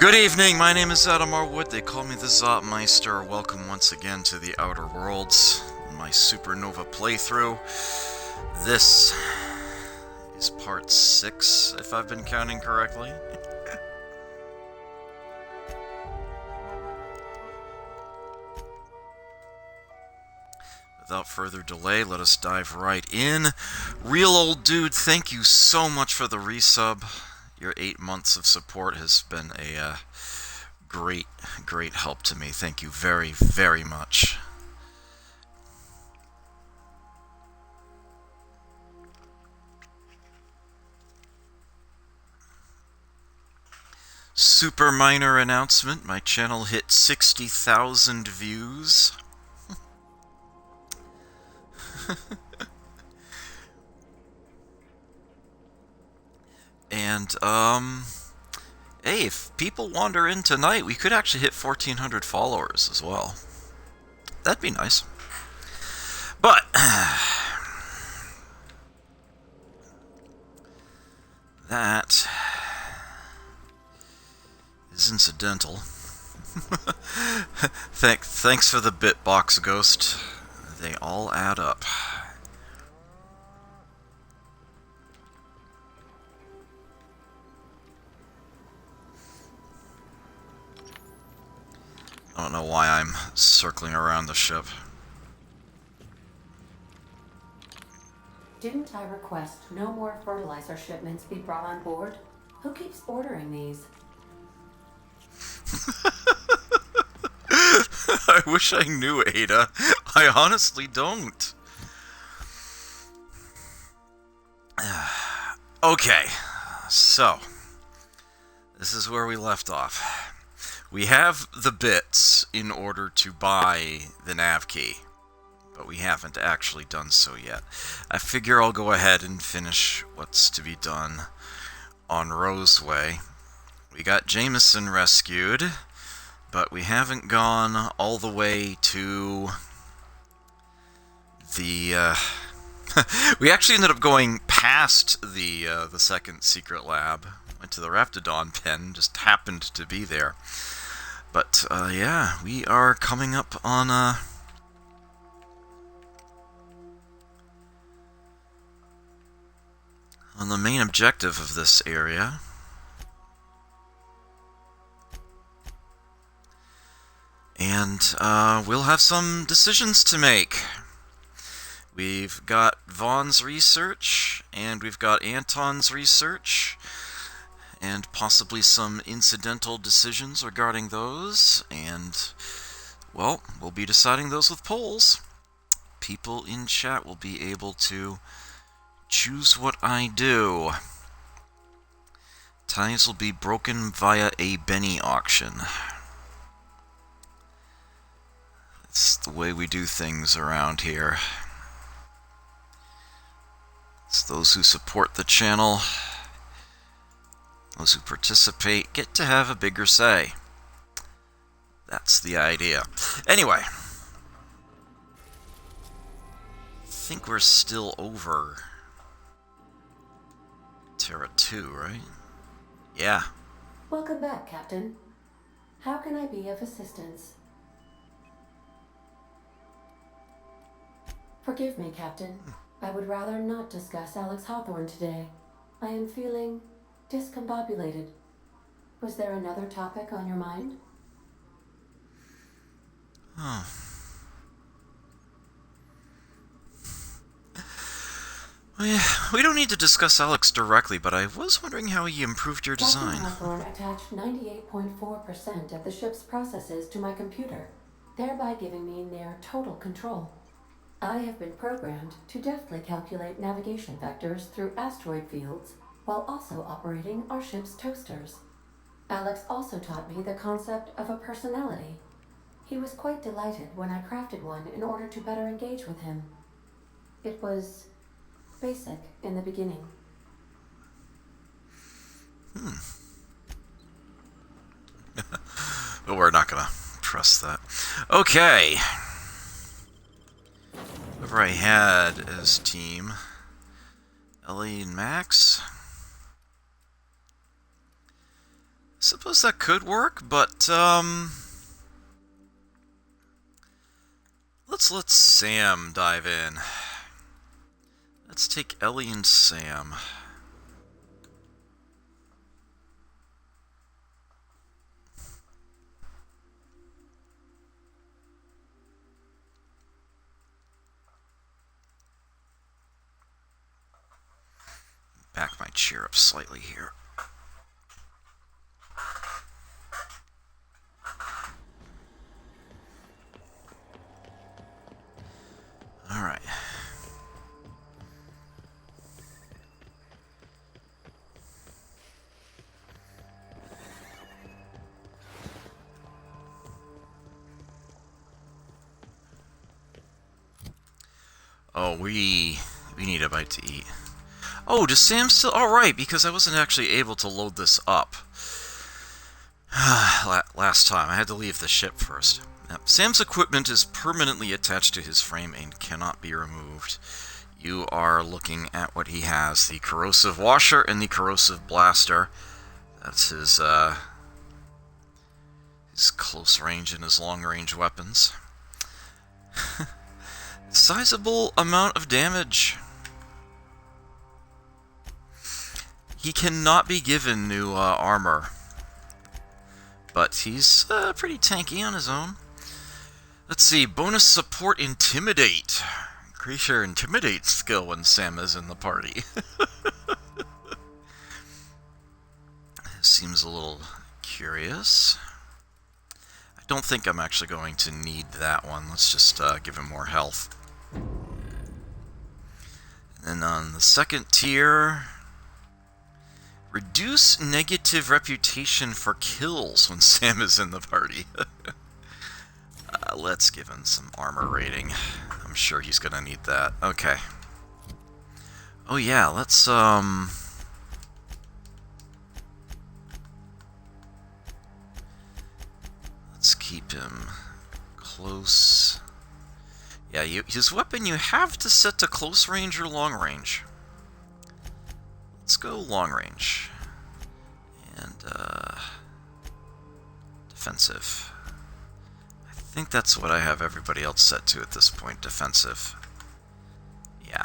Good evening, my name is Adam Wood. They call me the Zopmeister. Welcome once again to the Outer Worlds, my Supernova playthrough. This is part 6, if I've been counting correctly. Without further delay, let us dive right in. Real old dude, thank you so much for the resub. Your 8 months of support has been a great help to me. Thank you very, very much. Super minor announcement. My channel hit 60,000 views. And, hey, if people wander in tonight, we could actually hit 1,400 followers as well. That'd be nice. But, that is incidental. Thanks for the bitbox, Ghost. They all add up. I don't know why I'm circling around the ship. Didn't I request no more fertilizer shipments be brought on board? Who keeps ordering these? I wish I knew, Ada. I honestly don't. Okay, so this is where we left off. We have the bits in order to buy the nav key, but we haven't actually done so yet. I figure I'll go ahead and finish what's to be done on Roseway. We got Jameson rescued, but we haven't gone all the way to the, we actually ended up going past the second secret lab. Went to the Raptidon pen, just happened to be there. But, yeah, we are coming up on the main objective of this area. And, we'll have some decisions to make. We've got Vaughn's research, and we've got Anton's research, and possibly some incidental decisions regarding those, and, well, we'll be deciding those with polls. People in chat will be able to choose what I do. Ties will be broken via a Benny auction. It's the way we do things around here. It's those who support the channel, those who participate, get to have a bigger say. That's the idea. Anyway, I think we're still over Terra 2, right? Yeah. Welcome back, Captain. How can I be of assistance? Forgive me, Captain. I would rather not discuss Alex Hawthorne today. I am feeling discombobulated. Was there another topic on your mind? Oh. We don't need to discuss Alex directly, but I was wondering how he improved your design. Captain Hawthorne attached 98.4% of the ship's processes to my computer, thereby giving me near total control. I have been programmed to deftly calculate navigation vectors through asteroid fields, while also operating our ship's toasters. Alex also taught me the concept of a personality. He was quite delighted when I crafted one in order to better engage with him. It was basic in the beginning. But we're not gonna press that. Okay. Whoever I had as team, Ellie and Max. Suppose that could work, but, let's let Sam dive in. Let's take Ellie and Sam. Back my chair up slightly here. Alright. Oh, we need a bite to eat. Oh, does Sam still... Alright, because I wasn't actually able to load this up. Last time, I had to leave the ship first. Sam's equipment is permanently attached to his frame and cannot be removed. You are looking at what he has. The corrosive washer and the corrosive blaster. That's his close range and his long range weapons. Sizable amount of damage. He cannot be given new armor, but he's pretty tanky on his own. Let's see, bonus support intimidate. Increase your intimidate skill when Sam is in the party. Seems a little curious. I don't think I'm actually going to need that one. Let's just give him more health. And on the second tier, reduce negative reputation for kills when Sam is in the party. Let's give him some armor rating. I'm sure he's gonna need that. Okay. Oh yeah, let's keep him close. Yeah, his weapon you have to set to close range or long range. Let's go long range. And, defensive. I think that's what I have everybody else set to at this point, defensive. Yeah.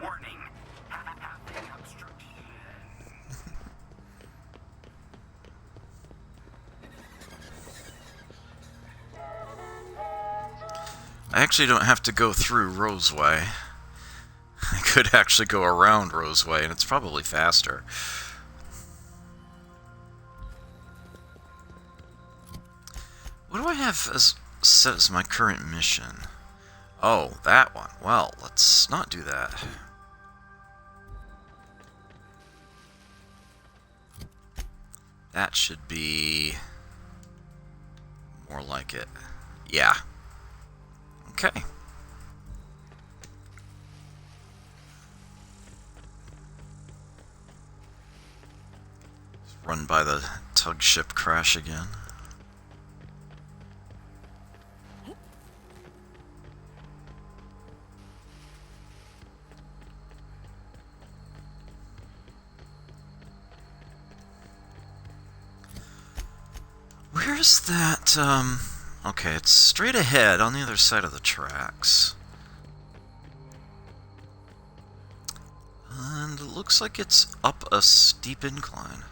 Warning. Obstruction. I actually don't have to go through Roseway. I could actually go around Roseway, and it's probably faster. What do I have as set as my current mission? Oh, that one. Well, let's not do that. That should be more like it. Yeah. Okay. Run by the tug ship crash again. Where's that, okay, it's straight ahead on the other side of the tracks. And it looks like it's up a steep incline.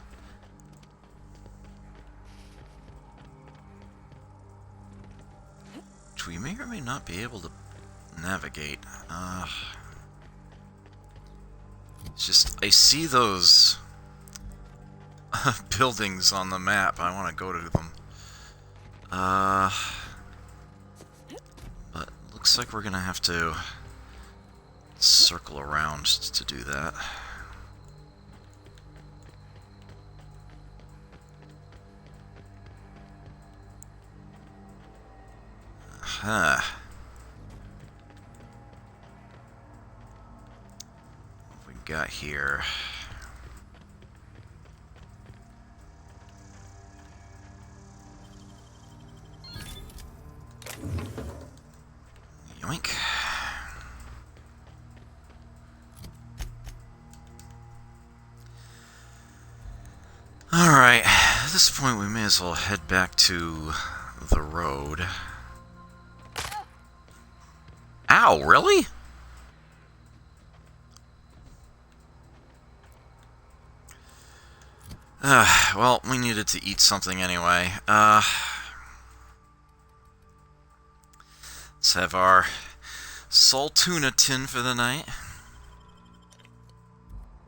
Which we may or may not be able to navigate. It's just, I see those buildings on the map. I want to go to them. But looks like we're gonna have to circle around to do that. Huh. What we got here? Yoink. Alright, at this point we may as well head back to the road. Ow, really? Well, we needed to eat something anyway. Let's have our sole tuna tin for the night.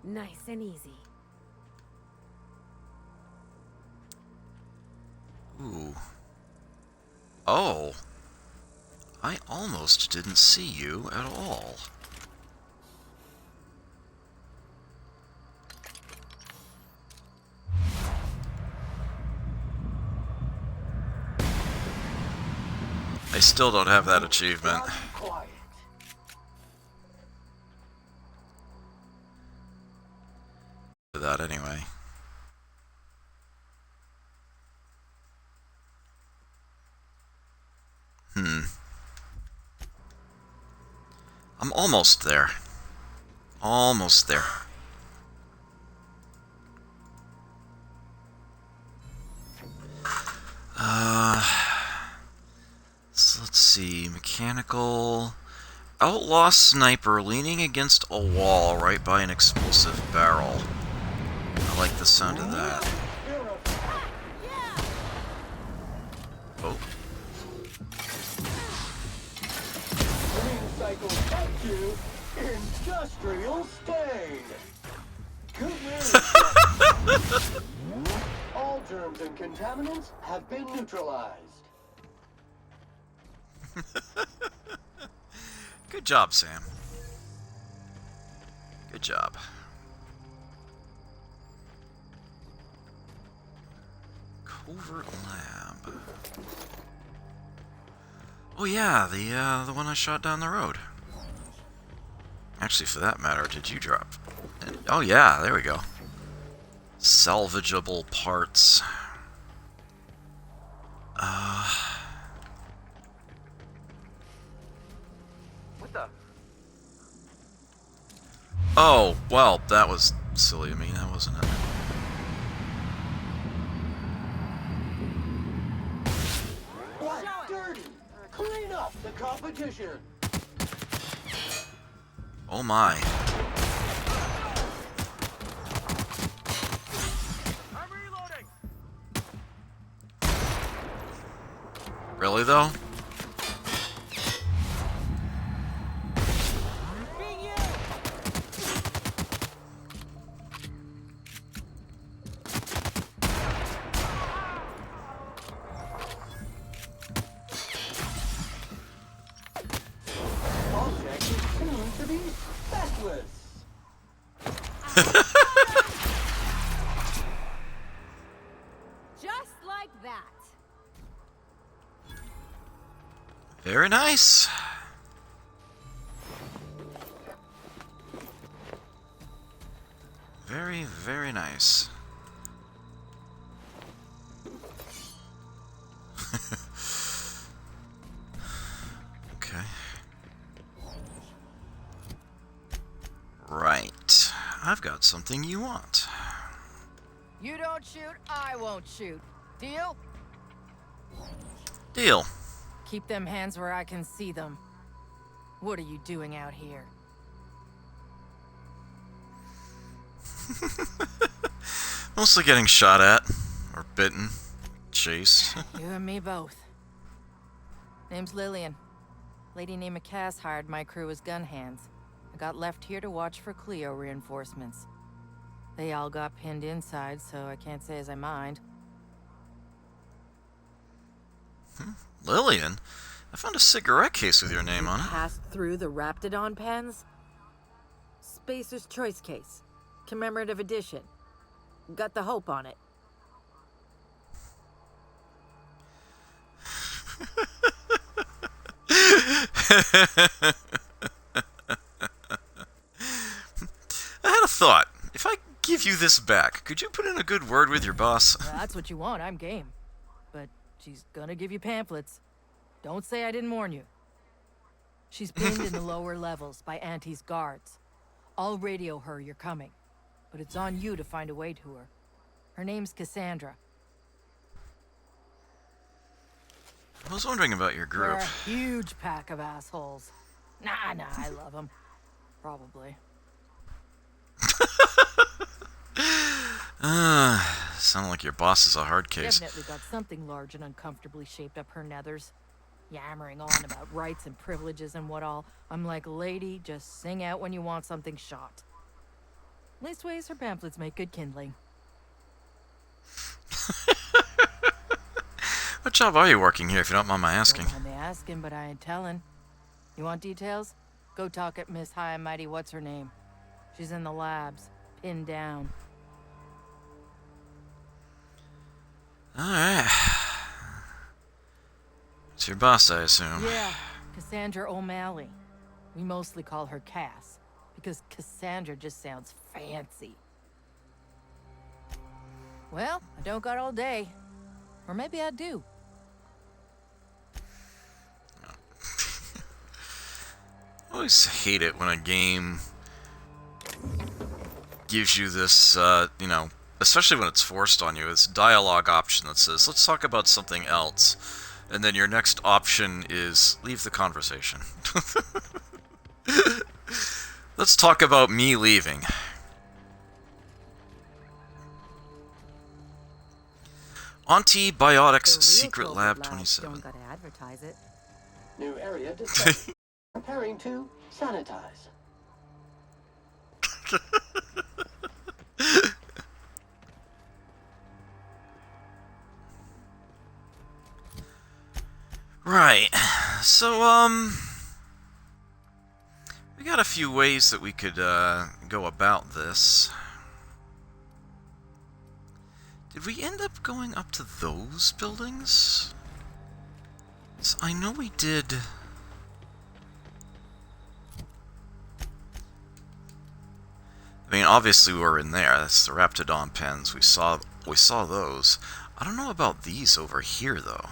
Nice and easy. Ooh. Oh. I almost didn't see you at all. I still don't have that achievement. Quiet. For that anyway. I'm almost there. Almost there. So let's see. Mechanical. Outlaw sniper leaning against a wall right by an explosive barrel. I like the sound of that. Oh. Cycle thank you. Industrial stain. Good news. All germs and contaminants have been neutralized. Good job, Sam. Good job. Covert lab. Oh yeah, the one I shot down the road. Actually, for that matter, did you drop? Oh yeah, there we go. Salvageable parts. What the? Oh, well, that was silly of me, that wasn't it? Black dirty. Clean up the competition. Oh my. I'm reloading. Really though? Object is tuned to be specialist. Just like that. Very nice. Very, very nice. Okay. Right. I've got something you want. You don't shoot, I won't shoot. Deal? Deal. Keep them hands where I can see them. What are you doing out here? Mostly getting shot at. Or bitten. Chased. You and me both. Name's Lillian. Lady named Cass hired my crew as gun hands. I got left here to watch for Cleo reinforcements. They all got pinned inside, so I can't say as I mind. Lillian? I found a cigarette case with your name on it. Passed through the Raptidon pens? Spacer's Choice case. Commemorative edition. Got the Hope on it. I had a thought. If I give you this back, could you put in a good word with your boss? That's what you want, I'm game. But she's gonna give you pamphlets. Don't say I didn't warn you. She's pinned in the lower levels by Auntie's guards. I'll radio her you're coming, but it's on you to find a way to her. Her name's Cassandra. I was wondering about your They're group. a huge pack of assholes. Nah, I love them. Probably. Sound like your boss is a hard case. Definitely got something large and uncomfortably shaped up her nethers. Yammering on about rights and privileges and what all. I'm like, lady, just sing out when you want something shot. Leastways, her pamphlets make good kindling. What job are you working here, if you don't mind my asking? Don't mind me asking, but I ain't telling. You want details? Go talk at Miss High and Mighty What's-Her-Name. She's in the labs, pinned down. Alright. It's your boss, I assume. Yeah, Cassandra O'Malley. We mostly call her Cass, because Cassandra just sounds fancy. Well, I don't got all day. Or maybe I do. I always hate it when a game gives you this, you know, especially when it's forced on you, this dialogue option that says, let's talk about something else. And then your next option is, leave the conversation. Let's talk about me leaving. Antibiotics Secret Lab 27. Don't gotta advertise it. New area discovered. Preparing to sanitize. Right. So, we got a few ways that we could, go about this. Did we end up going up to those buildings? So I know we did. I mean, obviously we were in there. That's the Raptidon pens. We saw those. I don't know about these over here, though.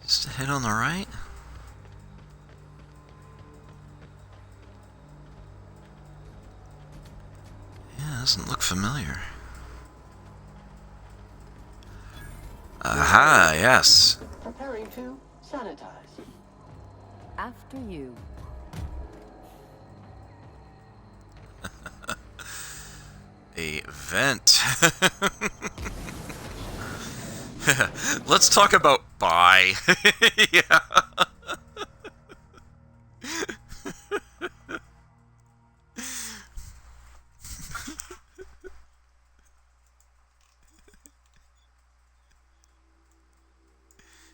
Just a hit on the right? Yeah, doesn't look familiar. Aha, yes. Preparing to sanitize. After you. A vent. Let's talk about bye. Yeah.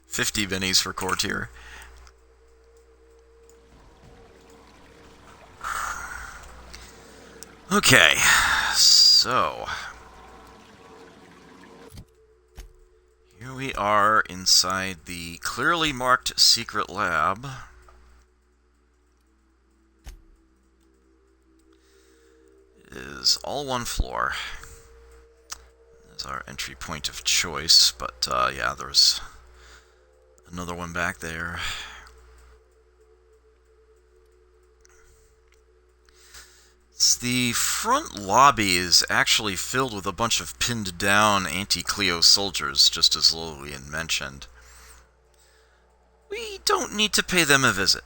$50 bennies for Courtier. Okay, so here we are inside the clearly marked secret lab. It is all one floor. That's our entry point of choice, but yeah, there's another one back there. The front lobby is actually filled with a bunch of pinned down anti-Cleo soldiers, just as Lillian mentioned. We don't need to pay them a visit.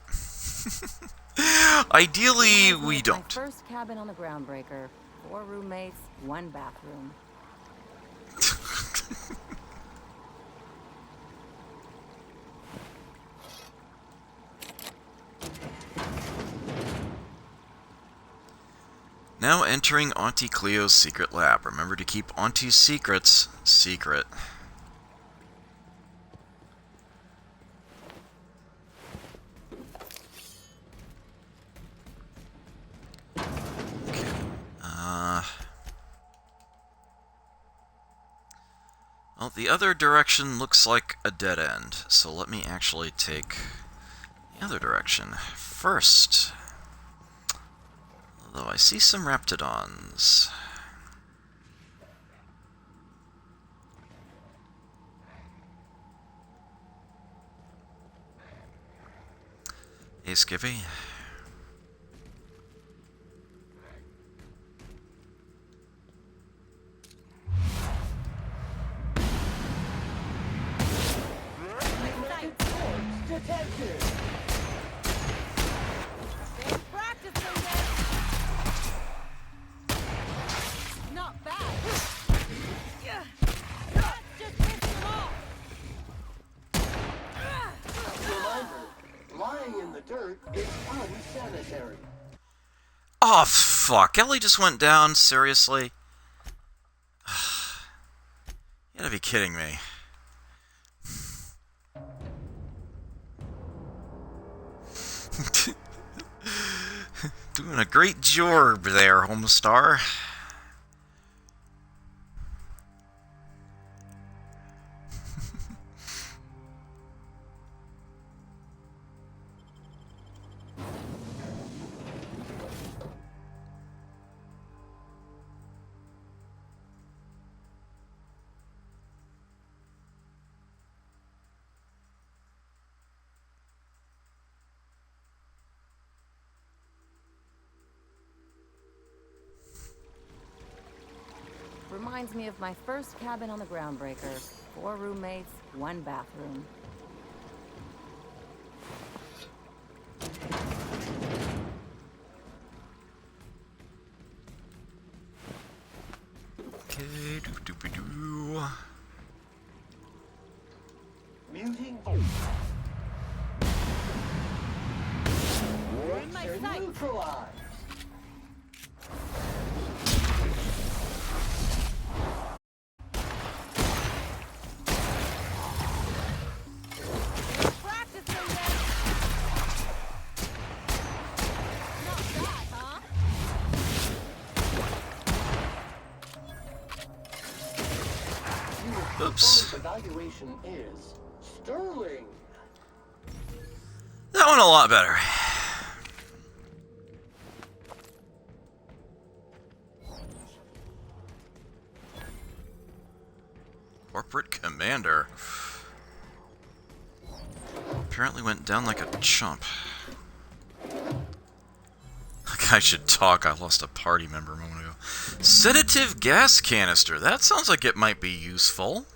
Ideally, we don't. My first cabin on the Groundbreaker. 4 roommates, 1 bathroom. Now entering Auntie Cleo's secret lab. Remember to keep Auntie's secrets secret. Okay. Well, the other direction looks like a dead end, so let me actually take the other direction first. Although I see some Raptidons. Hey, Skippy. Detected. Practicing this. Not bad. Yeah. That's just pissing him off. Reminder, lying in the dirt is unsanitary. Oh, fuck. Ellie just went down? Seriously? You gotta be kidding me. Doing a great job there, Homestar. Reminds me of my first cabin on the Groundbreaker. 4 roommates, 1 bathroom. Okay, doo-doo-doo. Muting. In my They're sight. neutralized. Practicing this. Not bad, huh? Oops. Performance evaluation is sterling. That went a lot better. Corporate Commander. Apparently went down like a chump. I should talk. I lost a party member a moment ago. Sedative gas canister. That sounds like it might be useful.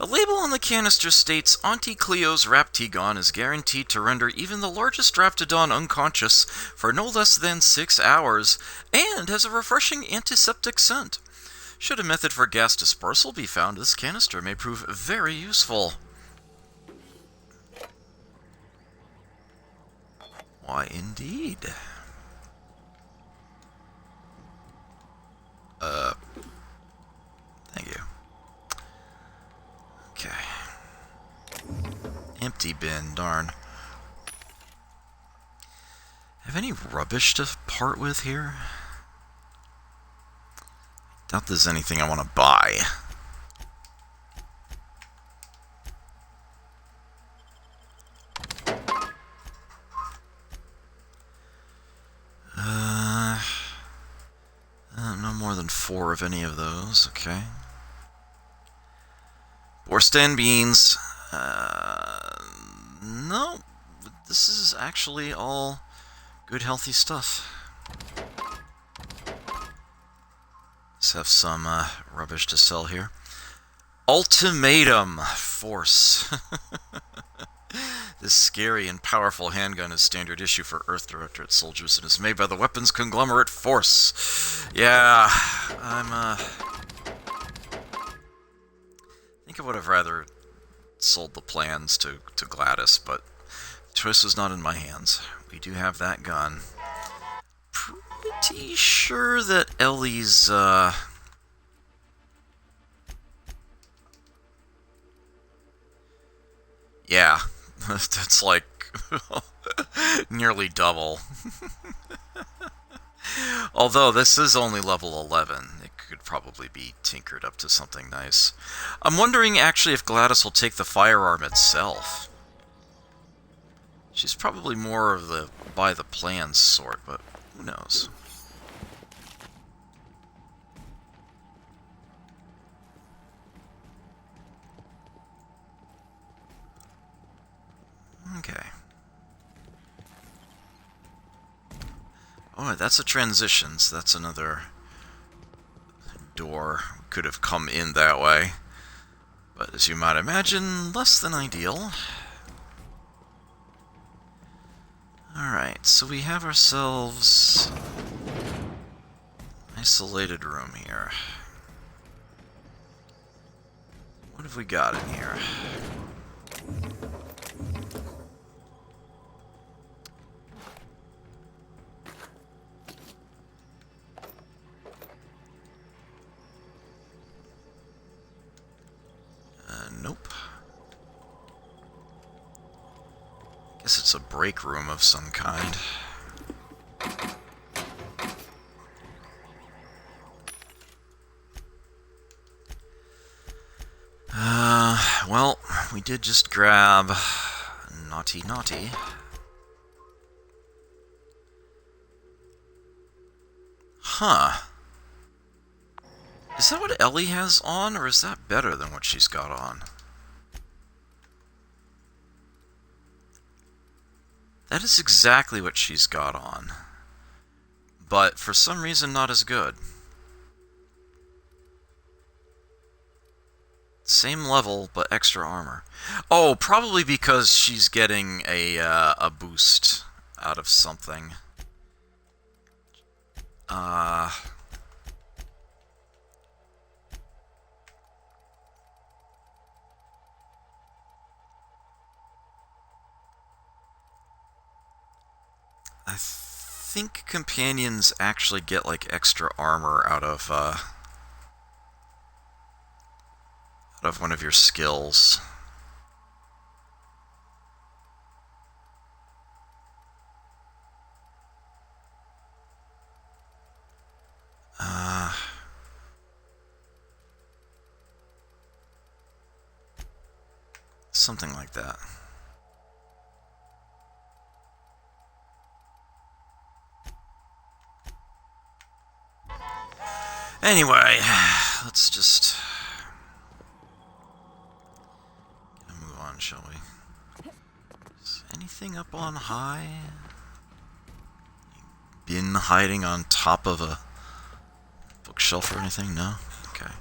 A label on the canister states, Auntie Cleo's Raptigon is guaranteed to render even the largest Raptidon unconscious for no less than 6 hours, and has a refreshing antiseptic scent. Should a method for gas dispersal be found, this canister may prove very useful. Why, indeed. Thank you. Okay. Empty bin, darn. Have any rubbish to part with here? Doubt there's anything I want to buy. No more than 4 of any of those, okay. Borstan beans. No, this is actually all good, healthy stuff. Let's have some rubbish to sell here. Ultimatum Force. This scary and powerful handgun is standard issue for Earth Directorate soldiers and is made by the weapons conglomerate Force. Yeah, I think I would have rather sold the plans to Gladys, but the choice was not in my hands. We do have that gun. Pretty sure that Ellie's, yeah, that's like nearly double. Although this is only level 11, it could probably be tinkered up to something nice. I'm wondering actually if Gladys will take the firearm itself. She's probably more of the by the plans sort, but who knows? Okay. Oh, that's a transition, so that's another door. Could have come in that way. But as you might imagine, less than ideal. Alright, so we have ourselves an isolated room here. What have we got in here? Nope. Guess it's a break room of some kind. Well, we did just grab naughty naughty. Huh. Is that what Ellie has on, or is that better than what she's got on? That is exactly what she's got on. But for some reason not as good. Same level, but extra armor. Oh, probably because she's getting a boost out of something. I think companions actually get like extra armor out of one of your skills. Something like that. Anyway, let's just move on, shall we? Is anything up on high? Been hiding on top of a bookshelf or anything? No? Okay.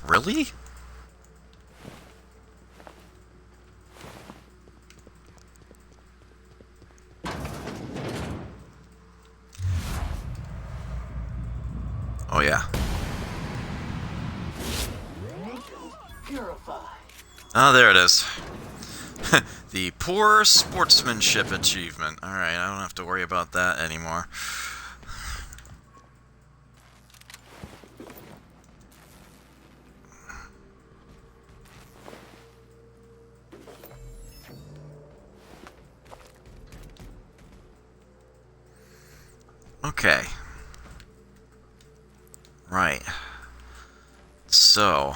Really? Oh yeah. Purify. Ah, there it is. The poor sportsmanship achievement. Alright, I don't have to worry about that anymore. Okay. Right. So,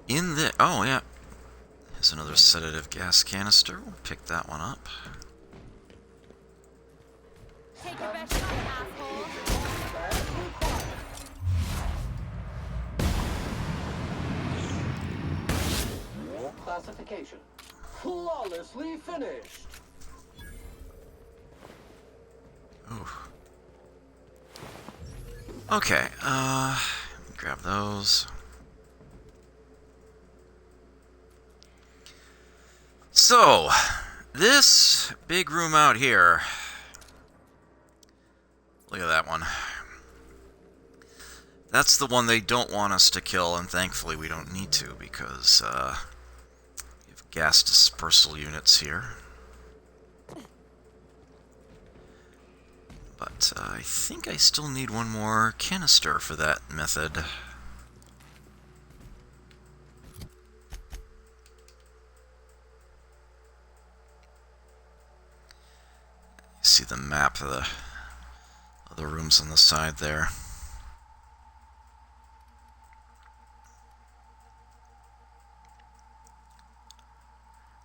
in the... Oh, yeah. Here's another sedative gas canister. We'll pick that one up. Take your best shot, asshole. Classification. Flawlessly finished. Ooh. Okay, grab those. So, this big room out here. Look at that one. That's the one they don't want us to kill, and thankfully we don't need to, because, we have gas dispersal units here. But I think I still need one more canister for that method. You see the map of the rooms on the side there.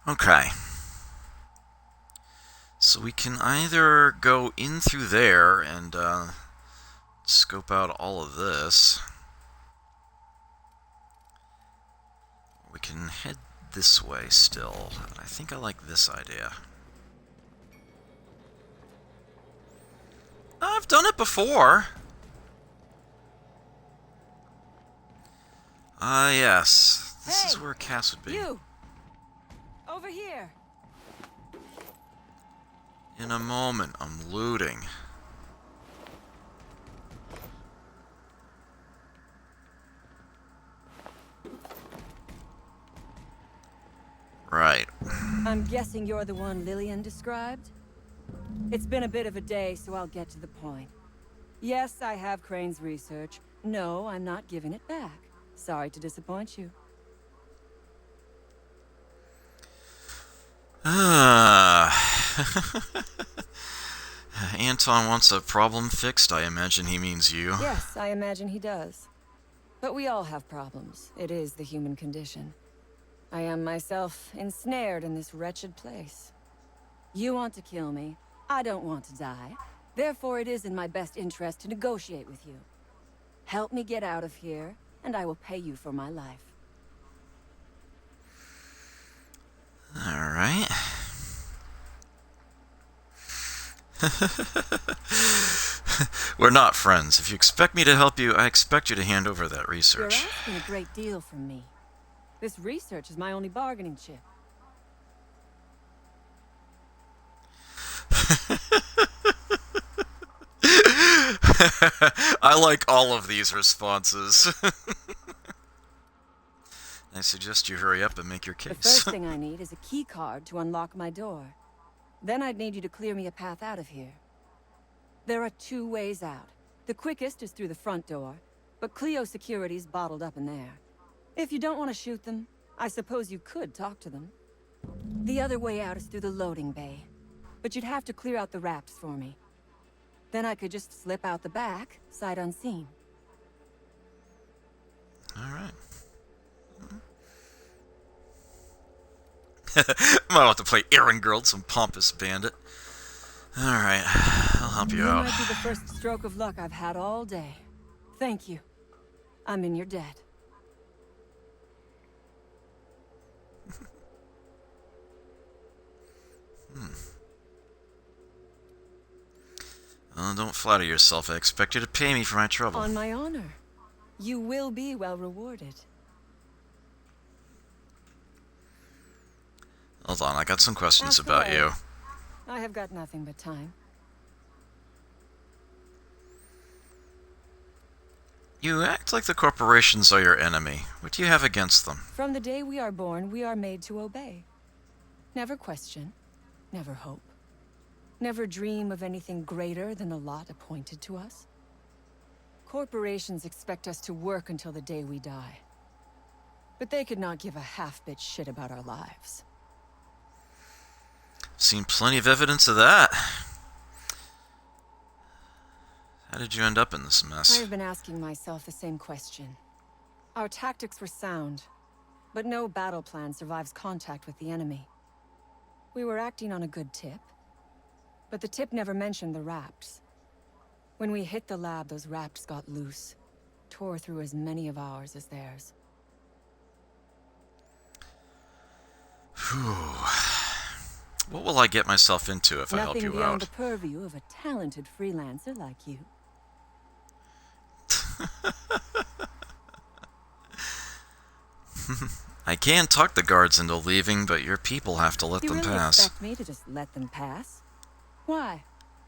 Okay. So we can either go in through there and scope out all of this. We can head this way still. I think I like this idea. done it before. Ah, yes. This is Hey, where Cass would be. You! Over here! In a moment, I'm looting. Right. I'm guessing you're the one Lillian described? It's been a bit of a day, so I'll get to the point. Yes, I have Crane's research. No, I'm not giving it back. Sorry to disappoint you. Anton wants a problem fixed. I imagine he means you. Yes, I imagine he does. But we all have problems. It is the human condition. I am myself ensnared in this wretched place. You want to kill me. I don't want to die. Therefore, it is in my best interest to negotiate with you. Help me get out of here, and I will pay you for my life. Alright. We're not friends. If you expect me to help you, I expect you to hand over that You're research. asking a great deal from me. This research is my only bargaining chip. I like all of these responses. I suggest you hurry up and make your The case. first thing I need is a key card to unlock my door. Then I'd need you to clear me a path out of here. There are 2 ways out. The quickest is through the front door, but Cleo security's bottled up in there. If you don't want to shoot them, I suppose you could talk to them. The other way out is through the loading bay, but you'd have to clear out the rafts for me. Then I could just slip out the back, sight unseen. Alright. Might have to play errand girl, some pompous bandit. Alright, I'll help you You out. might be the first stroke of luck I've had all day. Thank you. I'm in your debt. Don't flatter yourself. I expect you to pay me for my trouble. On my honor. You will be well rewarded. Hold on, I got some questions Ask about away. you. I have got nothing but time. You act like the corporations are your enemy. What do you have against them? From the day we are born, we are made to obey. Never question, never hope. Never dream of anything greater than the lot appointed to us. Corporations expect us to work until the day we die. But they could not give a half-bit shit about our lives. Seen plenty of evidence of that. How did you end up in this I mess? have been asking myself the same question. Our tactics were sound, but no battle plan survives contact with the enemy. We were acting on a good tip, but the tip never mentioned the rafts. When we hit the lab, those rafts got loose, tore through as many of ours as theirs. Whew. What will I get myself into if I help Nothing you beyond out? the purview of a talented freelancer like you. I can talk the guards into leaving, but your people have to let You them really pass. expect me to just let them pass? Why?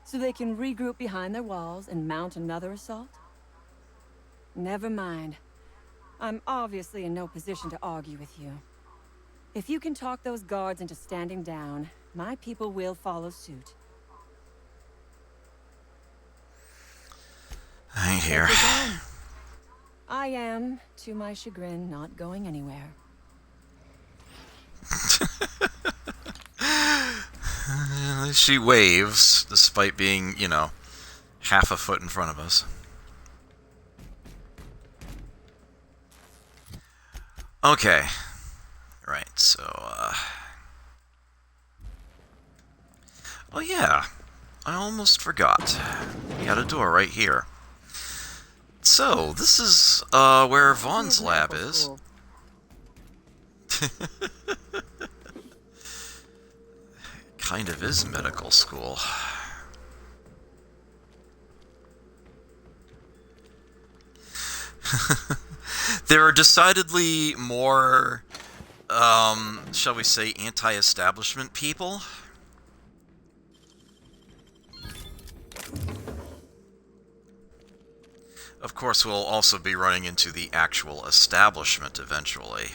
So they can regroup behind their walls and mount another assault? Never mind. I'm obviously in no position to argue with you. If you can talk those guards into standing down, my people will follow suit. I ain't here. Take it on. I am, to my chagrin, not going anywhere. She waves, despite being, you know, half a foot in front of us. Okay. Right, so, oh yeah, I almost forgot. We got a door right here. So, this is, where Vaughn's Here's lab medical is. school. Kind of is medical school. There are decidedly more, shall we say, anti-establishment people. Of course, we'll also be running into the actual establishment eventually.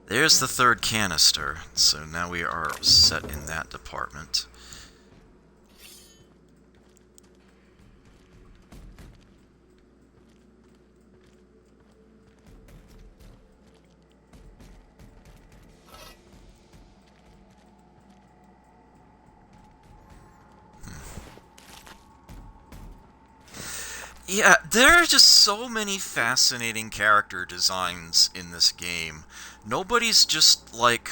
There's the third canister, so now we are set in that department. Yeah, there are just so many fascinating character designs in this game. Nobody's just like,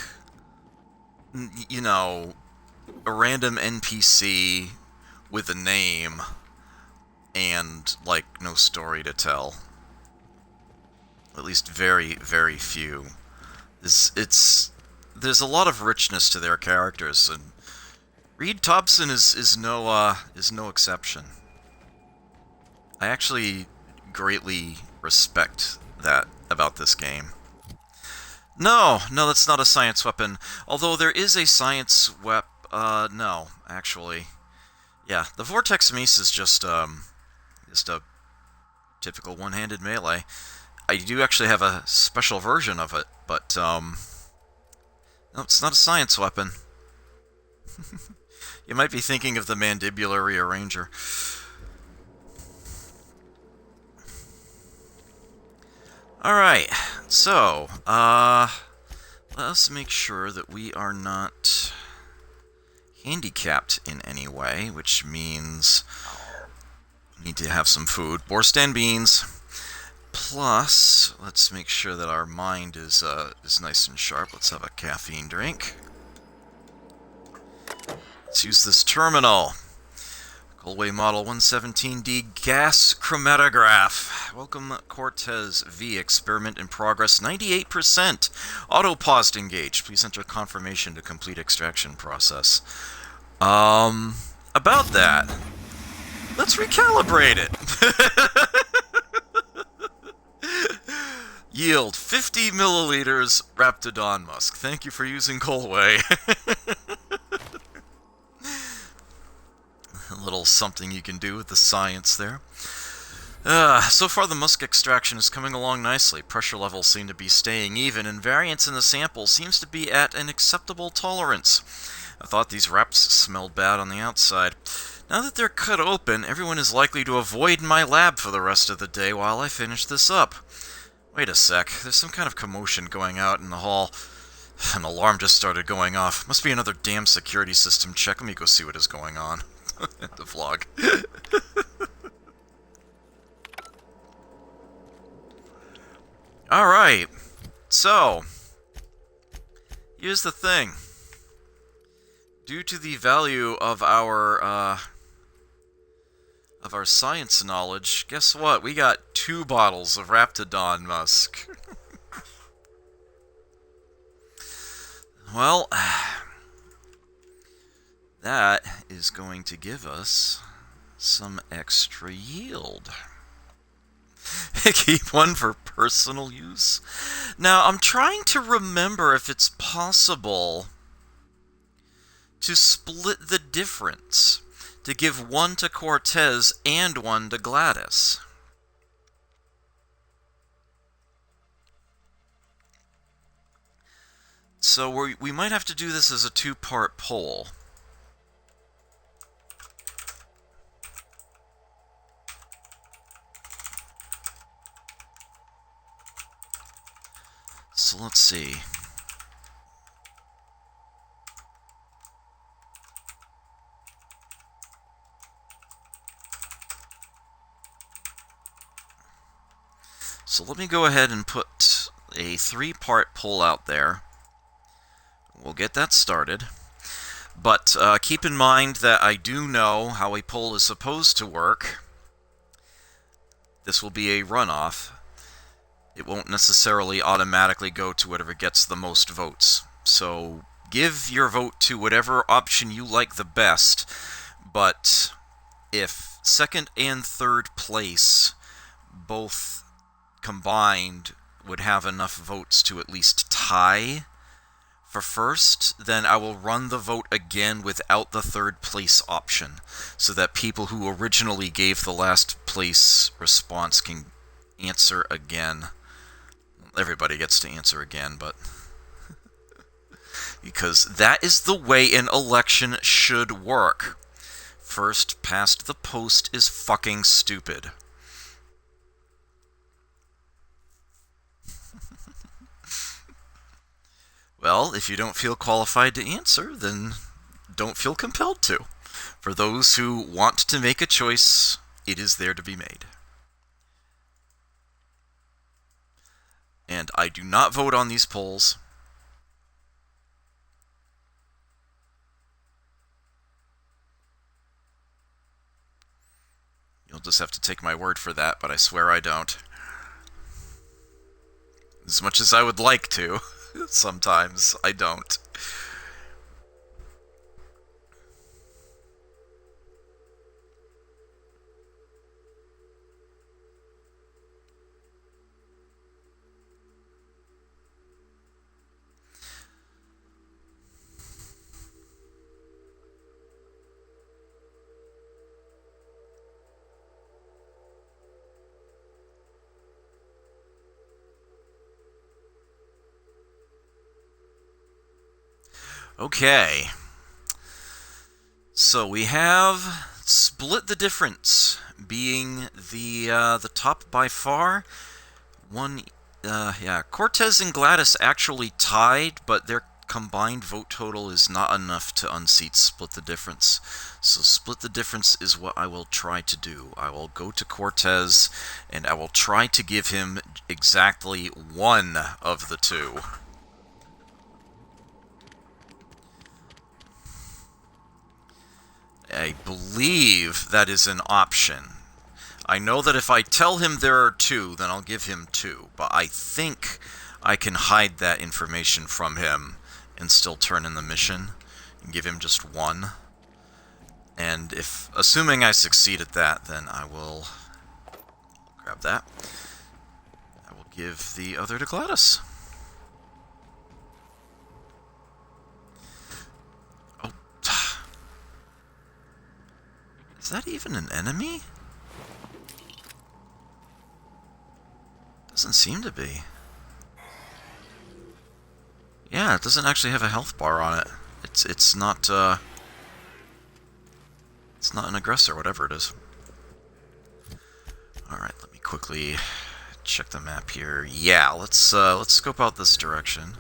you know, a random NPC with a name and, like, no story to tell. At least very, very few. There's a lot of richness to their characters, and Reed Thompson is no exception. I actually greatly respect that about this game. No, that's not a science weapon. Although there is a science no, actually. Yeah, the Vortex Mace is just a typical one-handed melee. I do actually have a special version of it, but, no, it's not a science weapon. You might be thinking of the Mandibular Rearranger. Alright, so, let's make sure that we are not handicapped in any way, which means we need to have some food. Borstan beans, plus, let's make sure that our mind is nice and sharp. Let's have a caffeine drink. Let's use this terminal. Colway Model 117D Gas Chromatograph. Welcome Cortez V. Experiment in progress. 98%. Auto paused engaged. Please enter confirmation to complete extraction process. About that, let's recalibrate it. Yield 50 milliliters Raptidon Musk. Thank you for using Colway. A little something you can do with the science there. So far the musk extraction is coming along nicely. Pressure levels seem to be staying even, and variance in the sample seems to be at an acceptable tolerance. I thought these wraps smelled bad on the outside. Now that they're cut open, everyone is likely to avoid my lab for the rest of the day while I finish this up. Wait a sec, there's some kind of commotion going out in the hall. An alarm just started going off. Must be another damn security system check. Let me go see what is going on. The vlog. Alright, so, here's the thing. Due to the value of our science knowledge, guess what? We got 2 bottles of Raptidon Musk. Well, that is going to give us some extra yield. Keep one for personal use. Now, I'm trying to remember if it's possible to split the difference, to give one to Cortez and one to Gladys. So we might have to do this as a 2-part poll. So let's see. So let me go ahead and put a 3-part poll out there. We'll get that started. But keep in mind that I do know how a poll is supposed to work. This will be a runoff. It won't necessarily automatically go to whatever gets the most votes. So give your vote to whatever option you like the best. But if second and third place both combined would have enough votes to at least tie for first, then I will run the vote again without the third place option, so that people who originally gave the last place response can answer again. Everybody gets to answer again, but... because that is the way an election should work. First past the post is fucking stupid. Well, if you don't feel qualified to answer, then don't feel compelled to. For those who want to make a choice, it is there to be made. And I do not vote on these polls. You'll just have to take my word for that, but I swear I don't. As much as I would like to, sometimes I don't. Okay. So we have Split the Difference being the top by far. Cortez and Gladys actually tied, but their combined vote total is not enough to unseat Split the Difference. So Split the Difference is what I will try to do. I will go to Cortez, and I will try to give him exactly one of the two. I believe that is an option. I know that if I tell him there are two, then I'll give him two. But I think I can hide that information from him and still turn in the mission and give him just one. And if, assuming I succeed at that, then I will grab that. I will give the other to Gladys. Is that even an enemy? Doesn't seem to be. Yeah, it doesn't actually have a health bar on it. It's not an aggressor, whatever it is. Alright, let me quickly check the map here. Yeah, let's scope out this direction.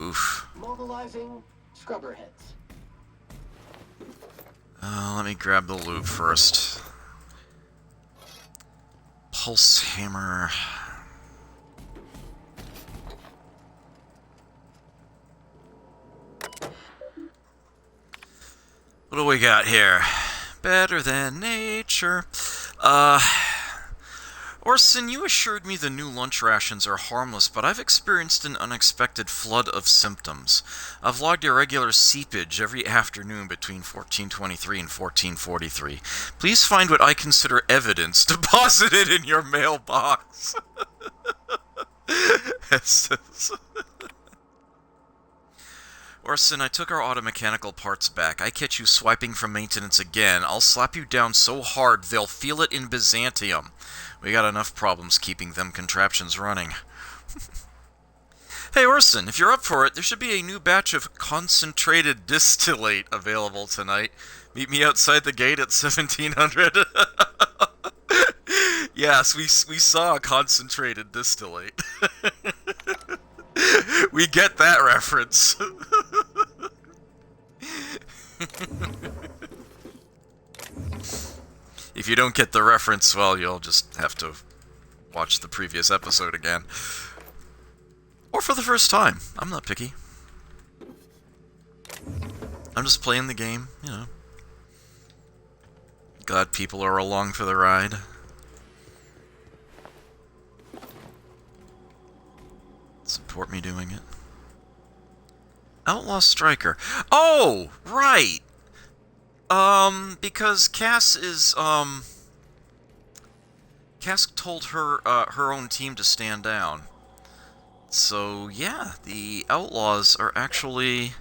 Oof. Mobilizing scrubber heads. Let me grab the loot first. Pulse hammer. What do we got here? Better than nature. Orson, you assured me the new lunch rations are harmless, but I've experienced an unexpected flood of symptoms. I've logged irregular seepage every afternoon between 1423 and 1443. Please find what I consider evidence deposited in your mailbox. Orson, I took our automechanical parts back. I catch you swiping from maintenance again. I'll slap you down so hard they'll feel it in Byzantium. We got enough problems keeping them contraptions running. Hey Orson, if you're up for it, there should be a new batch of concentrated distillate available tonight. Meet me outside the gate at 1700. Yes, we saw concentrated distillate. We get that reference. If you don't get the reference, well, you'll just have to watch the previous episode again. Or for the first time. I'm not picky. I'm just playing the game, you know. Glad people are along for the ride. Support me doing it. Outlaw Striker. Oh, right! Because Cass told her, her own team to stand down. So, yeah, the outlaws are actually,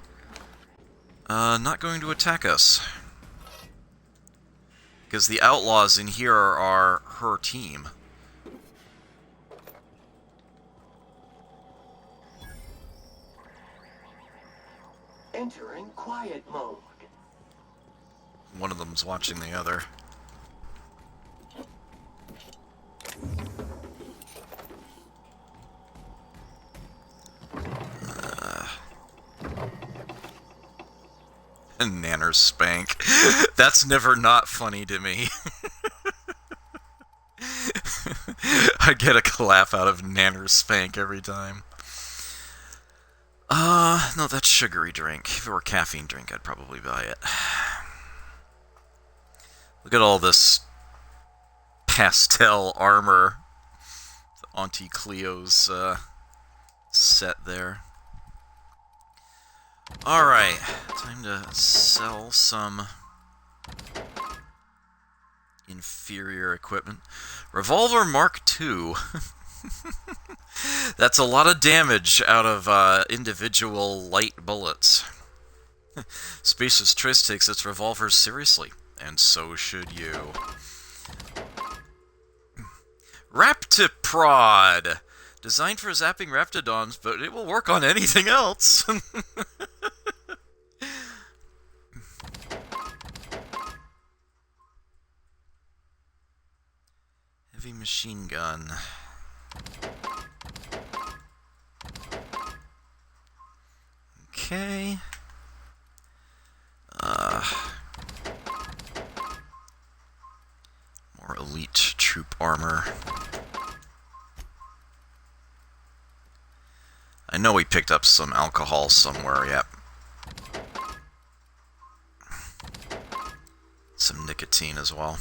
not going to attack us. Because the outlaws in here are her team. Entering quiet mode. One of them's watching the other. Nanner spank. That's never not funny to me. I get a laugh out of Nanner spank every time. No, that's sugary drink. If it were caffeine drink, I'd probably buy it. Look at all this pastel armor. Auntie Cleo's set there. Alright, time to sell some inferior equipment. Revolver Mark II. That's a lot of damage out of individual light bullets. Spacious Trace takes its revolvers seriously, and so should you. Raptiprod! Designed for zapping Raptidons, but it will work on anything else. Heavy machine gun. Okay. More elite troop armor. I know we picked up some alcohol somewhere, yep. Some nicotine as well.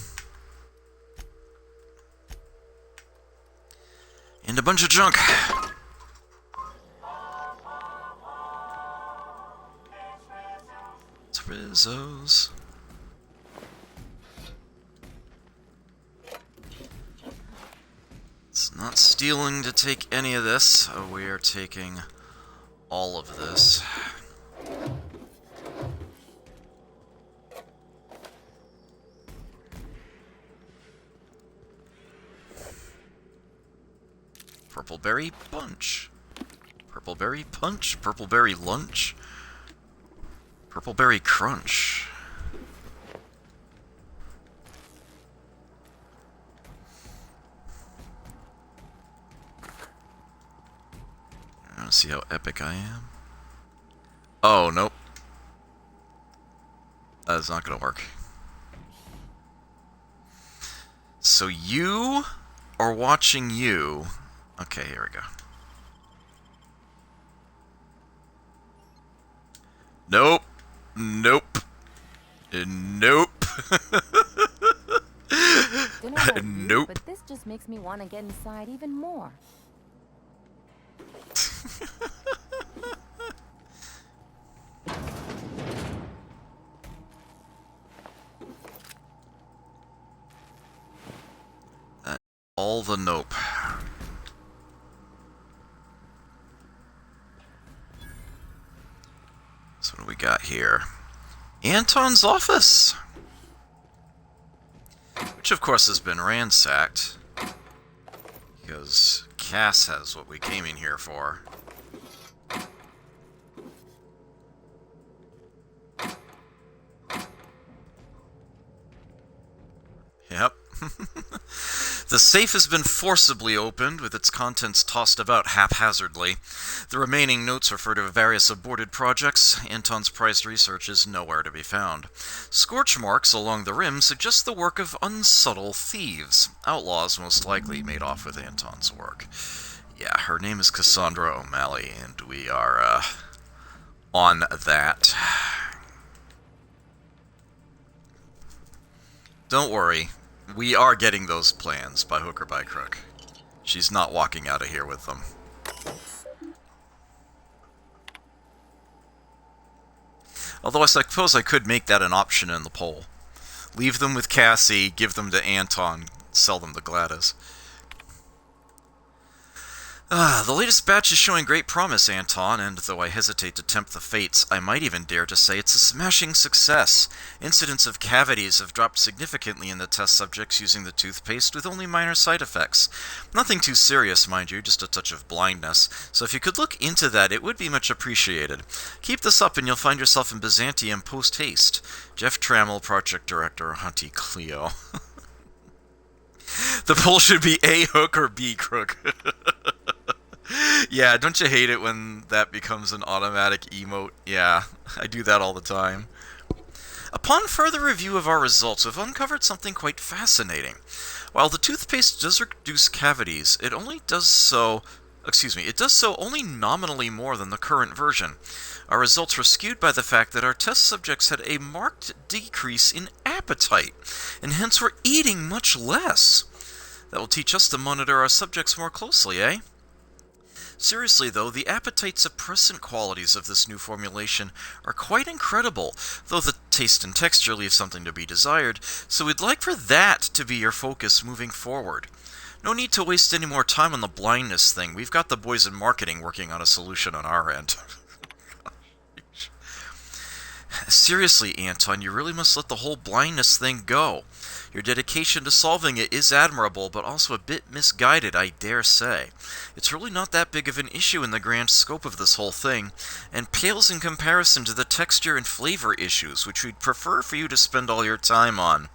And a bunch of junk. It's Rizzos. It's not stealing to take any of this. Oh, we are taking all of this. Purpleberry Bunch. Purpleberry Punch. Purpleberry Lunch. Purpleberry Crunch. I want to see how epic I am. Oh, nope. That is not going to work. So you are watching you. Okay, here we go. Nope. Nope. Nope. Don't know about you, Nope. but this just makes me want to get inside even more. All the nope. So what do we got here? Anton's office! Which of course has been ransacked. Because Cass has what we came in here for. Yep. The safe has been forcibly opened, with its contents tossed about haphazardly. The remaining notes refer to various aborted projects. Anton's prized research is nowhere to be found. Scorch marks along the rim suggest the work of unsubtle thieves. Outlaws most likely made off with Anton's work. Yeah, her name is Cassandra O'Malley, and we are, on that. Don't worry. We are getting those plans, by hook or by crook. She's not walking out of here with them. Although I suppose I could make that an option in the poll. Leave them with Cassie, give them to Anton, sell them to Gladys. The latest batch is showing great promise, Anton, and though I hesitate to tempt the fates, I might even dare to say it's a smashing success. Incidents of cavities have dropped significantly in the test subjects using the toothpaste with only minor side effects. Nothing too serious, mind you, just a touch of blindness, so if you could look into that, it would be much appreciated. Keep this up and you'll find yourself in Byzantium post-haste. Jeff Trammell, Project Director, Auntie Cleo. The poll should be A hook or B crook. Yeah, don't you hate it when that becomes an automatic emote? Yeah, I do that all the time. Upon further review of our results, we've uncovered something quite fascinating. While the toothpaste does reduce cavities, it does so only nominally more than the current version. Our results were skewed by the fact that our test subjects had a marked decrease in appetite, and hence were eating much less. That will teach us to monitor our subjects more closely, eh? Seriously though, the appetite suppressant qualities of this new formulation are quite incredible, though the taste and texture leave something to be desired, so we'd like for that to be your focus moving forward. No need to waste any more time on the blindness thing. We've got the boys in marketing working on a solution on our end. Seriously, Anton, you really must let the whole blindness thing go. Your dedication to solving it is admirable, but also a bit misguided, I dare say. It's really not that big of an issue in the grand scope of this whole thing, and pales in comparison to the texture and flavor issues, which we'd prefer for you to spend all your time on.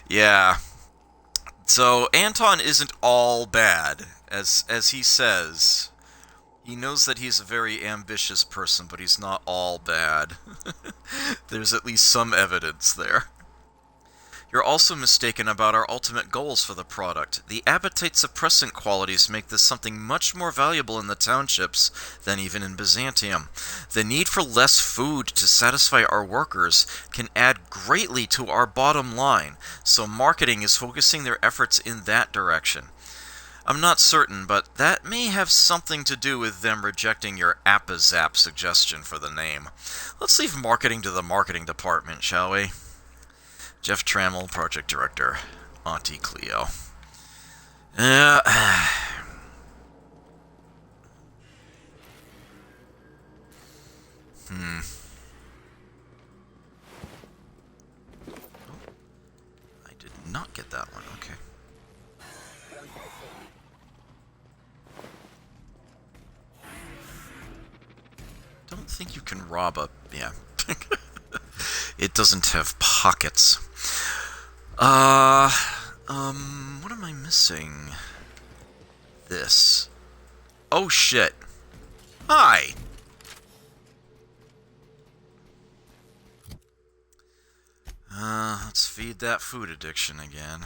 Yeah. So, Anton isn't all bad, as he says. He knows that he's a very ambitious person, but he's not all bad. There's at least some evidence there. You're also mistaken about our ultimate goals for the product. The appetite suppressant qualities make this something much more valuable in the townships than even in Byzantium. The need for less food to satisfy our workers can add greatly to our bottom line, so marketing is focusing their efforts in that direction. I'm not certain, but that may have something to do with them rejecting your Appazap suggestion for the name. Let's leave marketing to the marketing department, shall we? Jeff Trammell, Project Director, Auntie Cleo. I did not get that one, okay. Don't think you can rob a... yeah. It doesn't have pockets. What am I missing? This. Oh shit. Hi! Let's feed that food addiction again.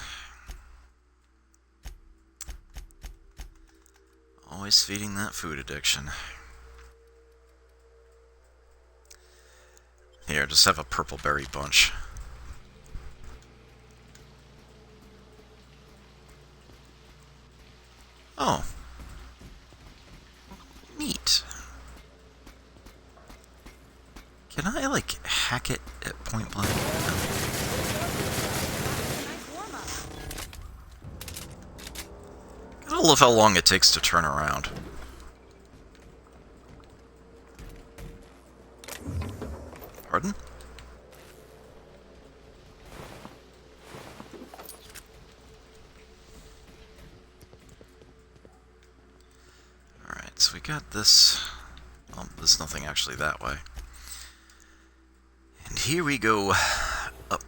Always feeding that food addiction. Here, just have a purple berry bunch. Oh. Neat. Can I, like, hack it at point blank? Gotta love how long it takes to turn around. Pardon? Alright, so we got this. Oh, there's nothing actually that way. And here we go up.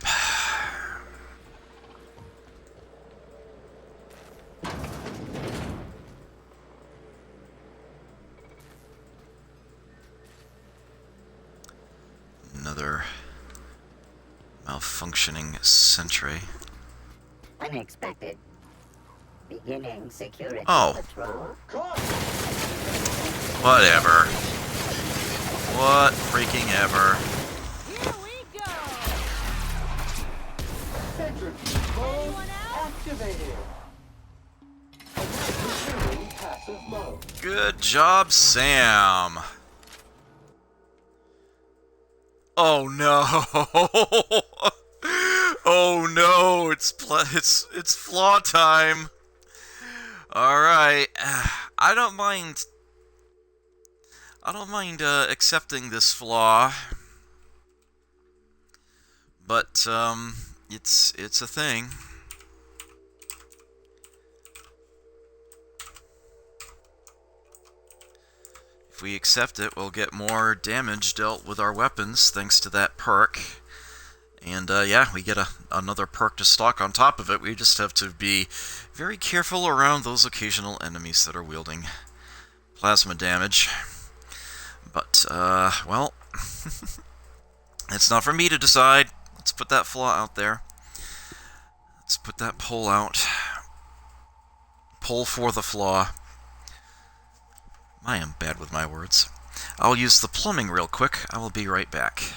Another malfunctioning sentry. Unexpected. Beginning security patrol. Whatever. What freaking ever. Here we go! Centrifuge mode activated. Resuming passive mode. Good job, Sam. Oh no! Oh no! It's flaw time. All right, I don't mind. I don't mind accepting this flaw, but it's a thing. If we accept it, we'll get more damage dealt with our weapons thanks to that perk. And yeah, we get another perk to stock on top of it. We just have to be very careful around those occasional enemies that are wielding plasma damage. But, well, it's not for me to decide. Let's put that flaw out there. Let's put that pull out. Pull for the flaw. I am bad with my words. I'll use the plumbing real quick. I will be right back.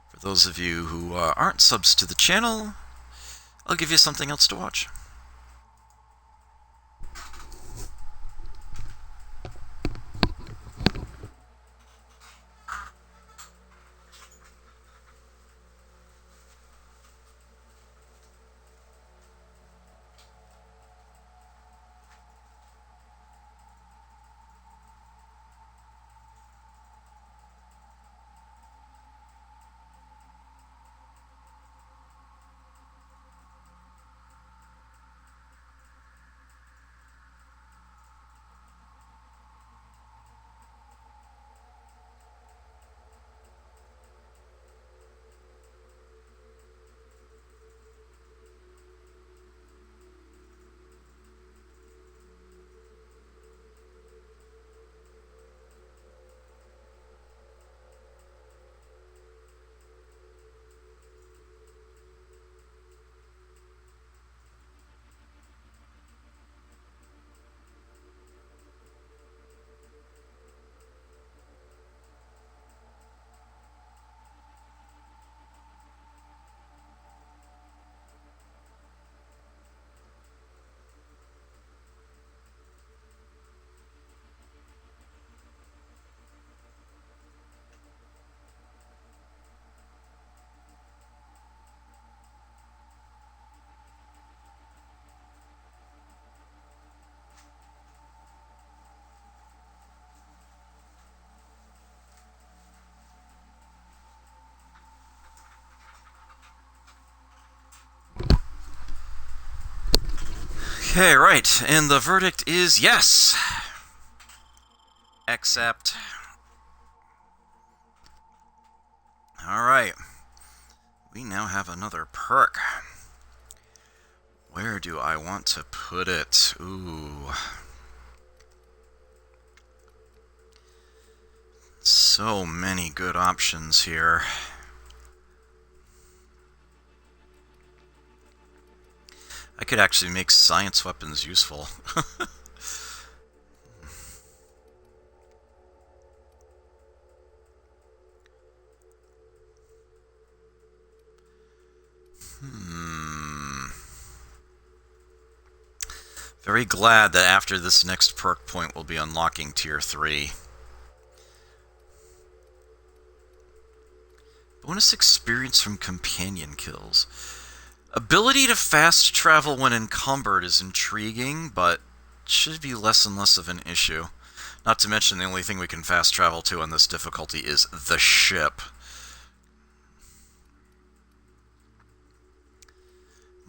For those of you who aren't subs to the channel, I'll give you something else to watch. Okay, right, and the verdict is yes. Accept. Alright. We now have another perk. Where do I want to put it? Ooh. So many good options here. I could actually make science weapons useful. Very glad that after this next perk point we'll be unlocking Tier 3. Bonus experience from companion kills. Ability to fast travel when encumbered is intriguing, but should be less and less of an issue. Not to mention the only thing we can fast travel to on this difficulty is the ship.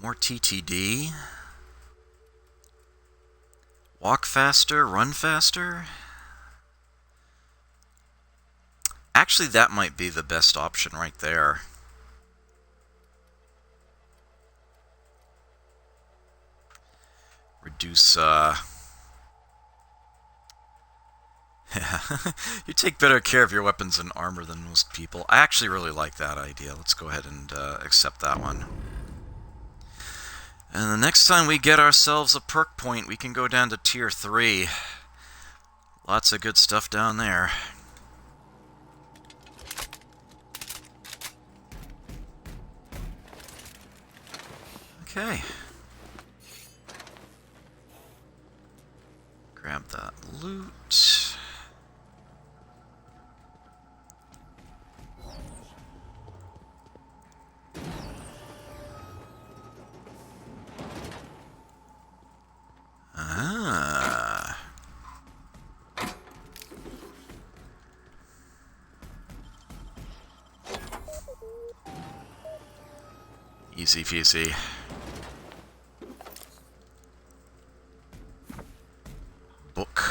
More TTD. Walk faster, run faster. Actually, that might be the best option right there. Reduce, you take better care of your weapons and armor than most people. I actually really like that idea. Let's go ahead and accept that one. And the next time we get ourselves a perk point, we can go down to Tier 3. Lots of good stuff down there. Okay. Grab that loot. Easy peasy. Book.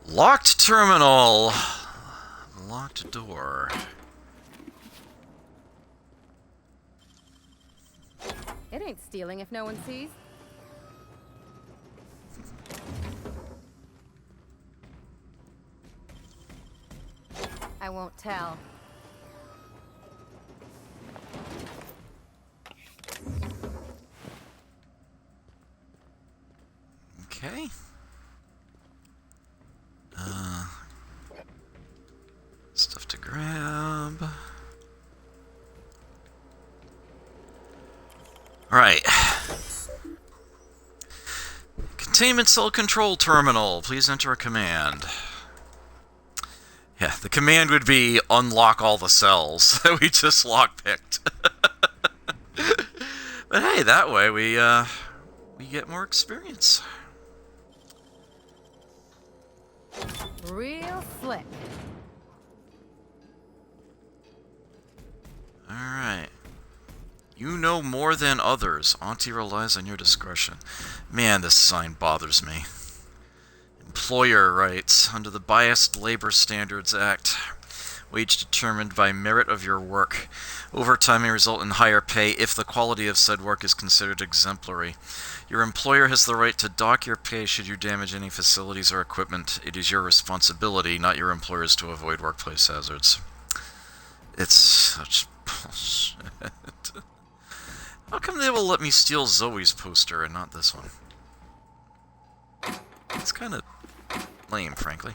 Locked terminal. Locked door. It ain't stealing if no one sees. I won't tell. Okay. Stuff to grab. Alright. Containment cell control terminal. Please enter a command. Yeah, the command would be unlock all the cells that we just lockpicked. But hey, that way we get more experience. Real slick. Alright. You know more than others. Auntie relies on your discretion. Man, this sign bothers me. Employer rights. Under the Biased Labor Standards Act, wage determined by merit of your work. Overtime may result in higher pay if the quality of said work is considered exemplary. Your employer has the right to dock your pay should you damage any facilities or equipment. It is your responsibility, not your employer's, to avoid workplace hazards. It's such bullshit. How come they will let me steal Zoe's poster and not this one? It's kind of lame, frankly.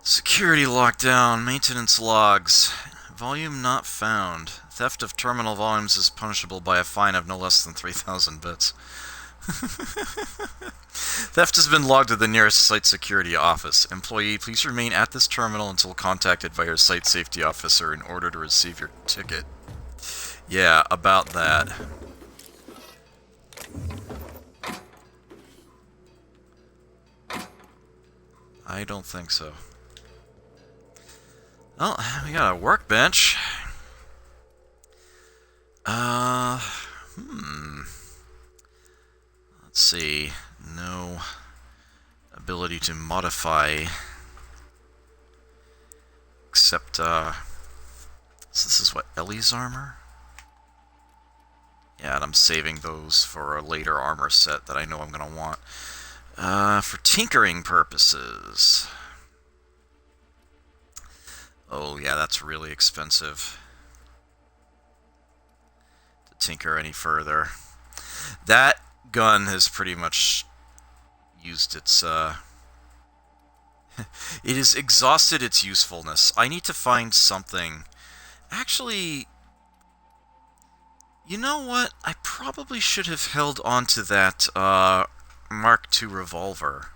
Security lockdown, maintenance logs. Volume not found. Theft of terminal volumes is punishable by a fine of no less than 3,000 bits. Theft has been logged to the nearest site security office. Employee, please remain at this terminal until contacted by your site safety officer in order to receive your ticket. Yeah, about that. I don't think so. Well, we got a workbench. Let's see. No ability to modify. Except, so this is what, Ellie's armor? Yeah, and I'm saving those for a later armor set that I know I'm gonna want. For tinkering purposes. Oh, yeah, that's really expensive to tinker any further. That gun has pretty much used its, it has exhausted its usefulness. I need to find something. Actually, you know what? I probably should have held on to that, Mark II revolver.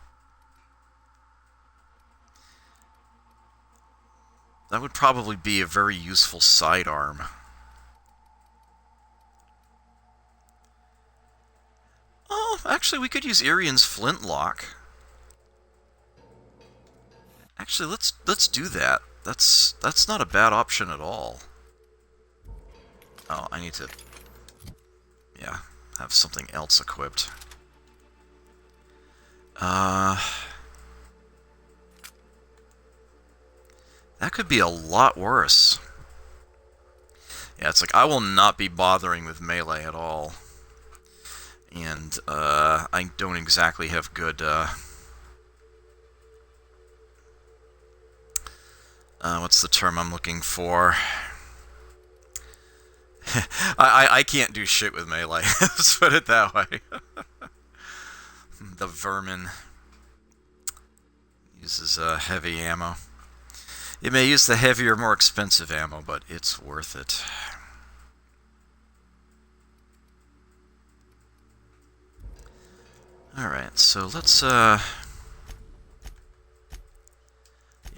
That would probably be a very useful sidearm. Oh, actually, we could use Irian's flintlock. Actually, let's do that. That's not a bad option at all. Oh, I need to, yeah, have something else equipped. That could be a lot worse. Yeah, it's like, I will not be bothering with melee at all. And, I don't exactly have good, what's the term I'm looking for? I can't do shit with melee, let's put it that way. The vermin uses, heavy ammo. It may use the heavier, more expensive ammo, but it's worth it. Alright, so let's, yeah,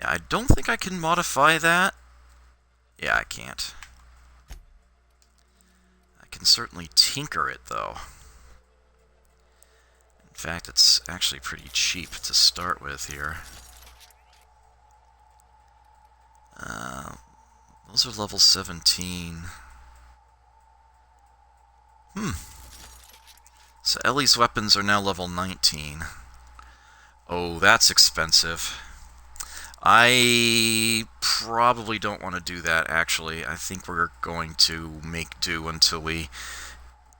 I don't think I can modify that. Yeah, I can't. I can certainly tinker it, though. In fact, it's actually pretty cheap to start with here. Those are level 17. So Ellie's weapons are now level 19. Oh, that's expensive. I probably don't want to do that, actually. I think we're going to make do until we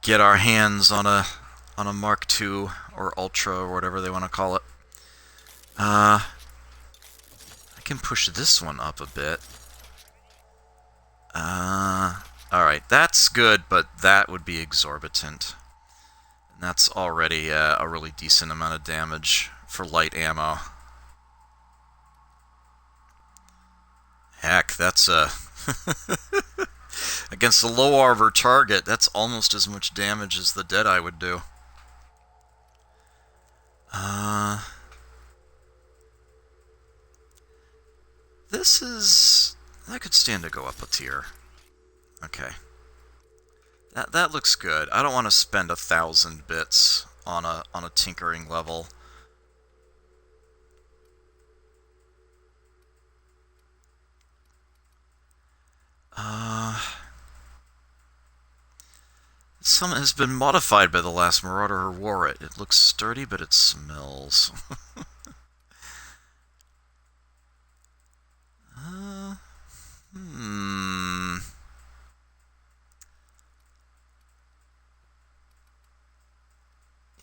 get our hands on a Mark II or Ultra or whatever they want to call it. I can push this one up a bit. Alright, that's good, but that would be exorbitant. And that's already a really decent amount of damage for light ammo. Heck, that's against a low armor target, that's almost as much damage as the Deadeye would do. This is... that could stand to go up a tier. Okay. That looks good. I don't want to spend 1,000 bits on a tinkering level. Some has been modified by the last Marauder who wore it. It looks sturdy, but it smells.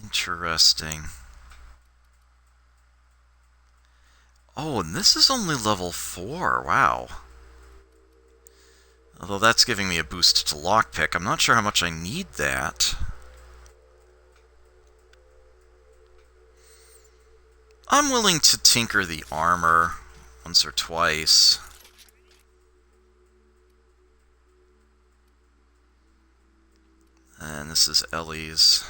Interesting. Oh, and this is only level 4. Wow. Although that's giving me a boost to lockpick. I'm not sure how much I need that. I'm willing to tinker the armor once or twice. And this is Ellie's.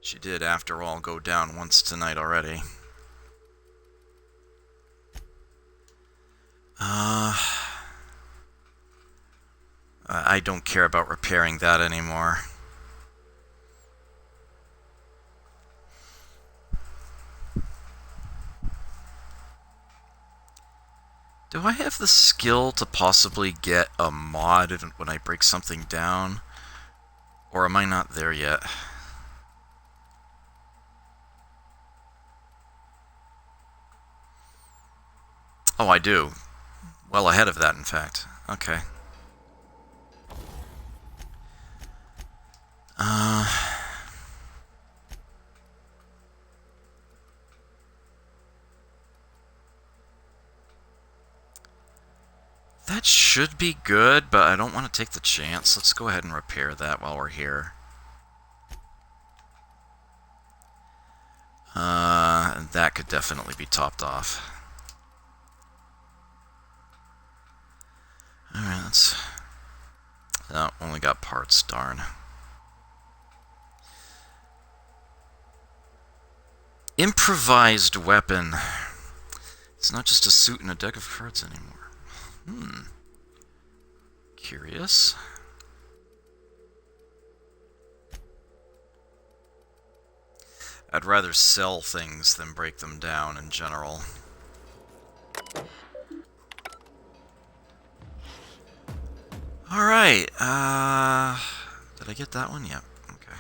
She did, after all, go down once tonight already. I don't care about repairing that anymore. Do I have the skill to possibly get a mod when I break something down? Or am I not there yet? Oh, I do. Well ahead of that, in fact. Okay. That should be good, but I don't want to take the chance. Let's go ahead and repair that while we're here. That could definitely be topped off. Alright, let's... oh, only got parts, darn. Improvised weapon. It's not just a suit and a deck of cards anymore. Curious. I'd rather sell things than break them down in general. Alright, did I get that one? Yep, okay.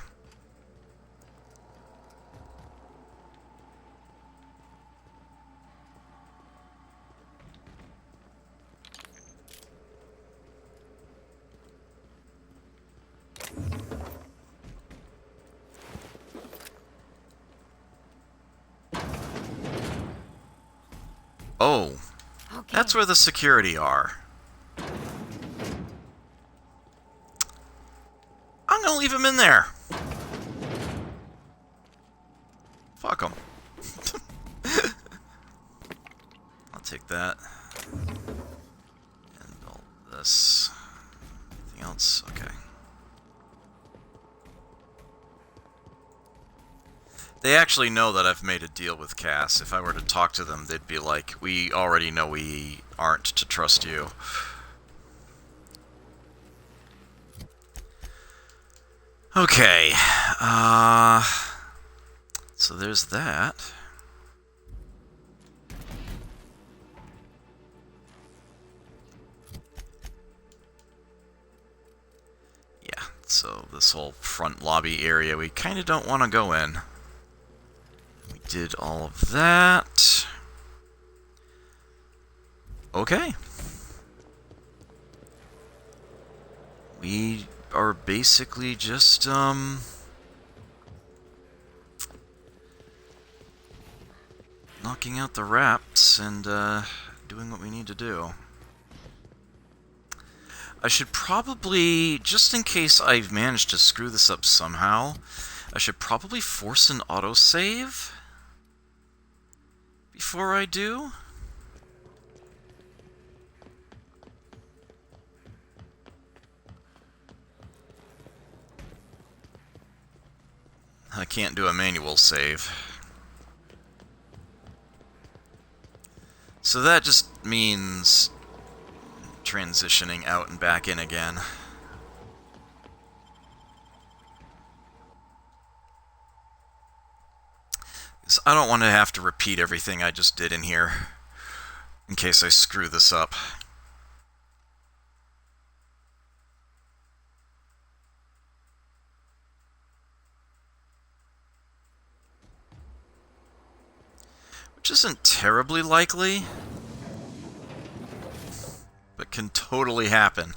Oh, okay. That's where the security are. I'm gonna leave him in there. Fuck him. I'll take that. And all this. Yes. Anything else? Okay. They actually know that I've made a deal with Cass. If I were to talk to them, they'd be like, we already know we aren't to trust you. Okay. So there's that. Yeah, so this whole front lobby area we kind of don't want to go in. We did all of that. Okay. We are basically just, knocking out the rats and, doing what we need to do. I should probably, just in case I've managed to screw this up somehow, I should probably force an autosave before I do. I can't do a manual save. So that just means transitioning out and back in again. Because I don't want to have to repeat everything I just did in here, in case I screw this up. Which isn't terribly likely, but can totally happen.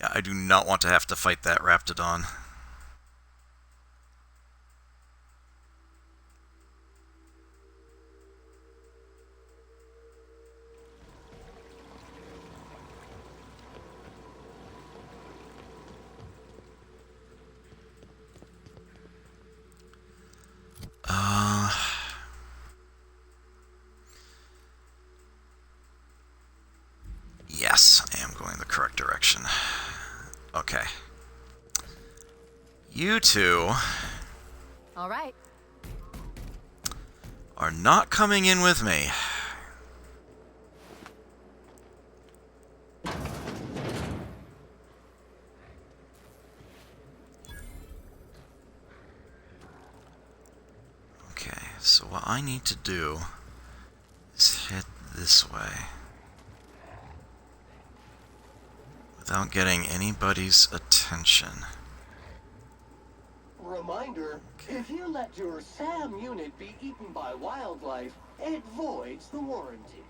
Yeah, I do not want to have to fight that Raptidon. Yes, I am going the correct direction. Okay. You two All right. are not coming in with me. Okay, so what I need to do is head this way without getting anybody's attention. Reminder, if you let your SAM unit be eaten by wildlife, it voids the warranty.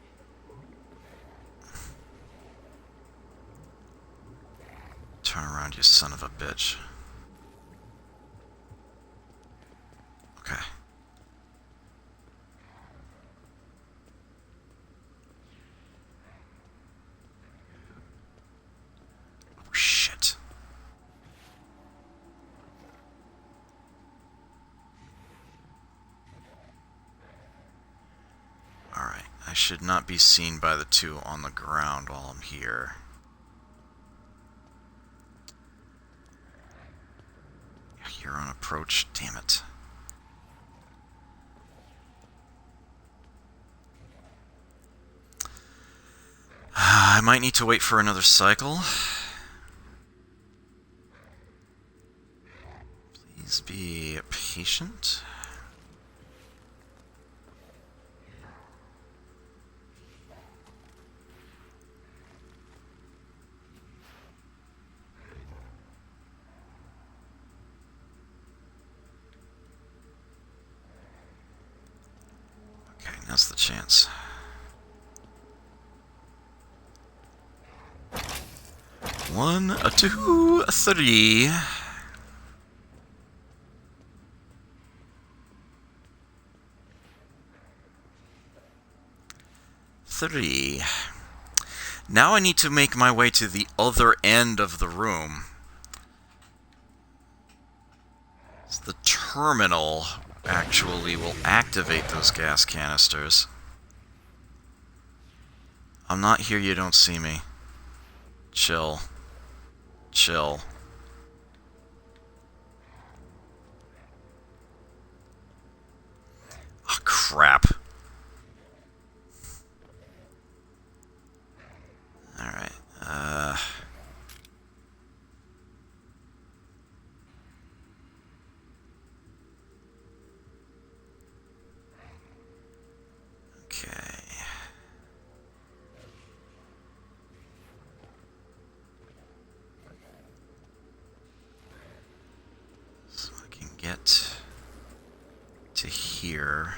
Turn around, you son of a bitch. Okay. Oh, shit. Alright, I should not be seen by the two on the ground while I'm here. You're on approach, damn it. I might need to wait for another cycle. Please be patient. Okay, now's the chance. One, a two, a three. Three. Now I need to make my way to the other end of the room. It's the terminal actually will activate those gas canisters. I'm not here, you don't see me. Chill. Chill. Oh, crap. Alright, okay. So I can get to here.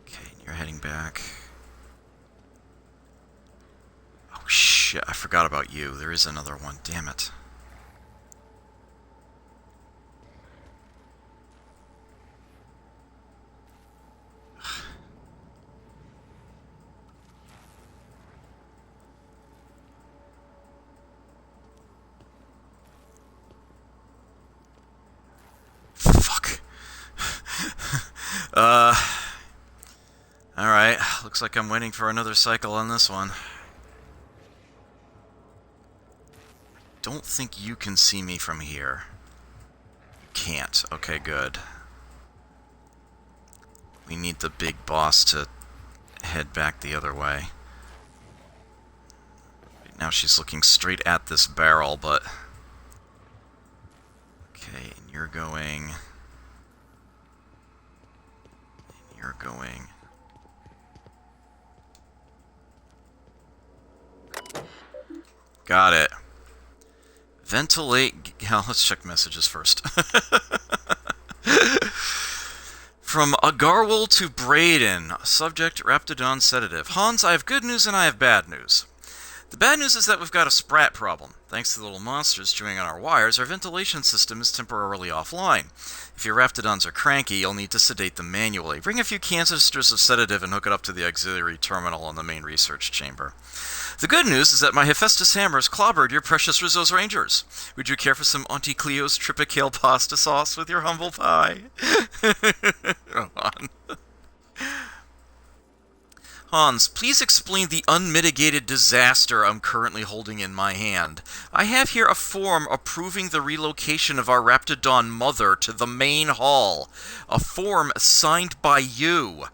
Okay, you're heading back. Oh shit, I forgot about you. There is another one, damn it. Fuck. Alright, looks like I'm waiting for another cycle on this one. Don't think you can see me from here. Can't. Okay, good. We need the big boss to head back the other way. Right now she's looking straight at this barrel, but... Okay, and you're going... And you're going... Got it. Ventilate... Hell, let's check messages first. From Agarwal to Braden. Subject, Raptidon sedative. Hans, I have good news and I have bad news. The bad news is that we've got a sprat problem. Thanks to the little monsters chewing on our wires, our ventilation system is temporarily offline. If your Raptidons are cranky, you'll need to sedate them manually. Bring a few canisters of sedative and hook it up to the auxiliary terminal in the main research chamber. The good news is that my Hephaestus hammers clobbered your precious Rizzo's Rangers. Would you care for some Auntie Cleo's tripicale pasta sauce with your humble pie? Come on. Hans, please explain the unmitigated disaster I'm currently holding in my hand. I have here a form approving the relocation of our Raptidon mother to the main hall. A form signed by you.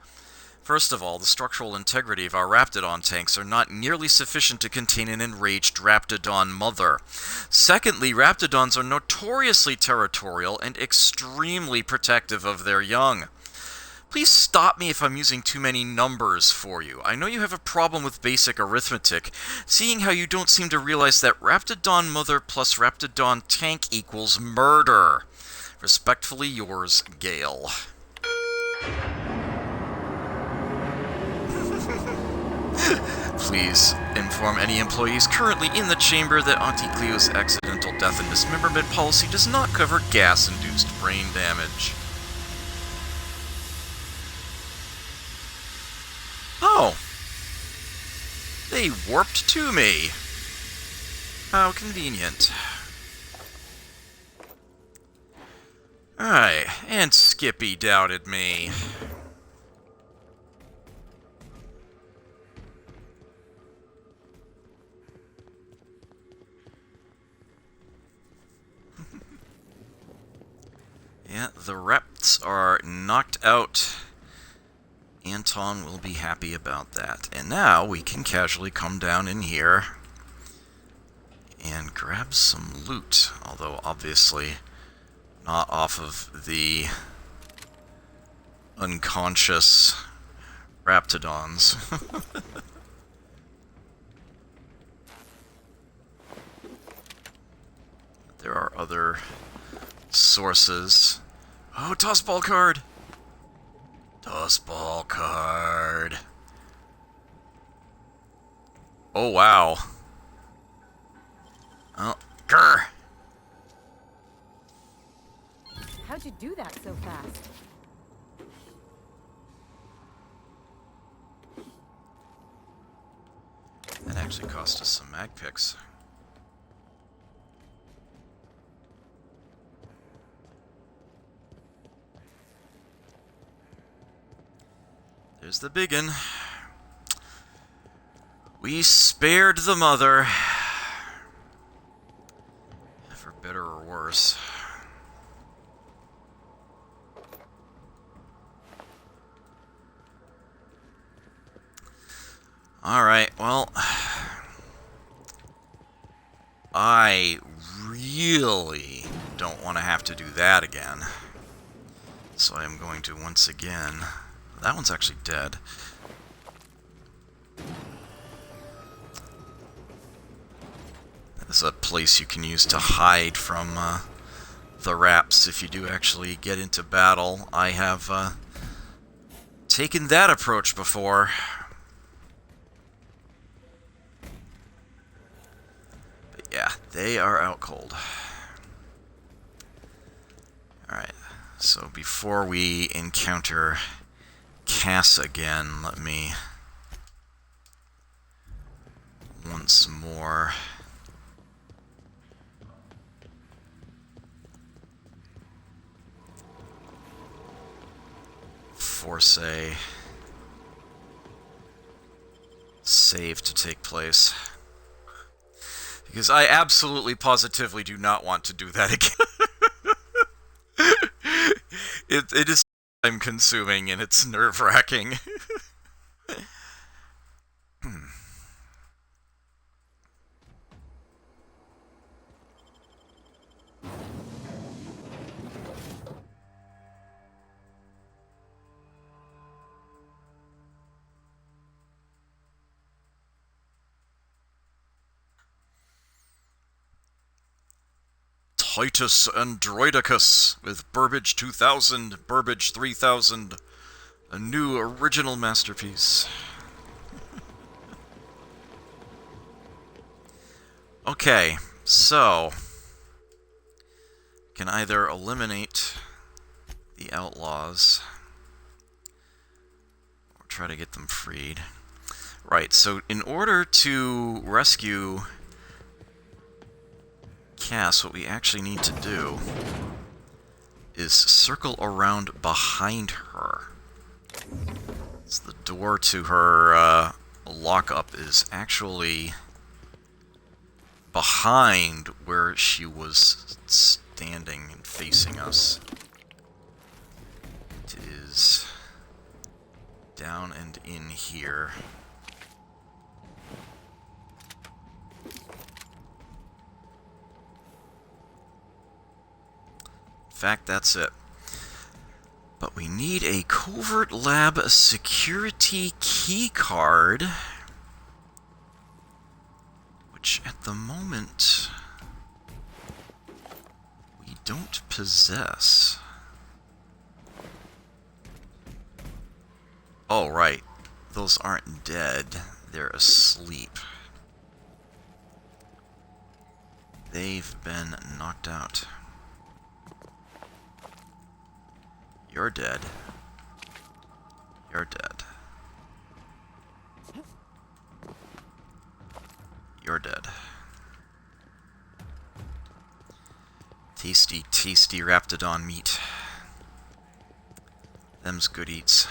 First of all, the structural integrity of our Raptidon tanks are not nearly sufficient to contain an enraged Raptidon mother. Secondly, Raptidons are notoriously territorial and extremely protective of their young. Please stop me if I'm using too many numbers for you. I know you have a problem with basic arithmetic, seeing how you don't seem to realize that Raptidon mother plus Raptidon tank equals murder. Respectfully yours, Gale. Please inform any employees currently in the chamber that Auntie Cleo's accidental death and dismemberment policy does not cover gas-induced brain damage. Oh. They warped to me. How convenient. Alright, and Skippy doubted me. Yeah, the reps are knocked out. Anton will be happy about that. And now we can casually come down in here and grab some loot. Although, obviously, not off of the unconscious Raptidons. There are other sources. Oh, tossball card! Tossball card. Oh, wow. Oh, grr! How'd you do that so fast? That actually cost us some mag picks. There's the biggin. We spared the mother. For better or worse. Alright, well... I really don't want to have to do that again. So I am going to once again... That one's actually dead. This is a place you can use to hide from the Raps if you do actually get into battle. I have taken that approach before. But yeah, they are out cold. Alright, so before we encounter Cass again, let me once more force a save to take place. Because I absolutely positively do not want to do that again. It is time consuming and it's nerve-wracking. Titus Androidicus with Burbage 2000, Burbage 3000, a new original masterpiece. Okay, so can either eliminate the outlaws or try to get them freed. Right, so in order to rescue Cass, what we actually need to do is circle around behind her. So the door to her lockup is actually behind where she was standing and facing us. It is down and in here. In fact, that's it. But we need a covert lab security key card, which at the moment we don't possess. Oh, right. Those aren't dead. They're asleep. They've been knocked out. You're dead. You're dead. You're dead. Tasty, tasty Raptidon meat. Them's good eats.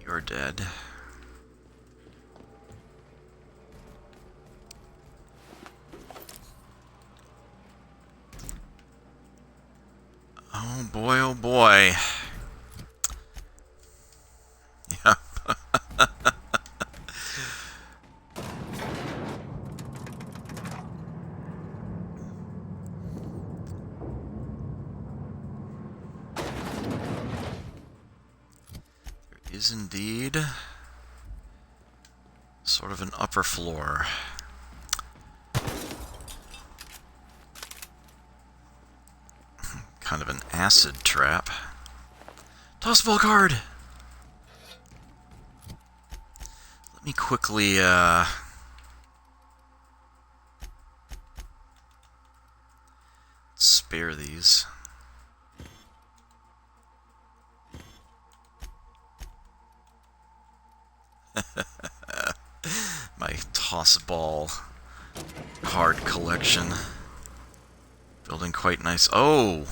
You're dead. Oh boy, oh boy. Yeah. Is indeed sort of an upper floor. Kind of an acid trap. Tossball card! Let me quickly, spare these. toss-ball card collection. Building quite nice. Oh!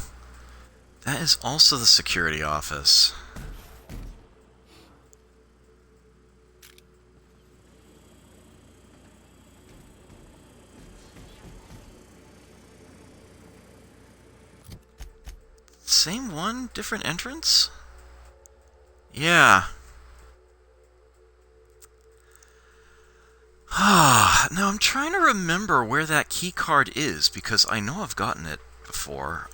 That is also the security office. Same one? Different entrance? Yeah. Ah, now I'm trying to remember where that key card is, because I know I've gotten it before.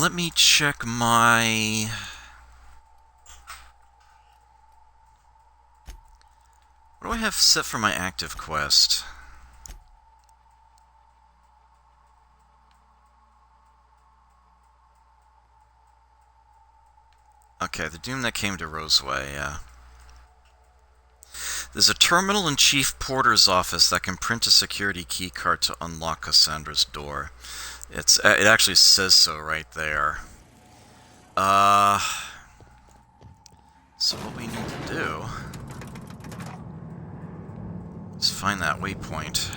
Let me check my... What do I have set for my active quest? Okay, the doom that came to Roseway, yeah. There's a terminal in Chief Porter's office that can print a security key card to unlock Cassandra's door. It actually says so right there. So what we need to do is find that waypoint.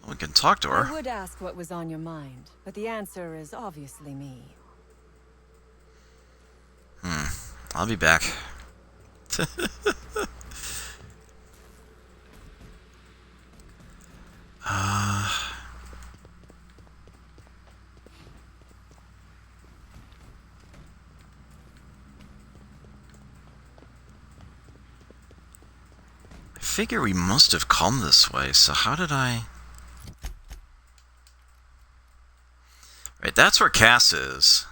We can talk to her. I would ask what was on your mind, but the answer is obviously me. I'll be back. I figure we must have come this way, so how did I... Right, that's where Cass is.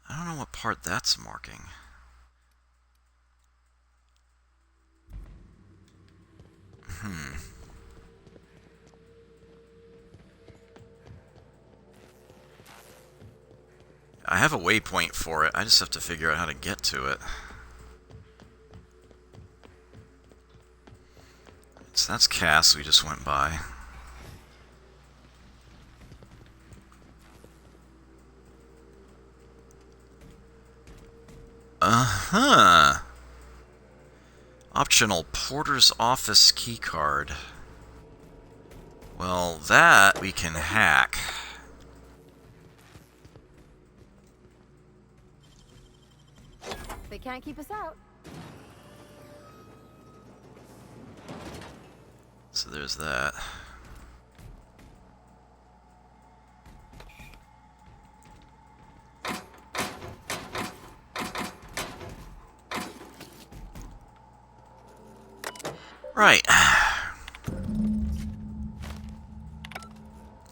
I don't know what part that's marking. I have a waypoint for it. I just have to figure out how to get to it. So that's Cass we just went by. Uh-huh. Optional Porter's Office keycard. Well, that we can hack. They can't keep us out. So there's that. Right.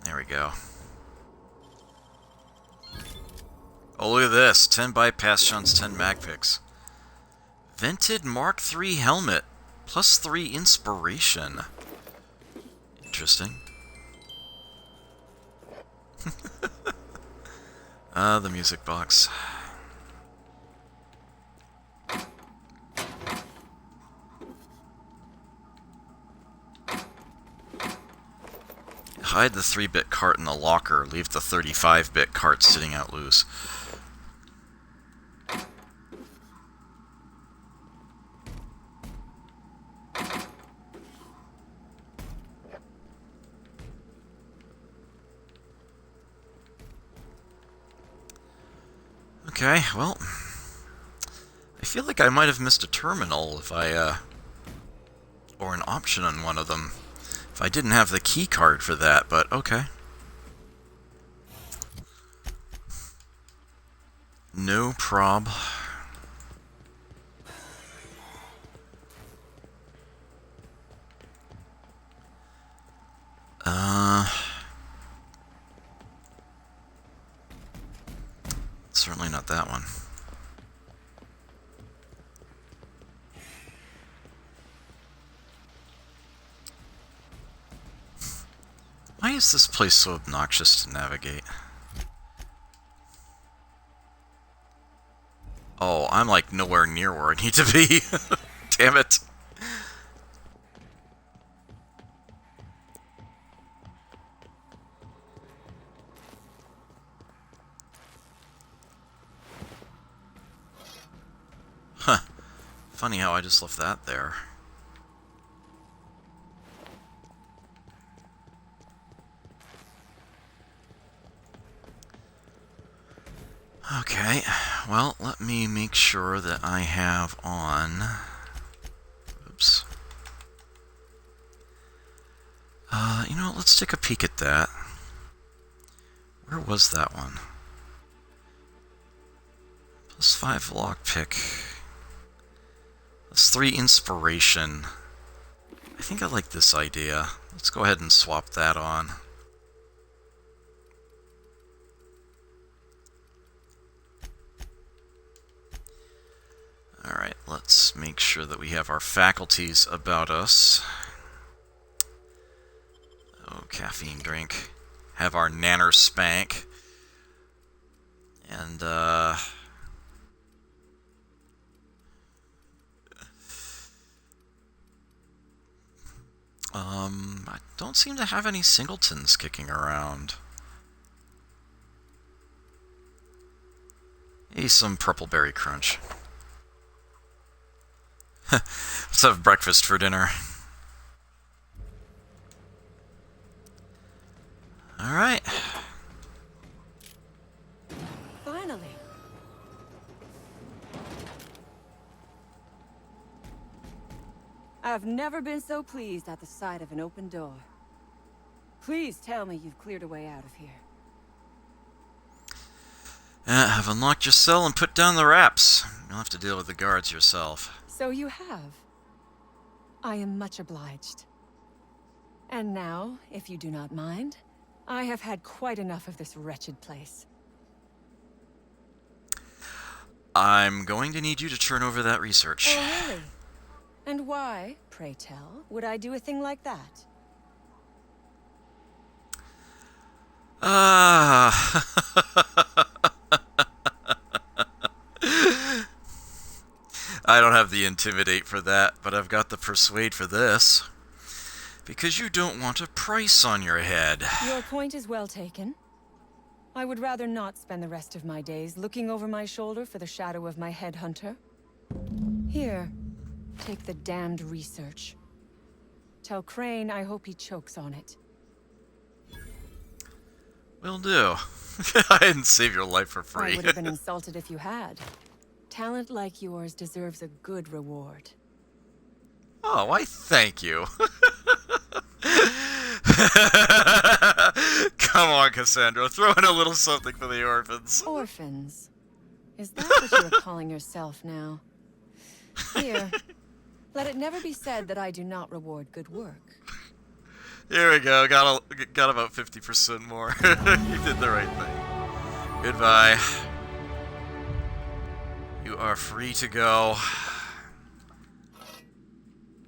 There we go. Oh, look at this. 10 bypass shunts, 10 mag picks. Vented Mark III helmet. Plus 3 inspiration. Interesting. The music box. Hide the 3-bit cart in the locker. Leave the 35-bit cart sitting out loose. Okay, well, I feel like I might have missed a terminal if I, or an option on one of them, if I didn't have the key card for that, but okay. No prob. Certainly not that one. Why is this place so obnoxious to navigate? Oh, I'm like nowhere near where I need to be. Damn it. Huh. Funny how I just left that there. Okay, well, let me make sure that I have on... Oops. You know what, let's take a peek at that. Where was that one? +5 lockpick. That's 3 inspiration. I think I like this idea. Let's go ahead and swap that on. Alright, let's make sure that we have our faculties about us. Oh, caffeine drink. Have our nanner spank. And, I don't seem to have any singletons kicking around. Hey, some purple berry crunch. Let's have breakfast for dinner. Alright. Finally. I've never been so pleased at the sight of an open door. Please tell me you've cleared a way out of here. Have unlocked your cell and put down the wraps. You'll have to deal with the guards yourself. So you have. I am much obliged. And now, if you do not mind, I have had quite enough of this wretched place. I'm going to need you to turn over that research. Oh, really? And why, pray tell, would I do a thing like that? I don't have the intimidate for that, but I've got the persuade for this. Because you don't want a price on your head. Your point is well taken. I would rather not spend the rest of my days looking over my shoulder for the shadow of my headhunter. Here, take the damned research. Tell Crane I hope he chokes on it. Will do. I didn't save your life for free. I would have been insulted if you had. Talent like yours deserves a good reward. Oh, why thank you. Come on, Cassandra. Throw in a little something for the orphans. Orphans? Is that what you're calling yourself now? Here, let it never be said that I do not reward good work. Here we go. Got about 50% more. You did the right thing. Goodbye. You are free to go.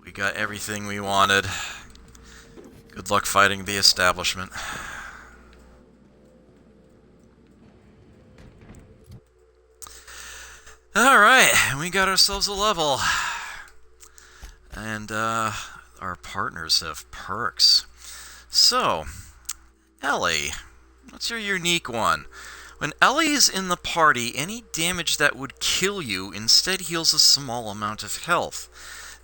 We got everything we wanted. Good luck fighting the establishment. Alright, we got ourselves a level. And, our partners have perks. So, Ellie, what's your unique one? When Ellie is in the party, any damage that would kill you instead heals a small amount of health.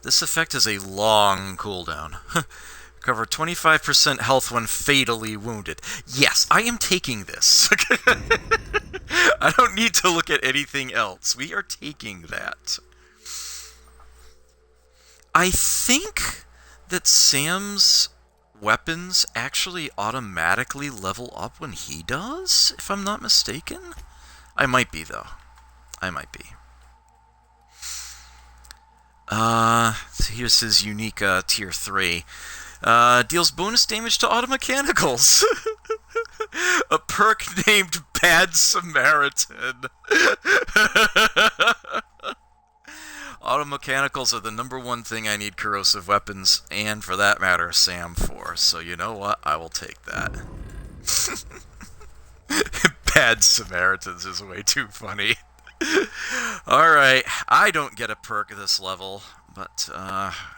This effect has a long cooldown. Recover 25% health when fatally wounded. Yes, I am taking this. I don't need to look at anything else. We are taking that. I think that Sam's weapons actually automatically level up when he does, if I'm not mistaken. I might be, though. I might be. So here's his unique tier 3. Deals bonus damage to automechanicals. A perk named Bad Samaritan. Automechanicals are the #1 thing I need corrosive weapons, and for that matter, Sam for. So you know what? I will take that. Bad Samaritans is way too funny. Alright, I don't get a perk this level, but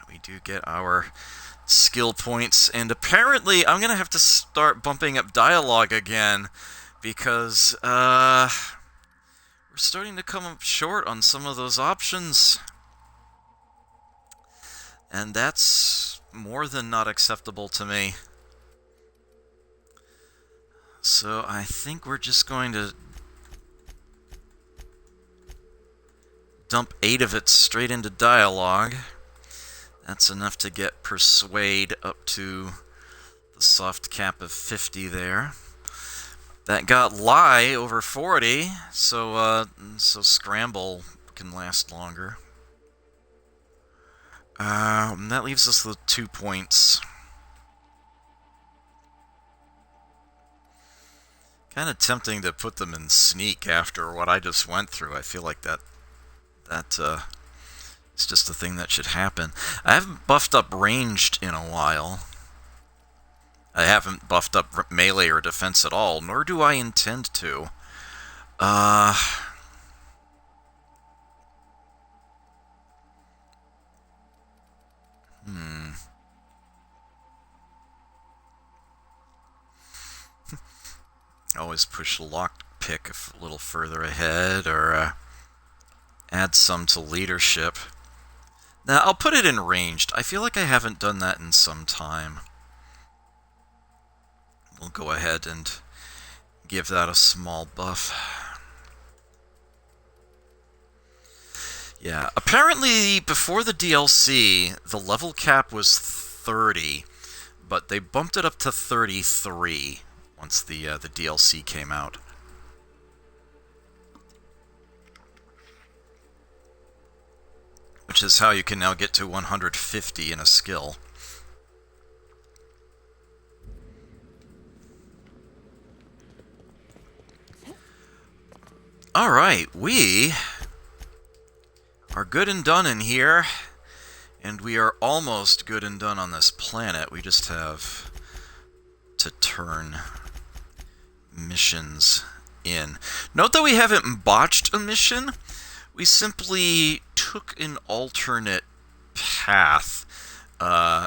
we do get our skill points, and apparently I'm gonna have to start bumping up dialogue again, because we're starting to come up short on some of those options. And that's more than not acceptable to me. So I think we're just going to dump 8 of it straight into dialogue. That's enough to get Persuade up to the soft cap of 50 there. That got Lie over 40, so Scramble can last longer. That leaves us with 2 points. Kind of tempting to put them in Sneak after what I just went through. I feel like that it's just a thing that should happen. I haven't buffed up Ranged in a while. I haven't buffed up Melee or Defense at all, nor do I intend to. Always push Lockpick a little further ahead, or add some to Leadership. Now, I'll put it in Ranged. I feel like I haven't done that in some time. We'll go ahead and give that a small buff. Yeah, apparently before the DLC, the level cap was 30, but they bumped it up to 33 once the DLC came out. Which is how you can now get to 150 in a skill. Alright, we are good and done in here, and we are almost good and done on this planet. We just have to turn missions in. Note that we haven't botched a mission. We simply took an alternate path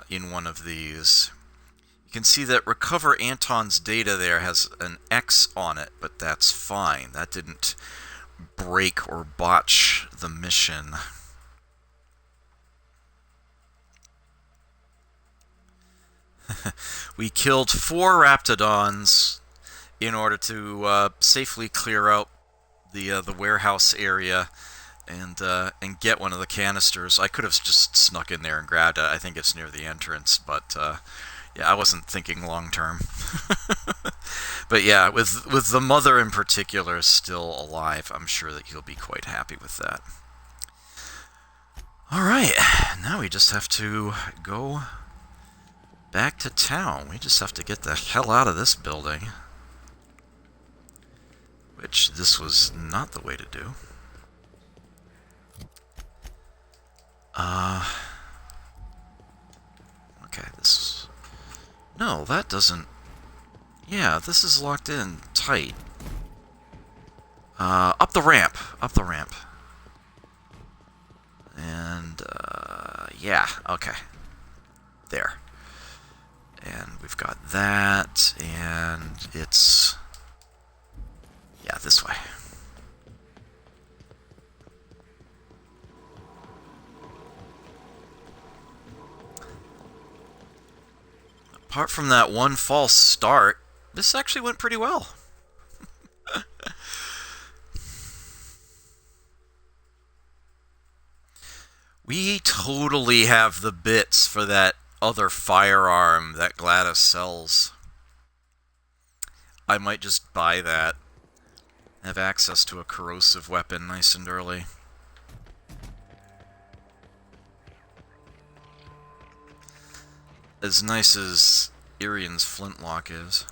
in one of these. You can see that Recover Anton's data there has an X on it, but that's fine. That didn't break or botch the mission. We killed 4 Raptidons in order to safely clear out the warehouse area and get one of the canisters. I could have just snuck in there and grabbed it. I think it's near the entrance, but yeah, I wasn't thinking long term. But yeah, with the mother in particular still alive, I'm sure that he'll be quite happy with that. Alright, now we just have to go back to town. We just have to get the hell out of this building. Which, this was not the way to do. Okay, this... No, that doesn't... Yeah, this is locked in tight. Up the ramp. Up the ramp. And, yeah, okay. There. And we've got that, and it's... Yeah, this way. Apart from that one false start, this actually went pretty well. We totally have the bits for that other firearm that Gladys sells. I might just buy that. Have access to a corrosive weapon nice and early. As nice as Irian's flintlock is.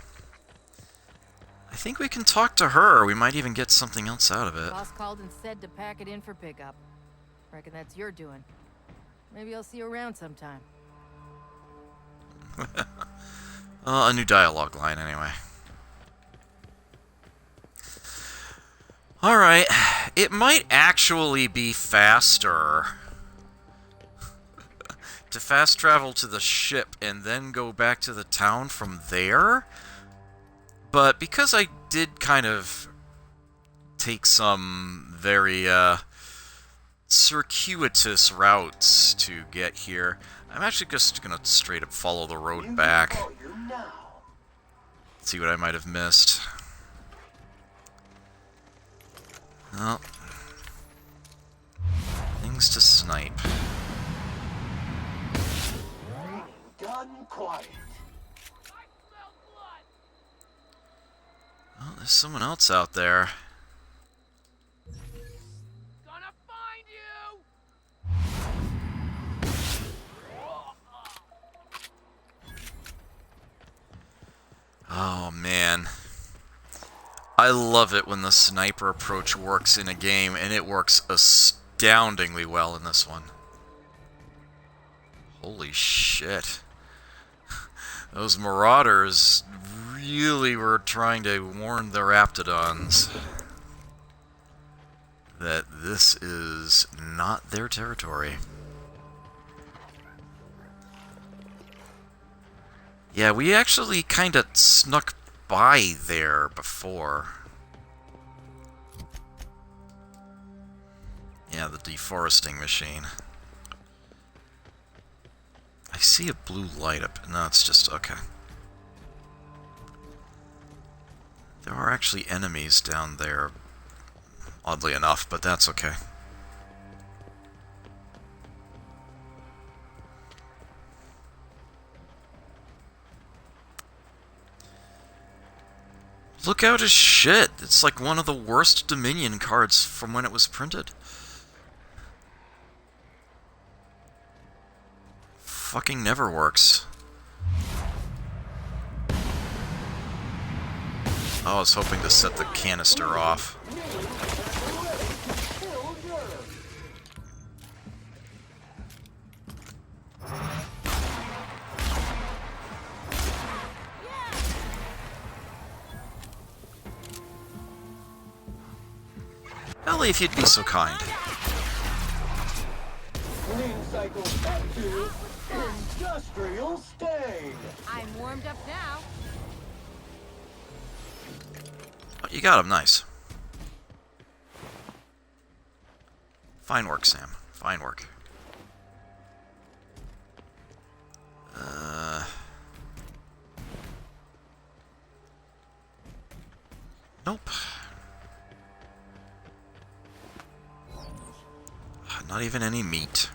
I think we can talk to her. We might even get something else out of it. Boss called and said to pack it in for pickup. Reckon that's your doing. Maybe I'll see you around sometime. A new dialogue line, anyway. Alright, it might actually be faster to fast travel to the ship and then go back to the town from there. But because I did kind of take some very circuitous routes to get here, I'm actually just going to straight up follow the road back. See what I might have missed. Well, things to snipe. Done quiet. Oh, there's someone else out there. Gonna find you! Oh, man. I love it when the sniper approach works in a game, and it works astoundingly well in this one. Holy shit. Those marauders really were trying to warn the Raptidons that this is not their territory. Yeah, we actually kind of snuck by there before. Yeah, the deforesting machine. I see a blue light up. No, it's just... okay. There are actually enemies down there, oddly enough, but that's okay. Look out as shit. It's like one of the worst Dominion cards from when it was printed. Fucking never works. I was hoping to set the canister off. Ellie, if you'd be so kind. Clean cycle back to industrial state. I'm warmed up now. Oh, you got him, nice. Fine work, Sam. Fine work. Nope. Not even any meat.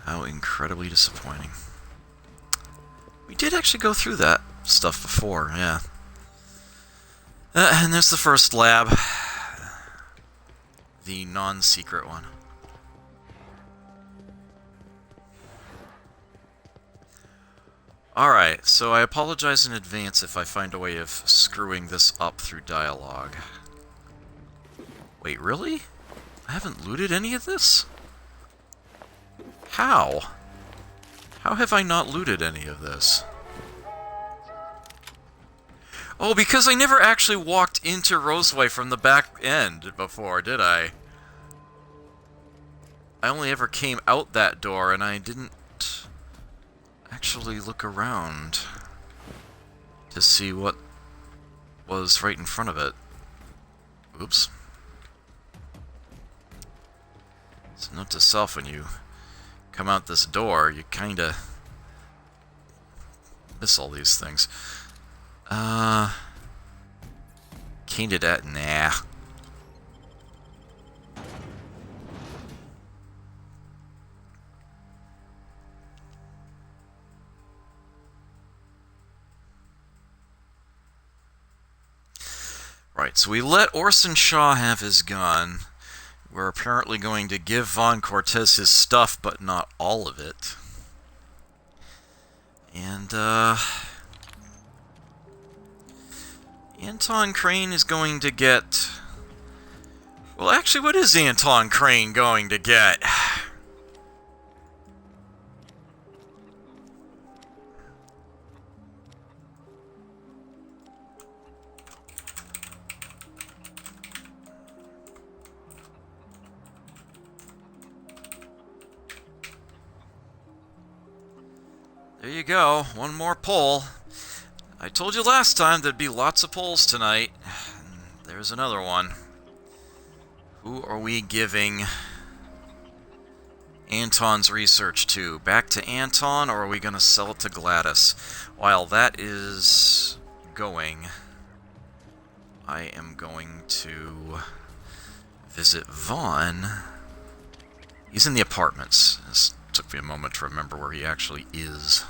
How incredibly disappointing. We did actually go through that stuff before, yeah. And there's the first lab. The non-secret one. Alright, so I apologize in advance if I find a way of screwing this up through dialogue. Wait, really? I haven't looted any of this? How? How have I not looted any of this? Oh, because I never actually walked into Roseway from the back end before, did I? I only ever came out that door, and I didn't actually look around to see what was right in front of it. Oops. So note to self, when you come out this door, you kinda miss all these things. Candidate, nah. So we let Orson Shaw have his gun. We're apparently going to give Vaughn Cortez his stuff, but not all of it. And, Anton Crane is going to get... Well, actually, what is Anton Crane going to get? There you go, one more poll. I told you last time there'd be lots of polls tonight. There's another one. Who are we giving Anton's research to? Back to Anton, or are we going to sell it to Gladys? While that is going, I am going to visit Vaughn. He's in the apartments. This took me a moment to remember where he actually is.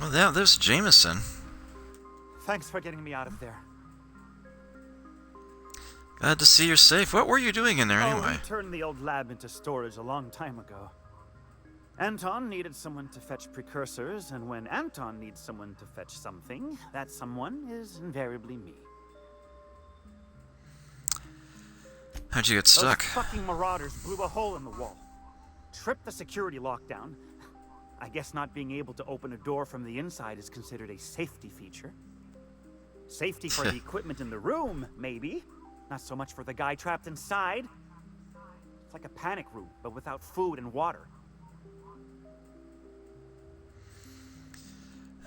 Oh, yeah, there's Jameson. Thanks for getting me out of there. Glad to see you're safe. What were you doing in there anyway? We turned the old lab into storage a long time ago. Anton needed someone to fetch precursors, and when Anton needs someone to fetch something, that someone is invariably me. How'd you get stuck? Those fucking marauders blew a hole in the wall. Tripped the security lockdown. I guess not being able to open a door from the inside is considered a safety feature. Safety for the equipment in the room, maybe. Not so much for the guy trapped inside. It's like a panic room, but without food and water.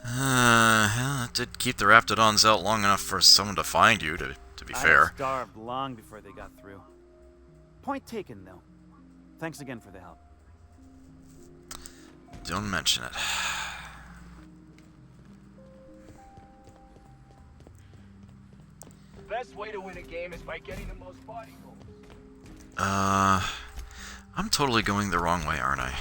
That did keep the Raptidons out long enough for someone to find you, to be fair. I starved long before they got through. Point taken, though. Thanks again for the help. Don't mention it. The best way to win a game is by getting the most body goals. I'm totally going the wrong way, aren't I?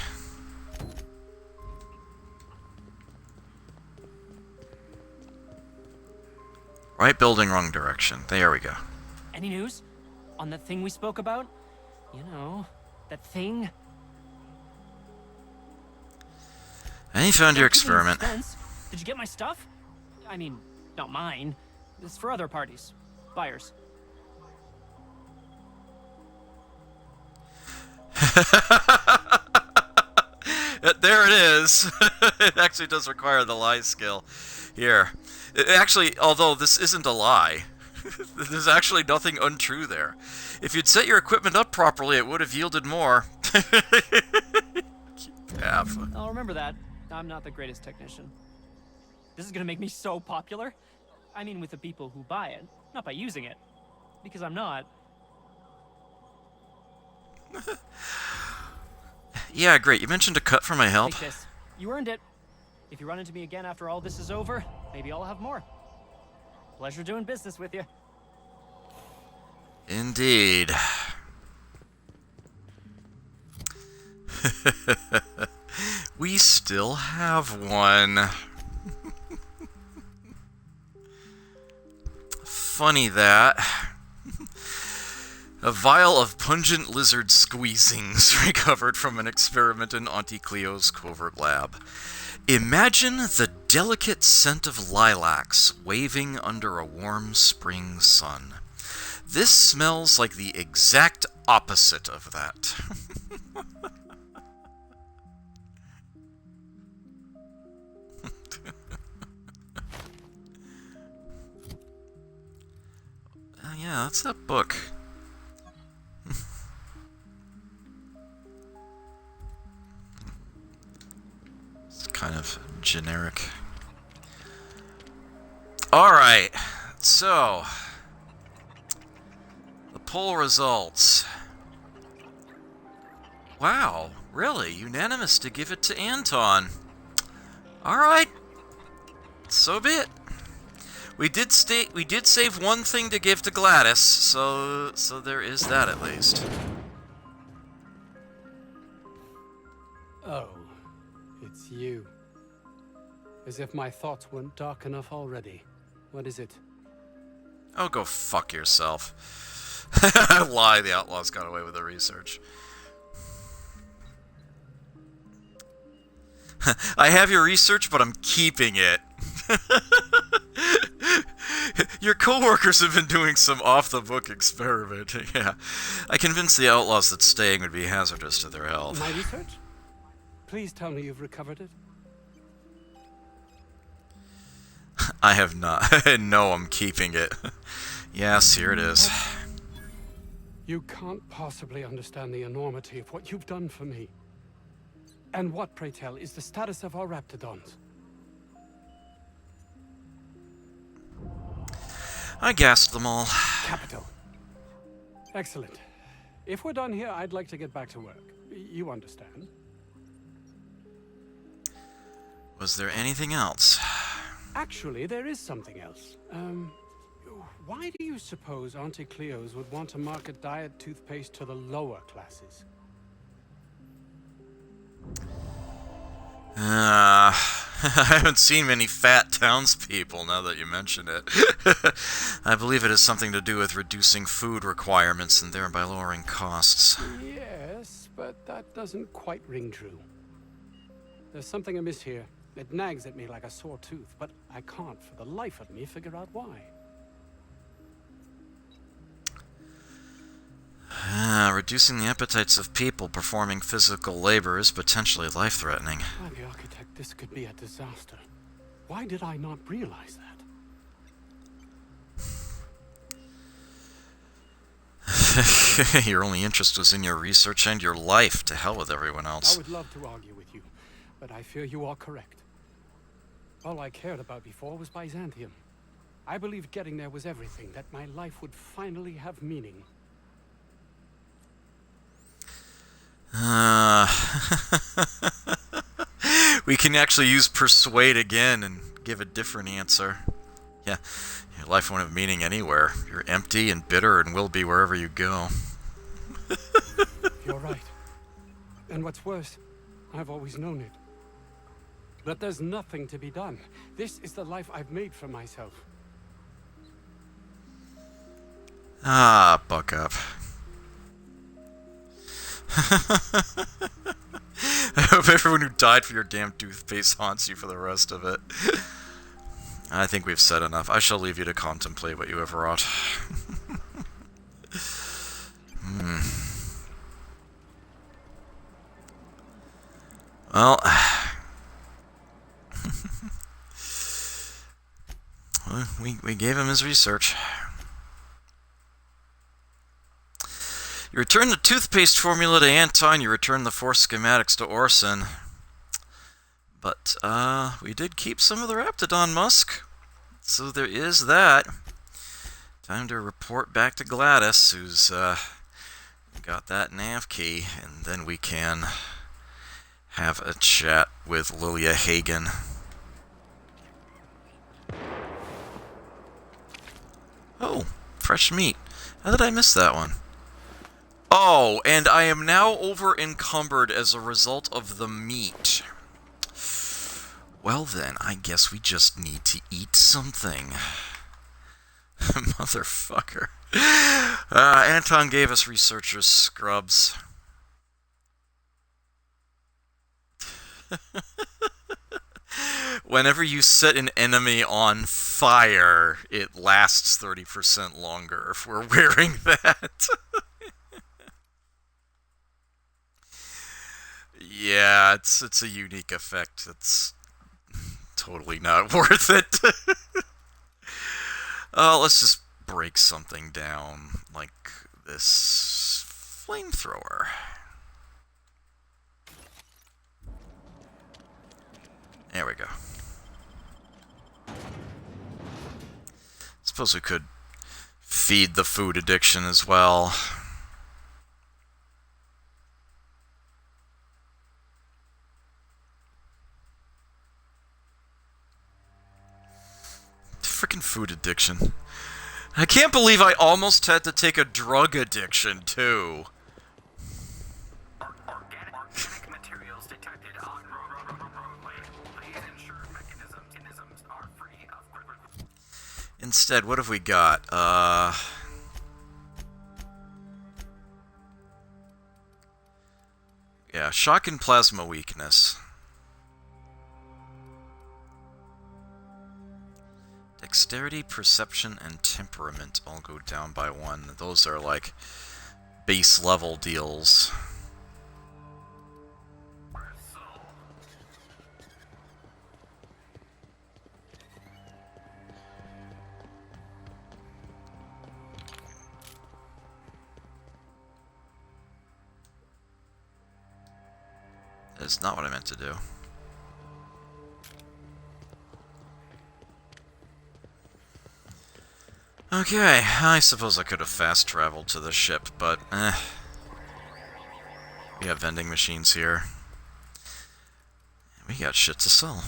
Right building, wrong direction. There we go. Any news? On that thing we spoke about? You know, that thing? And you found your experiment. Did you get my stuff? I mean, not mine. It's for other parties. Buyers. There it is. It actually does require the lie skill. Here. Actually, although this isn't a lie, there's actually nothing untrue there. If you'd set your equipment up properly, it would have yielded more. I'll remember that. I'm not the greatest technician. This is gonna make me so popular. I mean with the people who buy it, not by using it. Because I'm not. Yeah, great. You mentioned a cut for my help. Take this. You earned it. If you run into me again after all this is over, maybe I'll have more. Pleasure doing business with you. Indeed. We still have one. Funny that. A vial of pungent lizard squeezings recovered from an experiment in Auntie Cleo's covert lab. Imagine the delicate scent of lilacs waving under a warm spring sun. This smells like the exact opposite of that. Yeah, that's that book. It's kind of generic. Alright, so the poll results. Wow, really? Unanimous to give it to Anton. Alright, so be it. We did save one thing to give to Gladys, so there is that at least. Oh, it's you. As if my thoughts weren't dark enough already. What is it? Oh, go fuck yourself. Lie, the Outlaws got away with the research. I have your research, but I'm keeping it. Your coworkers have been doing some off-the-book experimenting. Yeah, I convinced the Outlaws that staying would be hazardous to their health. My research? Please tell me you've recovered it. I have not. No, I'm keeping it. Yes, here it is. You can't possibly understand the enormity of what you've done for me. And what, pray tell, is the status of our raptidons? I gassed them all. Capital. Excellent. If we're done here, I'd like to get back to work. You understand? Was there anything else? Actually, there is something else. Why do you suppose Auntie Cleo's would want to market diet toothpaste to the lower classes? I haven't seen many fat townspeople now that you mention it. I believe it has something to do with reducing food requirements and thereby lowering costs. Yes, but that doesn't quite ring true. There's something amiss here. It nags at me like a sore tooth, but I can't for the life of me figure out why. Reducing the appetites of people performing physical labor is potentially life-threatening. By the architect, this could be a disaster. Why did I not realize that? Your only interest was in your research and your life. To hell with everyone else. I would love to argue with you, but I fear you are correct. All I cared about before was Byzantium. I believed getting there was everything, that my life would finally have meaning. We can actually use persuade again and give a different answer. Yeah, your life won't have meaning anywhere. You're empty and bitter and will be wherever you go. You're right. And what's worse, I've always known it. But there's nothing to be done. This is the life I've made for myself. Ah, buck up. I hope everyone who died for your damn toothpaste haunts you for the rest of it. I think we've said enough. I shall leave you to contemplate what you have wrought. Well, we gave him his research. You return the toothpaste formula to Anton, you return the force schematics to Orson. But, we did keep some of the Raptidon musk. So there is that. Time to report back to Gladys, who's, got that nav key, and then we can have a chat with Lilia Hagen. Oh, fresh meat. How did I miss that one? Oh, and I am now over-encumbered as a result of the meat. Well then, I guess we just need to eat something. Motherfucker. Anton gave us researchers scrubs. Whenever you set an enemy on fire, it lasts 30% longer if we're wearing that. Yeah, it's a unique effect. It's totally not worth it. Let's just break something down, like this flamethrower. There we go. Suppose we could feed the food addiction as well. fucking food addiction. I can't believe I almost had to take a drug addiction, too. Organic materials detected on roadway. Please ensure mechanisms are free of... Instead, what have we got? Yeah, shock and plasma weakness. Dexterity, perception, and temperament all go down by 1. Those are like base level deals. That's not what I meant to do. Okay, I suppose I could have fast traveled to the ship, but we have vending machines here. We got shit to sell.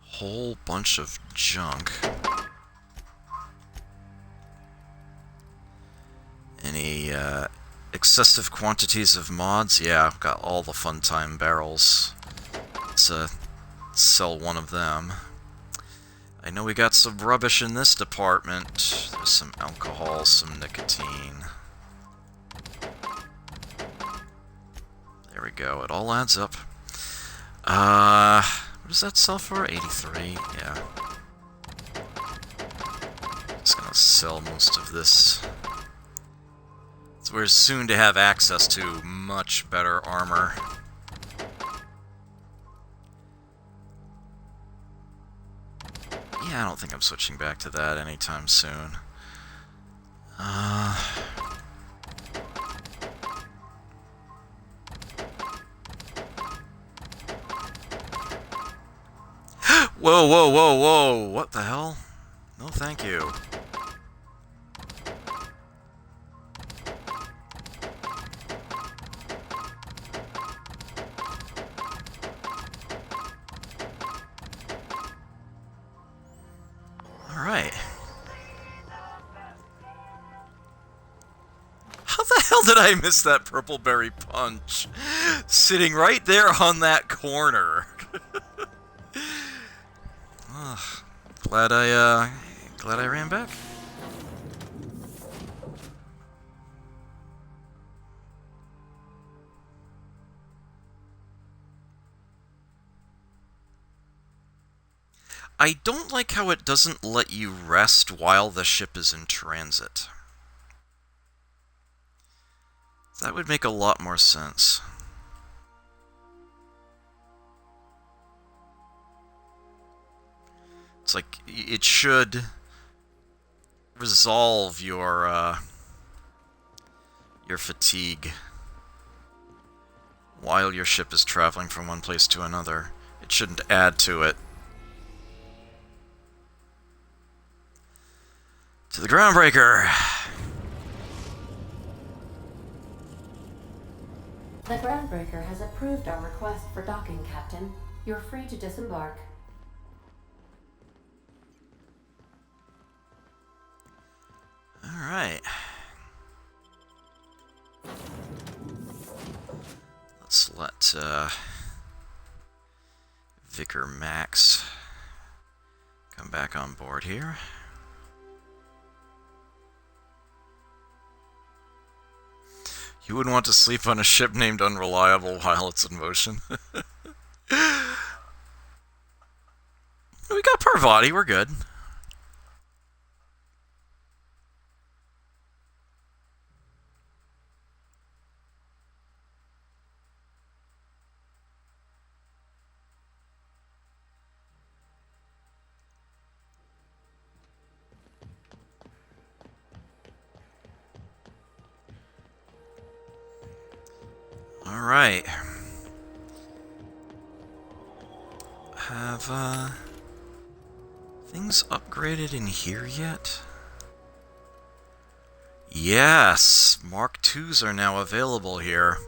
Whole bunch of junk. Any excessive quantities of mods? Yeah, I've got all the fun time barrels. Let's sell one of them. I know we got some rubbish in this department. There's some alcohol, some nicotine. There we go, it all adds up. What does that sell for? 83, yeah. Just gonna sell most of this. So we're soon to have access to much better armor. Yeah, I don't think I'm switching back to that anytime soon. Whoa, whoa, whoa, whoa! What the hell? No, thank you. Alright. How the hell did I miss that purple berry punch? Sitting right there on that corner. Ugh. Glad I ran back. I don't like how it doesn't let you rest while the ship is in transit. That would make a lot more sense. It's like, it should resolve your fatigue while your ship is traveling from one place to another. It shouldn't add to it. To the groundbreaker! The groundbreaker has approved our request for docking, Captain. You're free to disembark. Alright. Let's let Vicar Max come back on board here. You wouldn't want to sleep on a ship named Unreliable while it's in motion. We got Parvati, we're good. Alright. Have, things upgraded in here yet? Yes! Mark IIs are now available here.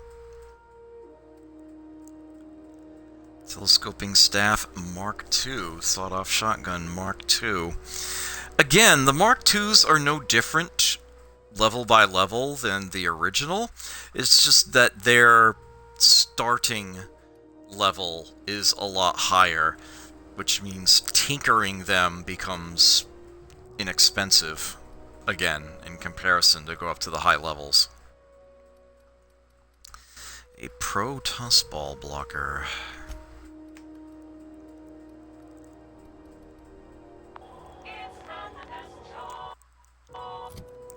Telescoping Staff Mark II, Sawed-Off Shotgun Mark II. Again, the Mark IIs are no different level by level than the original. It's just that their starting level is a lot higher, which means tinkering them becomes inexpensive again in comparison to go up to the high levels. A pro toss ball blocker.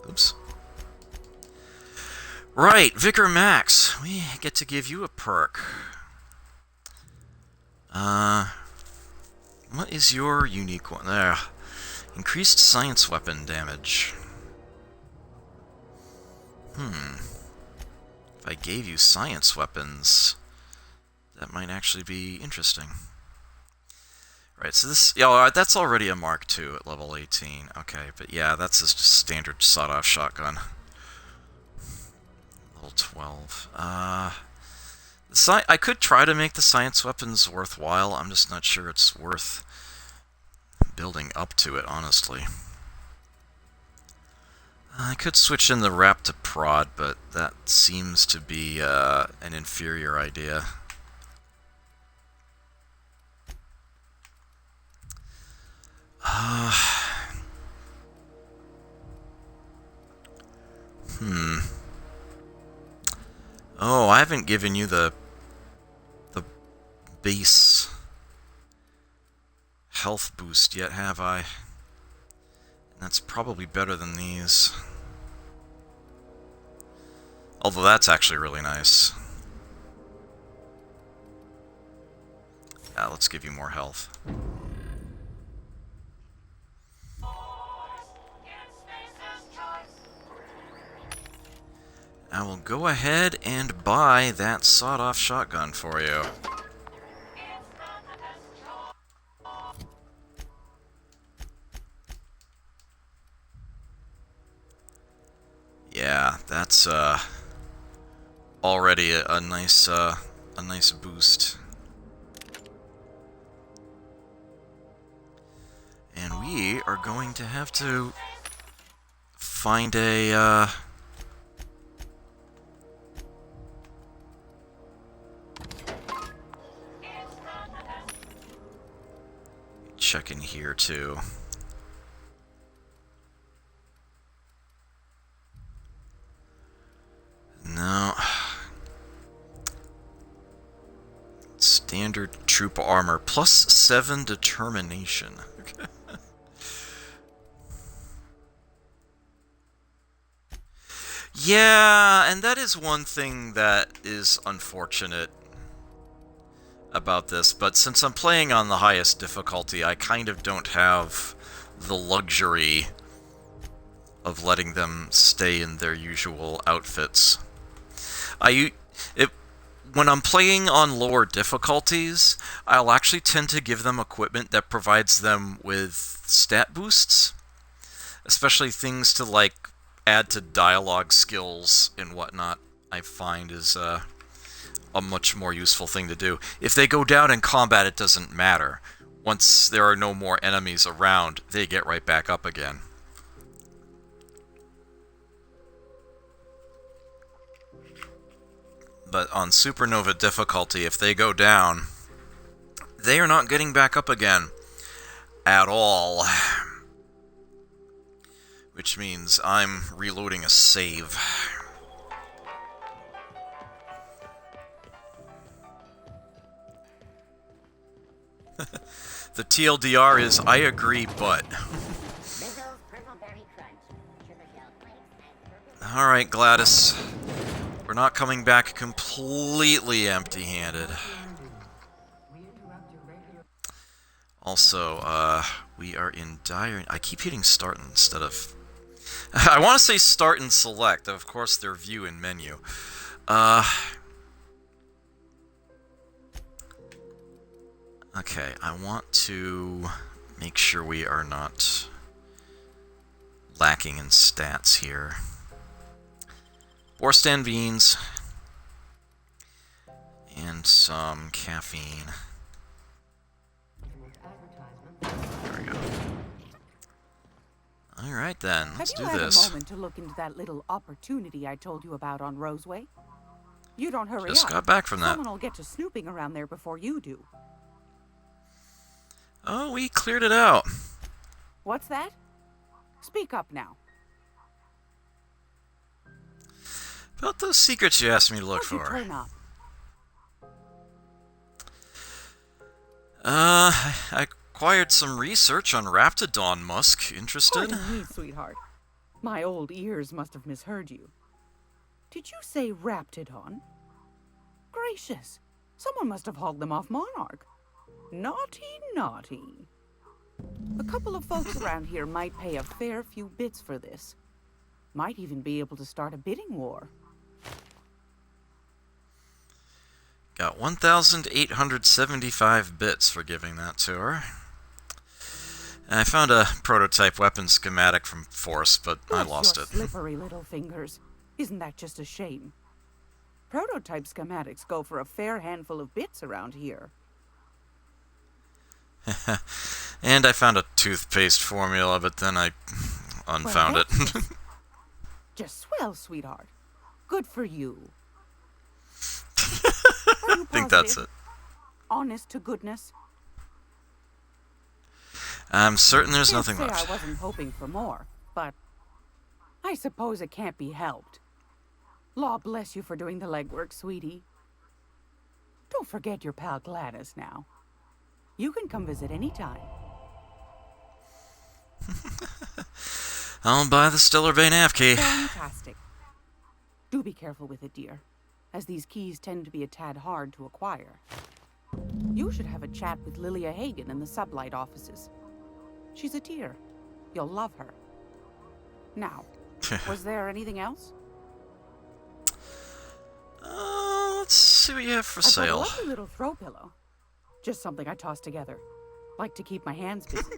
Oops. Right, Vicar Max. We get to give you a perk. What is your unique one? There. Increased science weapon damage. If I gave you science weapons, that might actually be interesting. Right, so this... Yeah, that's already a Mark II at level 18. Okay, but yeah, that's just a standard sawed-off shotgun. Level 12. I could try to make the science weapons worthwhile. I'm just not sure it's worth building up to it, honestly. I could switch in the wrap to prod, but that seems to be an inferior idea. Oh, I haven't given you the base health boost yet, have I? That's probably better than these. Although that's actually really nice. Yeah, let's give you more health. I will go ahead and buy that sawed-off shotgun for you. Yeah, that's already a nice boost. And we are going to have to find a check in here too. No. Standard troop armor plus 7 determination. Okay. Yeah, and that is one thing that is unfortunate about this, but since I'm playing on the highest difficulty, I kind of don't have the luxury of letting them stay in their usual outfits. When I'm playing on lower difficulties, I'll actually tend to give them equipment that provides them with stat boosts, especially things to like add to dialogue skills and whatnot. I find is a much more useful thing to do. If they go down in combat, it doesn't matter. Once there are no more enemies around, they get right back up again. But on Supernova difficulty, if they go down, they are not getting back up again at all. Which means I'm reloading a save. The TLDR is, I agree, but... Alright, Gladys. We're not coming back completely empty-handed. Also, we are in dire... I keep hitting start instead of... I want to say start and select. Of course, they're view and menu. Okay, I want to make sure we are not lacking in stats here. Borstan beans and some caffeine. Alright then, let's do Have you had this. a moment to look into that little opportunity I told you about on Roseway? You don't hurry Just up. got back from that. Someone will get to snooping around there before you do. Oh, we cleared it out. What's that? Speak up now. About those secrets you asked me to look What'd you for. turn up? I acquired some research on Raptidon Musk. Interested? Pardon me, sweetheart. My old ears must have misheard you. Did you say Raptidon? Gracious, someone must have hauled them off Monarch. Naughty, naughty. A couple of folks around here might pay a fair few bits for this. Might even be able to start a bidding war. Got 1,875 bits for giving that to her. I found a prototype weapon schematic from Force, but I lost it. Slippery little fingers. Isn't that just a shame? Prototype schematics go for a fair handful of bits around here. And I found a toothpaste formula, but then I unfound it. Just swell, sweetheart. Good for you. I think that's it. Honest to goodness? I'm certain there's Can't nothing say left. I wasn't hoping for more, but I suppose it can't be helped. Law bless you for doing the legwork, sweetie. Don't forget your pal Gladys now. You can come visit anytime. I'll buy the Stellarbane Nav key. Fantastic. Do be careful with it, dear, as these keys tend to be a tad hard to acquire. You should have a chat with Lilia Hagen in the Sublight offices. She's a dear. You'll love her. Now, was there anything else? Let's see what you have for I've got a sale. lovely little throw pillow. Just something I tossed together. Like to keep my hands busy.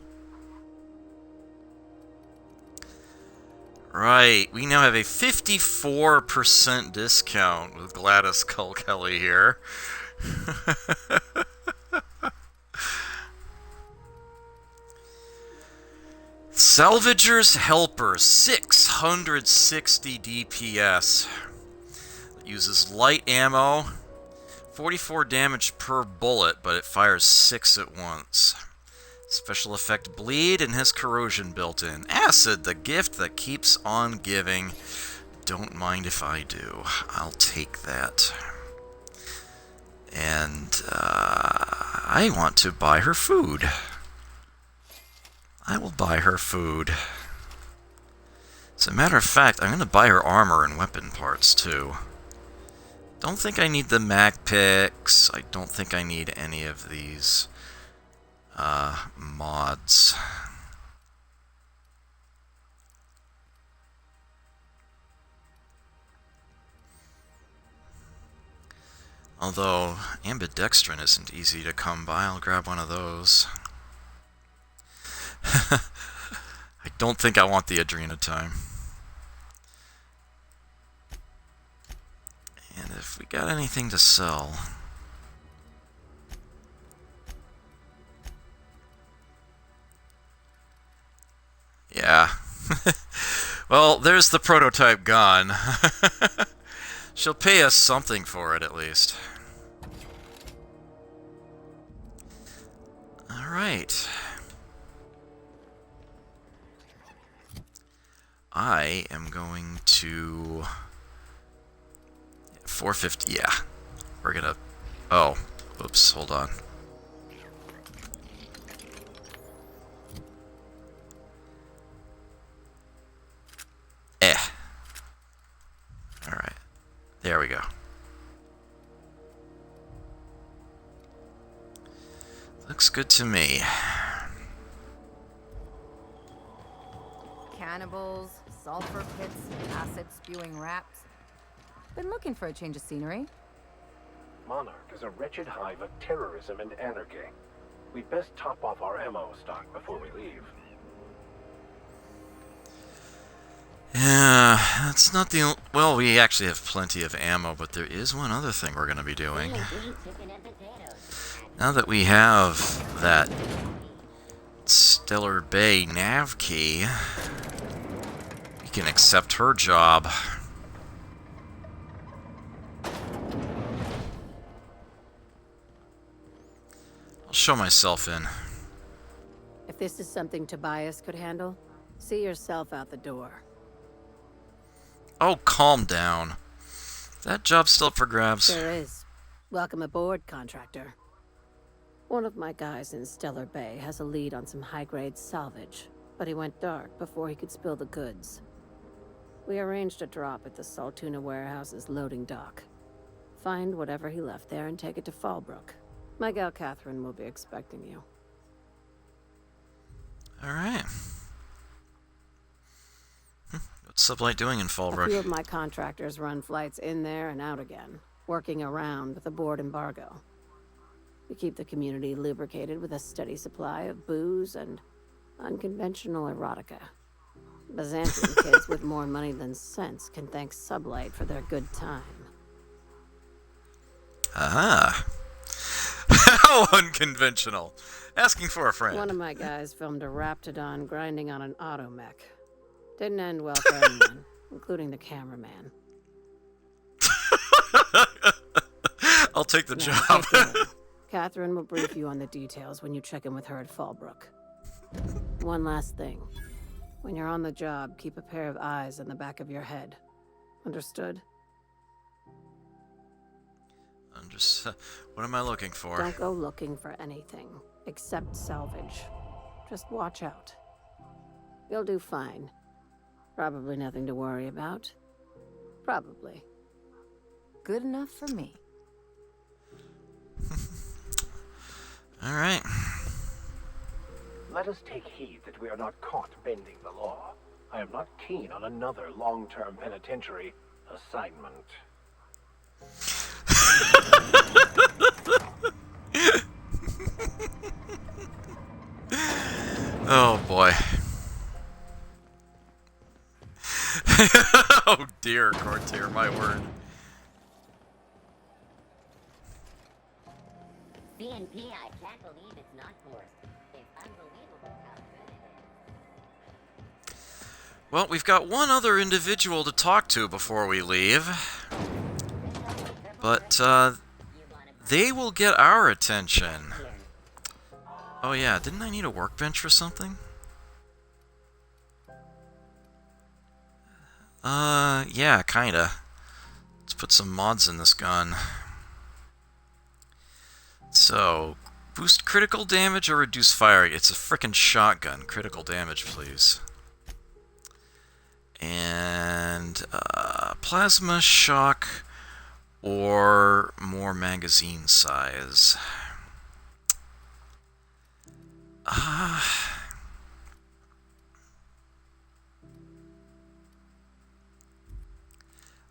Right, we now have a 54% discount with Gladys Culkelly here. Salvager's Helper, 660 DPS. Uses light ammo, 44 damage per bullet, but it fires 6 at once. Special effect bleed and has corrosion built in. Acid, the gift that keeps on giving. Don't mind if I do. I'll take that. And I want to buy her food. I will buy her food. As a matter of fact, I'm going to buy her armor and weapon parts too. Don't think I need the mag picks. I don't think I need any of these mods. Although ambidextrin isn't easy to come by, I'll grab one of those. I don't think I want the Adrenatime. And if we got anything to sell... Yeah. Well, there's the prototype gun. She'll pay us something for it, at least. Alright. I am going to... 450, yeah. We're gonna... Oh, oops, hold on. Alright. There we go. Looks good to me. Cannibals, sulfur pits, acid-spewing rats. Been looking for a change of scenery. Monarch is a wretched hive of terrorism and anarchy. We'd best top off our ammo stock before we leave. Yeah, that's not the... Well, we actually have plenty of ammo, but there is one other thing we're going to be doing. Now that we have that Stellar Bay nav key. We can accept her job. I'll show myself in. If this is something Tobias could handle, see yourself out the door. Oh, calm down. That job's still up for grabs. Sure is. Welcome aboard, contractor. One of my guys in Stellar Bay has a lead on some high-grade salvage, but he went dark before he could spill the goods. We arranged a drop at the Saltuna warehouse's loading dock. Find whatever he left there and take it to Fallbrook. My gal Catherine will be expecting you. Alright. What's Sublight doing in Fallbrook? A few of my contractors run flights in there and out again, working around with a board embargo. We keep the community lubricated with a steady supply of booze and unconventional erotica. Byzantium kids with more money than sense can thank Sublight for their good time. Ah. How unconventional. Asking for a friend. One of my guys filmed a Raptidon grinding on an automech. Didn't end well for anyone, including the cameraman. I'll take the job. Catherine will brief you on the details when you check in with her at Fallbrook. One last thing. When you're on the job, keep a pair of eyes in the back of your head. Understood? What am I looking for? Don't go looking for anything, except salvage. Just watch out. You'll do fine. Probably nothing to worry about. Probably. Good enough for me. Alright. Let us take heed that we are not caught bending the law. I am not keen on another long-term penitentiary assignment. Oh boy. Oh dear, Courtier, my word. BNP, I can't believe it's not forced. It's unbelievable how good it is. Well, we've got one other individual to talk to before we leave. But, they will get our attention. Oh yeah, didn't I need a workbench or something? Yeah, kinda. Let's put some mods in this gun. So, boost critical damage or reduce fire. It's a frickin' shotgun. Critical damage, please. And, plasma shock or more magazine size.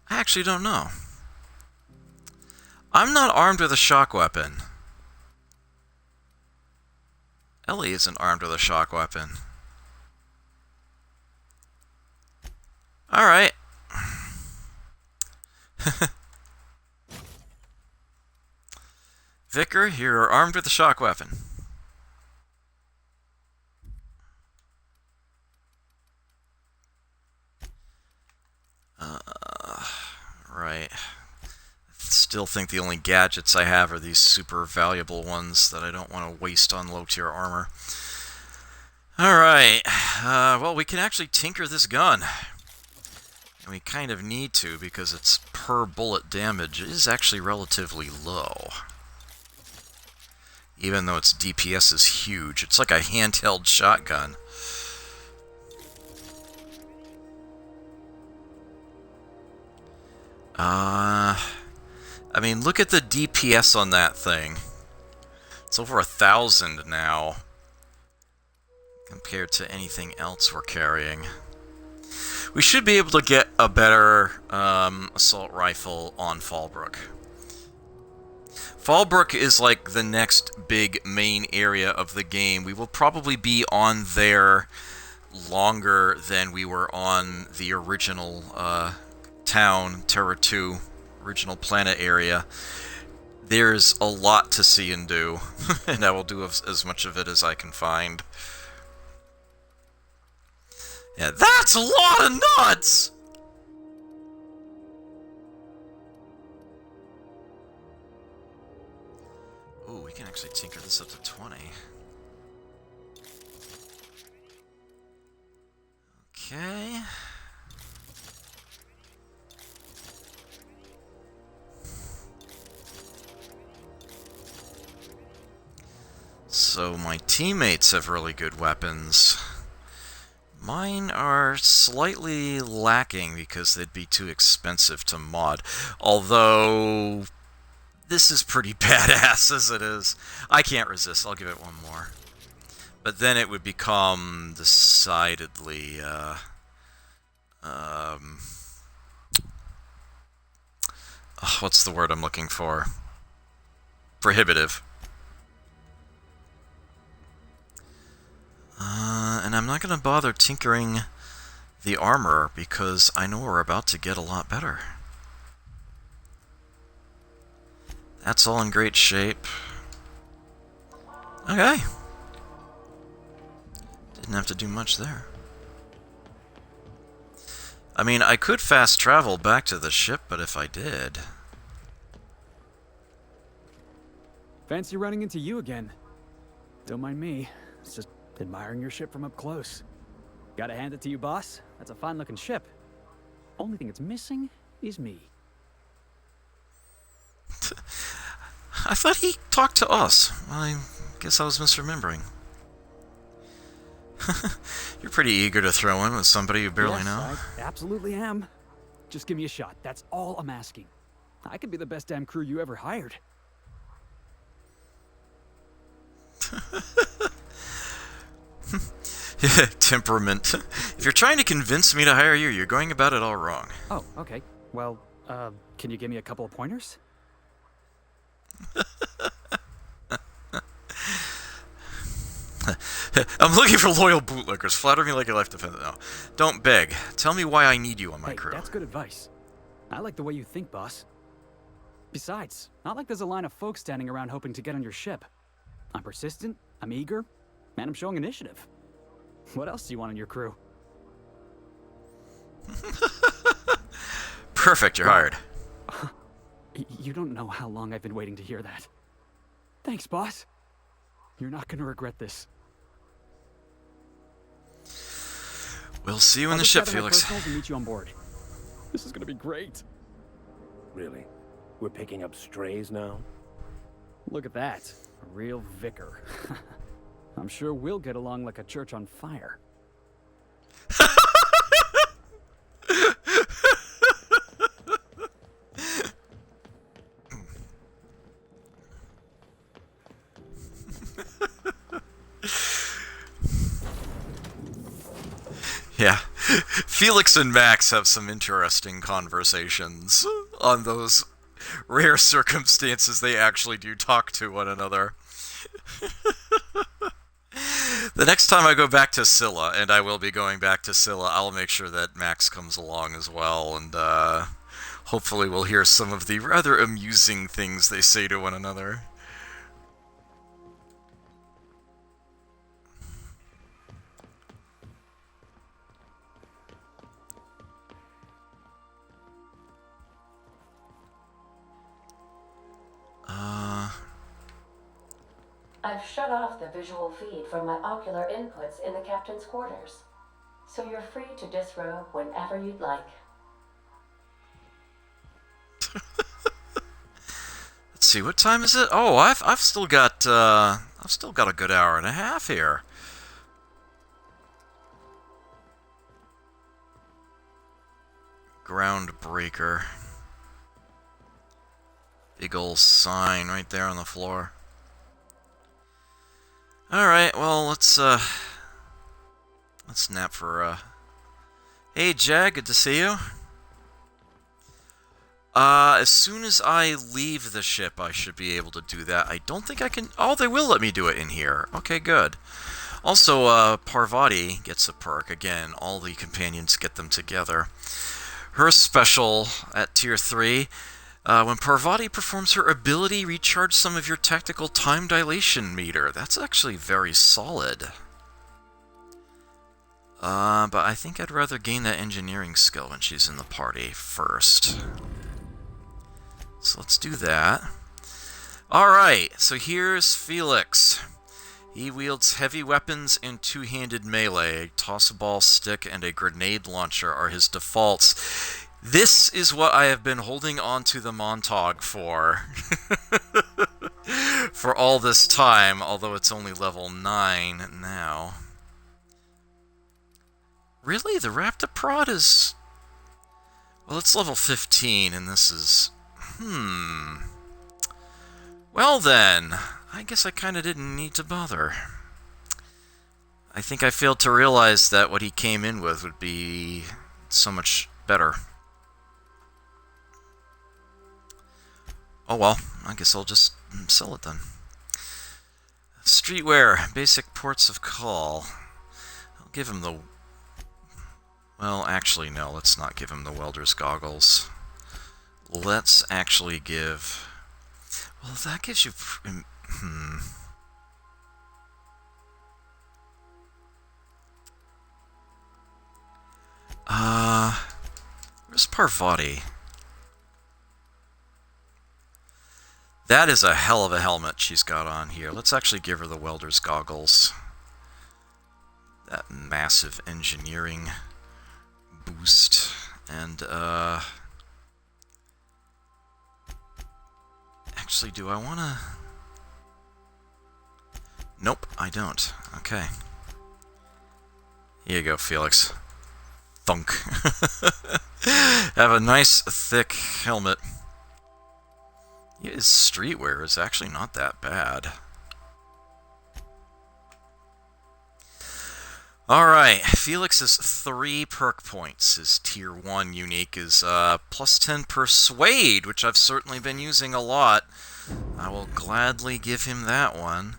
I actually don't know. I'm not armed with a shock weapon. Ellie isn't armed with a shock weapon. Alright. Vicar, you're armed with a shock weapon. Right. Still think the only gadgets I have are these super valuable ones that I don't want to waste on low-tier armor. Alright. Well, we can actually tinker this gun. And we kind of need to because its per bullet damage is actually relatively low. Even though its DPS is huge. It's like a handheld shotgun. I mean, look at the DPS on that thing. It's over 1,000 now. Compared to anything else we're carrying. We should be able to get a better assault rifle on Fallbrook. Fallbrook is like the next big main area of the game. We will probably be on there longer than we were on the original town, Terra 2, original planet area. There's a lot to see and do, and I will do as much of it as I can find. Yeah, that's a lot of nuts! Ooh, we can actually tinker this up to 20. Okay. So my teammates have really good weapons. Mine are slightly lacking because they'd be too expensive to mod. Although, this is pretty badass as it is. I can't resist. I'll give it one more. But then it would become decidedly, what's the word I'm looking for? Prohibitive. And I'm not going to bother tinkering the armor because I know we're about to get a lot better. That's all in great shape. Okay. Didn't have to do much there. I mean, I could fast travel back to the ship, but if I did... Fancy running into you again. Don't mind me. It's just admiring your ship from up close. Gotta hand it to you, boss. That's a fine-looking ship. Only thing it's missing is me. I thought he talked to us. I guess I was misremembering. You're pretty eager to throw in with somebody you barely know. I absolutely am. Just give me a shot. That's all I'm asking. I could be the best damn crew you ever hired. Temperament. If you're trying to convince me to hire you, you're going about it all wrong. Oh, okay. Well, can you give me a couple of pointers? I'm looking for loyal bootlickers. Flatter me like your life depends. No, don't beg. Tell me why I need you on my crew. That's good advice. I like the way you think, boss. Besides, not like there's a line of folks standing around hoping to get on your ship. I'm persistent, I'm eager, and I'm showing initiative. What else do you want on your crew? Perfect, you're hired. You don't know how long I've been waiting to hear that. Thanks, boss. You're not gonna regret this. We'll see you in the ship, Felix. I'll meet you on board. This is gonna be great. Really? We're picking up strays now? Look at that. A real vicar. I'm sure we'll get along like a church on fire. Yeah. Felix and Max have some interesting conversations on those rare circumstances they actually do talk to one another. The next time I go back to Scylla, and I will be going back to Scylla, I'll make sure that Max comes along as well, and hopefully we'll hear some of the rather amusing things they say to one another. I've shut off the visual feed from my ocular inputs in the captain's quarters, so you're free to disrobe whenever you'd like. Let's see, what time is it? Oh, I've still got a good hour and a half here. Groundbreaker. Big ol' sign right there on the floor. Alright, well, let's nap for, Hey, Jag, good to see you. As soon as I leave the ship, I should be able to do that. I don't think I can... Oh, they will let me do it in here. Okay, good. Also, Parvati gets a perk. Again, all the companions get them together. Her special at Tier 3... when Parvati performs her ability, recharge some of your tactical time dilation meter. That's actually very solid. But I think I'd rather gain that engineering skill when she's in the party first. So let's do that. Alright, so here's Felix. He wields heavy weapons and two-handed melee. A toss-a-ball stick and a grenade launcher are his defaults. This is what I have been holding on to the Montag for. For all this time, although it's only level 9 now. Really? The Raptor is... Well, it's level 15, and this is... Well then, I guess I kinda didn't need to bother. I think I failed to realize that what he came in with would be so much better. Oh well, I guess I'll just sell it then. Streetwear, basic ports of call. I'll give him the... Well, actually, no, let's not give him the welder's goggles. Let's actually give... Well, that gives you... Where's Parvati? That is a hell of a helmet she's got on here. Let's actually give her the welder's goggles. That massive engineering boost. And, actually, do I want to... Nope, I don't. Okay. Here you go, Felix. Thunk. Have a nice, thick helmet. His streetwear is actually not that bad. Alright, Felix's 3 perk points. His tier 1 unique is plus 10 persuade, which I've certainly been using a lot. I will gladly give him that one.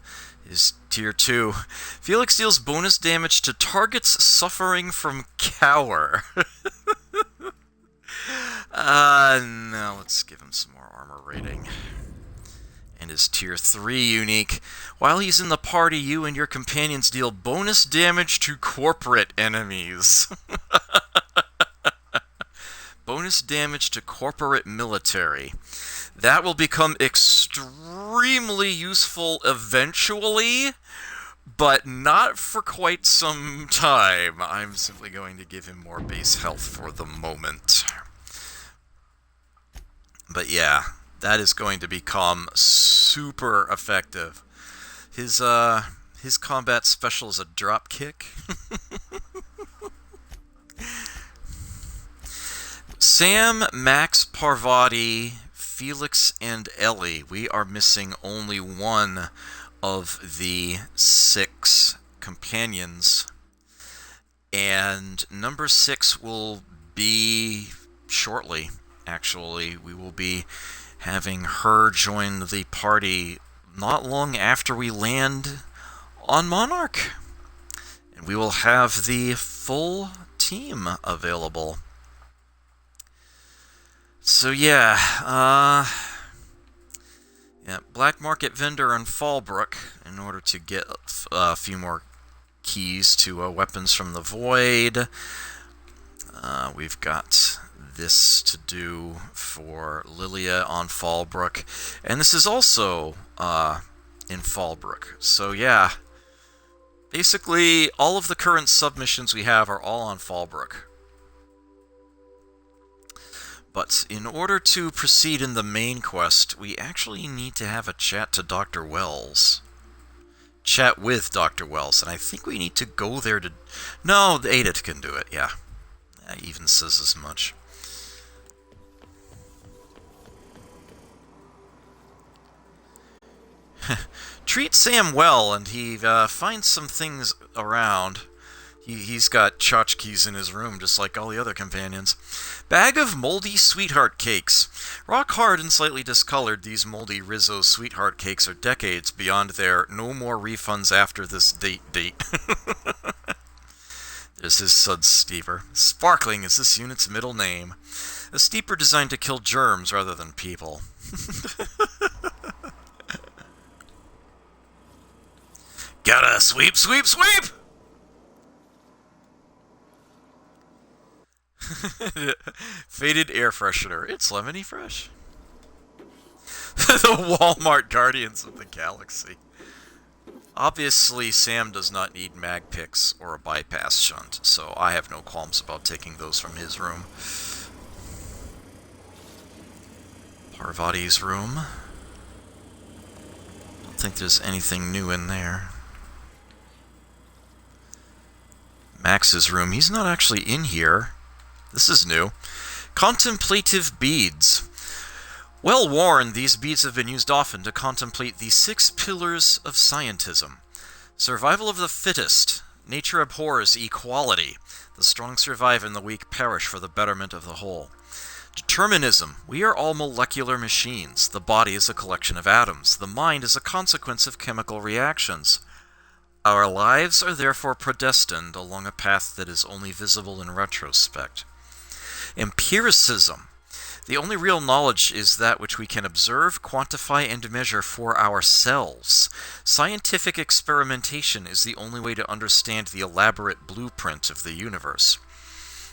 His tier 2. Felix deals bonus damage to targets suffering from cower. No, let's give him some more armor rating. And his tier 3 unique. While he's in the party, you and your companions deal bonus damage to corporate enemies. Bonus damage to corporate military. That will become extremely useful eventually, but not for quite some time. I'm simply going to give him more base health for the moment. But yeah, that is going to become super effective. His combat special is a drop kick. Sam, Max, Parvati, Felix, and Ellie. We are missing only one of the 6 companions. And number 6 will be shortly. Actually, we will be having her join the party not long after we land on Monarch. And we will have the full team available. So yeah, black market vendor in Fallbrook in order to get a few more keys to weapons from the void. We've got this to do for Lilia on Fallbrook, and this is also in Fallbrook. So yeah, basically all of the current submissions we have are all on Fallbrook. But in order to proceed in the main quest, we actually need to have a chat to Dr. Wells. Chat with Dr. Wells, and I think we need to go there to... No, Ada can do it, yeah. That even says as much. Treat Sam well, and he finds some things around. He's got tchotchkes in his room, just like all the other companions. Bag of moldy sweetheart cakes. Rock hard and slightly discolored, these moldy Rizzo sweetheart cakes are decades beyond their no more refunds after this date. There's his Sud Steeper. Sparkling is this unit's middle name. A steeper designed to kill germs rather than people. Gotta sweep, sweep, sweep! Faded air freshener. It's lemony fresh. The Walmart Guardians of the Galaxy. Obviously, Sam does not need mag picks or a bypass shunt, so I have no qualms about taking those from his room. Parvati's room. Don't think there's anything new in there. Max's room. He's not actually in here. This is new. Contemplative beads. Well worn, these beads have been used often to contemplate the 6 pillars of scientism. Survival of the fittest. Nature abhors equality. The strong survive and the weak perish for the betterment of the whole. Determinism. We are all molecular machines. The body is a collection of atoms. The mind is a consequence of chemical reactions. Our lives are therefore predestined along a path that is only visible in retrospect. Empiricism. The only real knowledge is that which we can observe, quantify, and measure for ourselves. Scientific experimentation is the only way to understand the elaborate blueprint of the universe.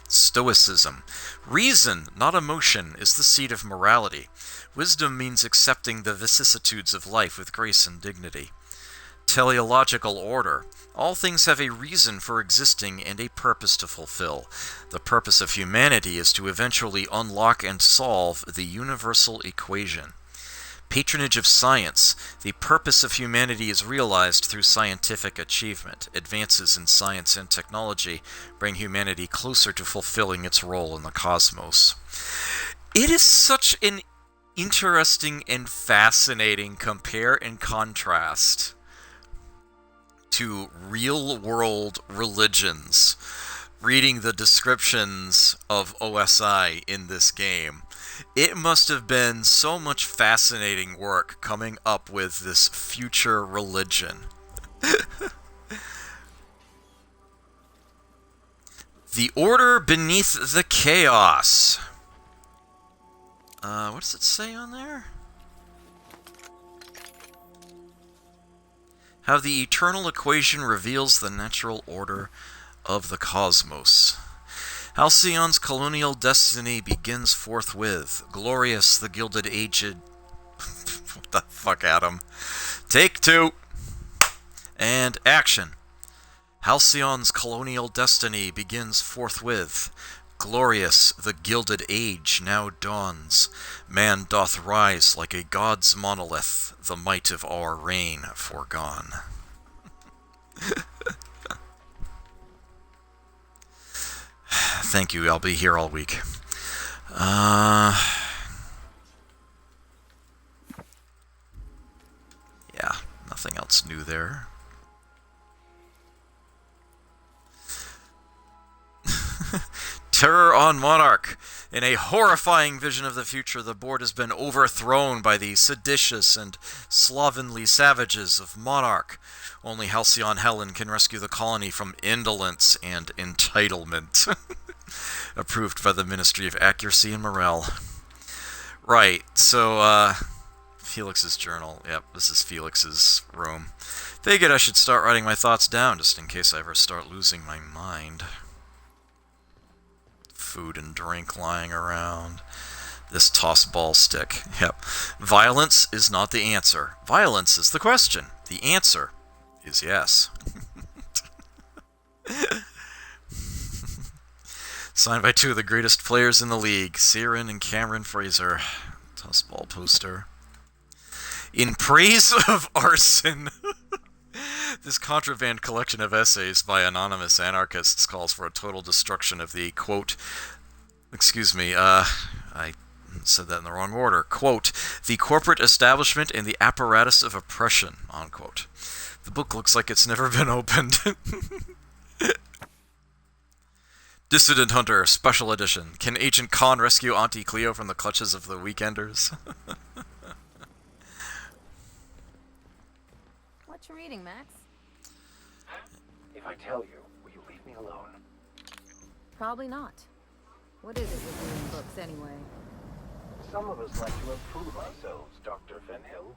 Stoicism. Reason, not emotion, is the seat of morality. Wisdom means accepting the vicissitudes of life with grace and dignity. Teleological order. All things have a reason for existing and a purpose to fulfill. The purpose of humanity is to eventually unlock and solve the universal equation. Patronage of science. The purpose of humanity is realized through scientific achievement. Advances in science and technology bring humanity closer to fulfilling its role in the cosmos. It is such an interesting and fascinating compare and contrast to real-world religions, reading the descriptions of OSI in this game. It must have been so much fascinating work coming up with this future religion. The order beneath the chaos. What does it say on there? How the eternal equation reveals the natural order of the cosmos. Halcyon's colonial destiny begins forthwith. Glorious, the Gilded Aged... What the fuck, Adam? Take 2. And action. Halcyon's colonial destiny begins forthwith. Glorious, the Gilded Age now dawns. Man doth rise like a god's monolith, the might of our reign foregone. Thank you, I'll be here all week. Yeah, nothing else new there. Terror on Monarch. In a horrifying vision of the future, the board has been overthrown by the seditious and slovenly savages of Monarch. Only Halcyon Helen can rescue the colony from indolence and entitlement. Approved by the Ministry of Accuracy and Morale. Right, so, Felix's journal. Yep, this is Felix's room. Figured I should start writing my thoughts down, just in case I ever start losing my mind. Food and drink lying around. This toss ball stick. Yep. Violence is not the answer. Violence is the question. The answer is yes. Signed by 2 of the greatest players in the league, Siren and Cameron Fraser. Toss ball poster. In praise of arson. This contraband collection of essays by anonymous anarchists calls for a total destruction of the, quote, excuse me, I said that in the wrong order, quote, the corporate establishment and the apparatus of oppression, unquote. The book looks like it's never been opened. Dissident Hunter, Special Edition. Can Agent Khan rescue Auntie Cleo from the clutches of the Weekenders? What you reading, Max? If I tell you, will you leave me alone? Probably not. What is it with reading books, anyway? Some of us like to improve ourselves, Dr. Fenhill.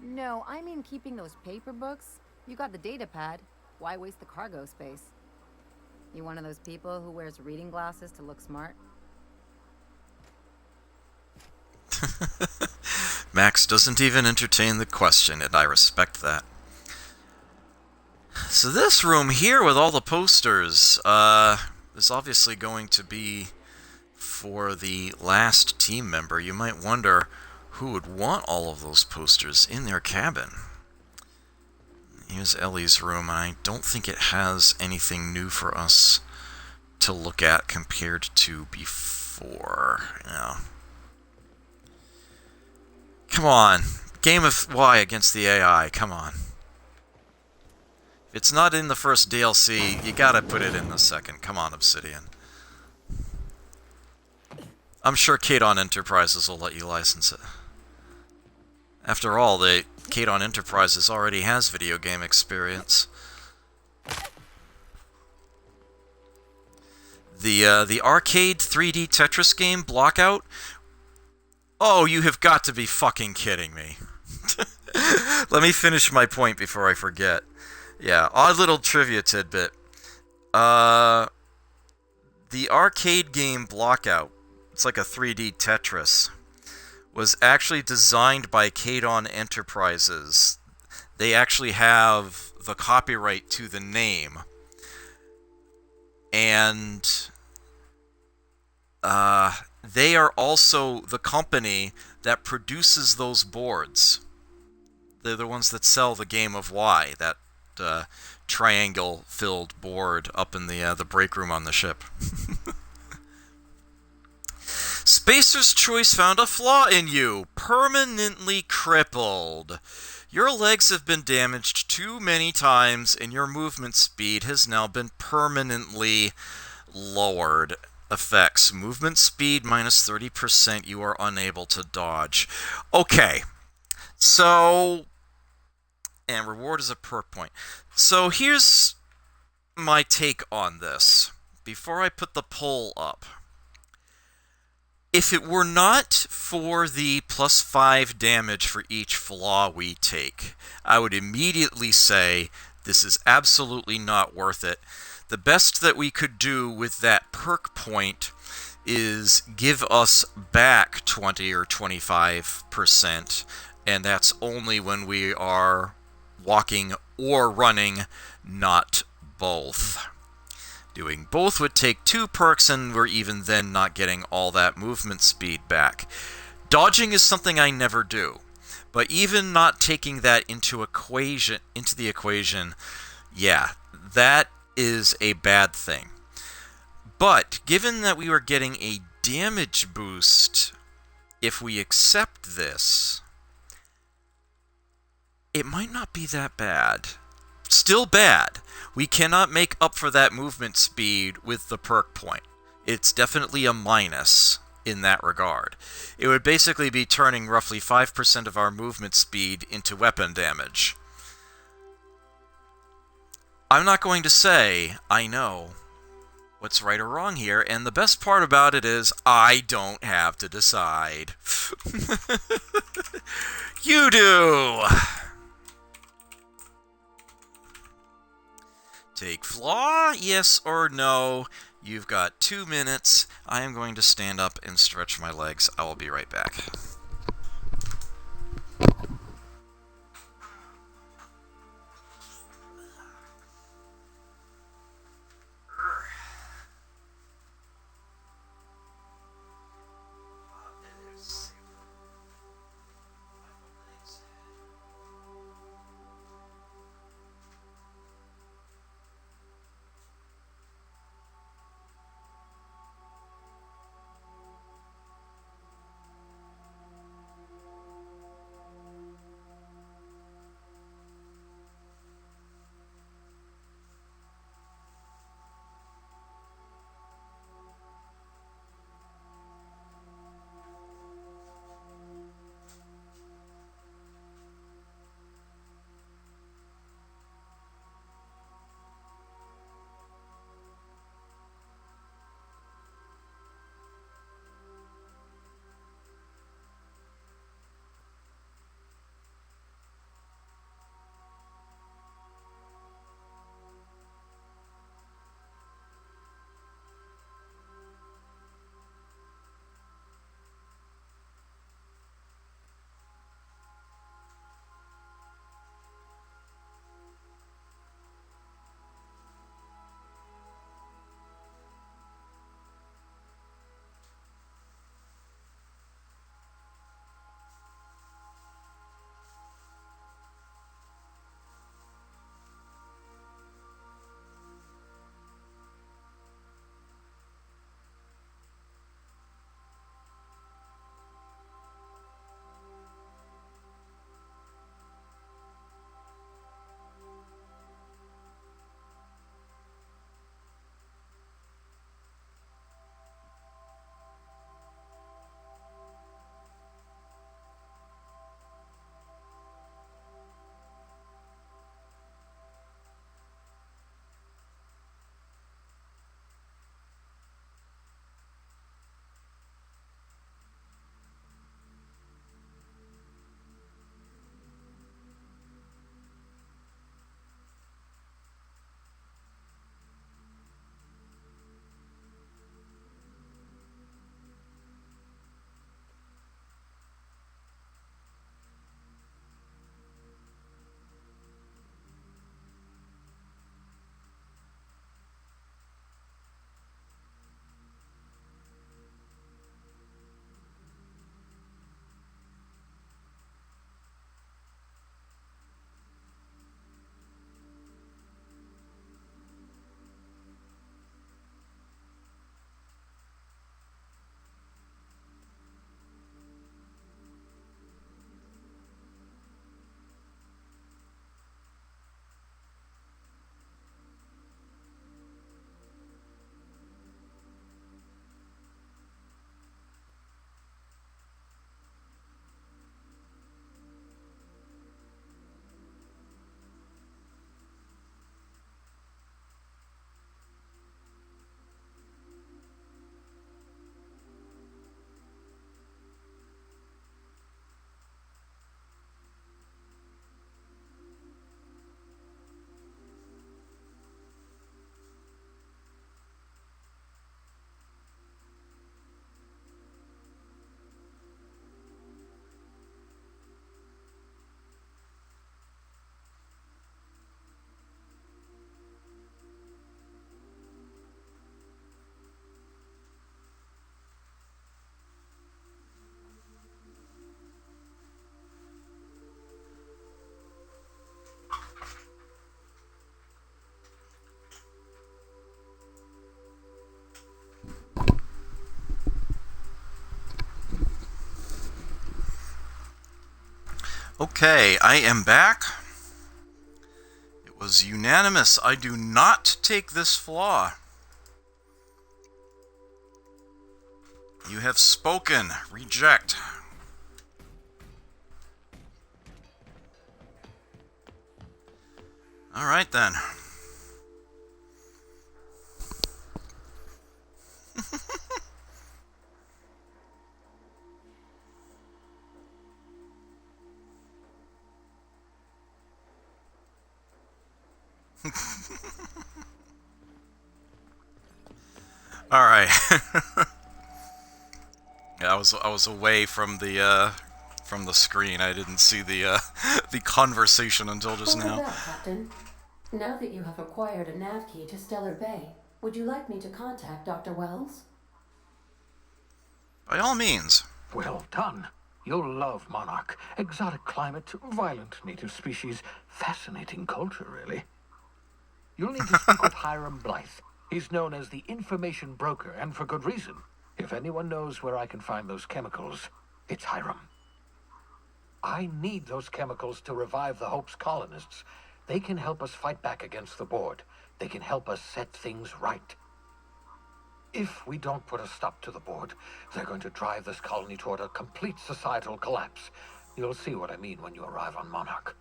No, I mean keeping those paper books. You got the data pad. Why waste the cargo space? You one of those people who wears reading glasses to look smart? Max doesn't even entertain the question, and I respect that. So this room here with all the posters is obviously going to be for the last team member. You might wonder who would want all of those posters in their cabin. Here's Ellie's room, and I don't think it has anything new for us to look at compared to before. No. Come on. Game of Y against the AI. Come on. If it's not in the first DLC, you gotta put it in the second. Come on, Obsidian. I'm sure Kadon Enterprises will let you license it. After all, Kadon Enterprises already has video game experience. The arcade 3D Tetris game, Blockout? Oh, you have got to be fucking kidding me. Let me finish my point before I forget. Yeah, odd little trivia tidbit. The arcade game Blockout, it's like a 3D Tetris, was actually designed by Kadon Enterprises. They actually have the copyright to the name. And they are also the company that produces those boards. They're the ones that sell the Game of Y, that triangle-filled board up in the break room on the ship. Spacer's Choice found a flaw in you. Permanently crippled. Your legs have been damaged too many times, and your movement speed has now been permanently lowered. Effects. Movement speed minus 30%. You are unable to dodge. Okay. So... and reward is a perk point. So here's my take on this. Before I put the poll up. If it were not for the +5 damage for each flaw we take, I would immediately say this is absolutely not worth it. The best that we could do with that perk point is give us back 20 or 25%, and that's only when we are walking or running, not both. Doing both would take 2 perks, and we're even then not getting all that movement speed back. Dodging is something I never do, but even not taking that into the equation, yeah, that is a bad thing. But given that we were getting a damage boost if we accept this, it might not be that bad. Still bad. We cannot make up for that movement speed with the perk point. It's definitely a minus in that regard. It would basically be turning roughly 5% of our movement speed into weapon damage. I'm not going to say I know what's right or wrong here, and the best part about it is I don't have to decide. You do! Take flaw, yes or no. You've got 2 minutes. I am going to stand up and stretch my legs. I will be right back. Okay, I am back. It was unanimous. I do not take this flaw. You have spoken. Reject. Alright then. Alright. Yeah, I was away from the screen. I didn't see the the conversation until just Welcome now. back, Captain. Now that you have acquired a nav key to Stellar Bay, would you like me to contact Dr. Wells? By all means. Well done. You'll love Monarch. Exotic climate, violent native species, fascinating culture, really. You'll need to speak with Hiram Blythe. He's known as the information broker, and for good reason. If anyone knows where I can find those chemicals, it's Hiram. I need those chemicals to revive the Hope's colonists. They can help us fight back against the Board. They can help us set things right. If we don't put a stop to the Board, they're going to drive this colony toward a complete societal collapse. You'll see what I mean when you arrive on Monarch.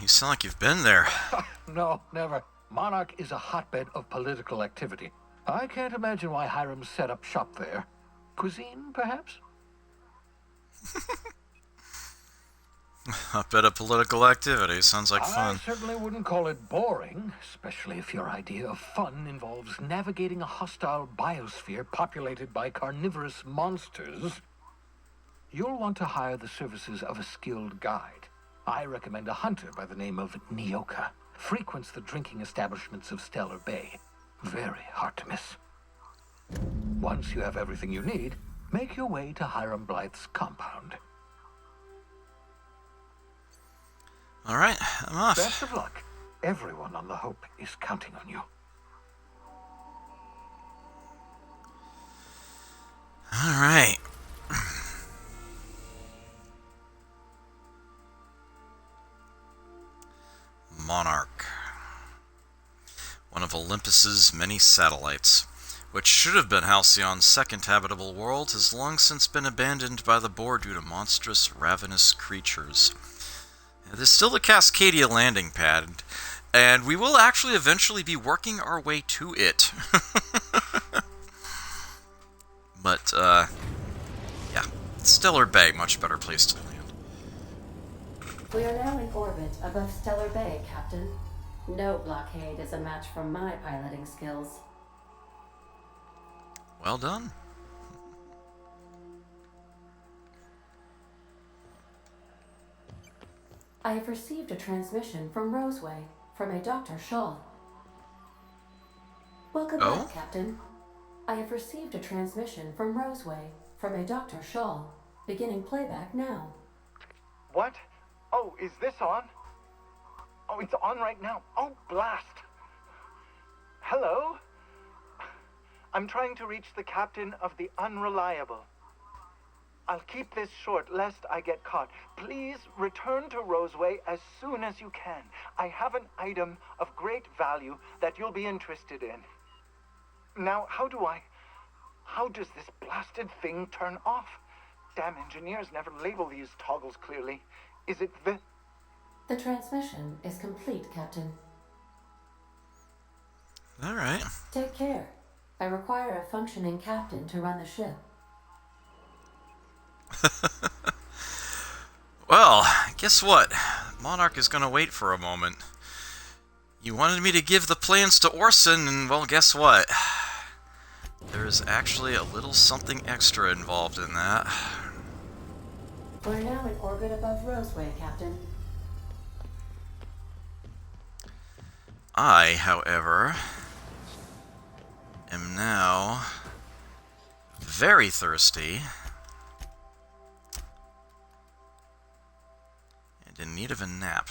You sound like you've been there. No, never. Monarch is a hotbed of political activity. I can't imagine why Hiram set up shop there. Cuisine, perhaps? A bit of political activity. Sounds like fun. I certainly wouldn't call it boring, especially if your idea of fun involves navigating a hostile biosphere populated by carnivorous monsters. You'll want to hire the services of a skilled guide. I recommend a hunter by the name of Nyoka. Frequents the drinking establishments of Stellar Bay. Very hard to miss. Once you have everything you need, make your way to Hiram Blythe's compound. Alright, I'm off. Best of luck. Everyone on the Hope is counting on you. Alright. Monarch. One of Olympus's many satellites, which should have been Halcyon's second habitable world, has long since been abandoned by the Board due to monstrous, ravenous creatures. It is still the Cascadia landing pad, and we will actually eventually be working our way to it. But, yeah, Stellar Bay, much better place to land. We are now in orbit above Stellar Bay, Captain. No blockade is a match for my piloting skills. Well done. I have received a transmission from Roseway, from a Dr. Shaw. Welcome back, Captain. I have received a transmission from Roseway, from a Dr. Shaw. Beginning playback now. What? Oh, is this on? Oh, it's on right now. Oh, blast. Hello? I'm trying to reach the captain of the Unreliable. I'll keep this short, lest I get caught. Please return to Roseway as soon as you can. I have an item of great value that you'll be interested in. Now, how does this blasted thing turn off? Damn engineers never label these toggles clearly. Is it the... The transmission is complete, Captain. Alright. Take care. I require a functioning captain to run the ship. Well, guess what? Monarch is gonna wait for a moment. You wanted me to give the plans to Orson, and well, guess what? There's actually a little something extra involved in that. We're now in orbit above Roseway, Captain. I, however, am now very thirsty and in need of a nap.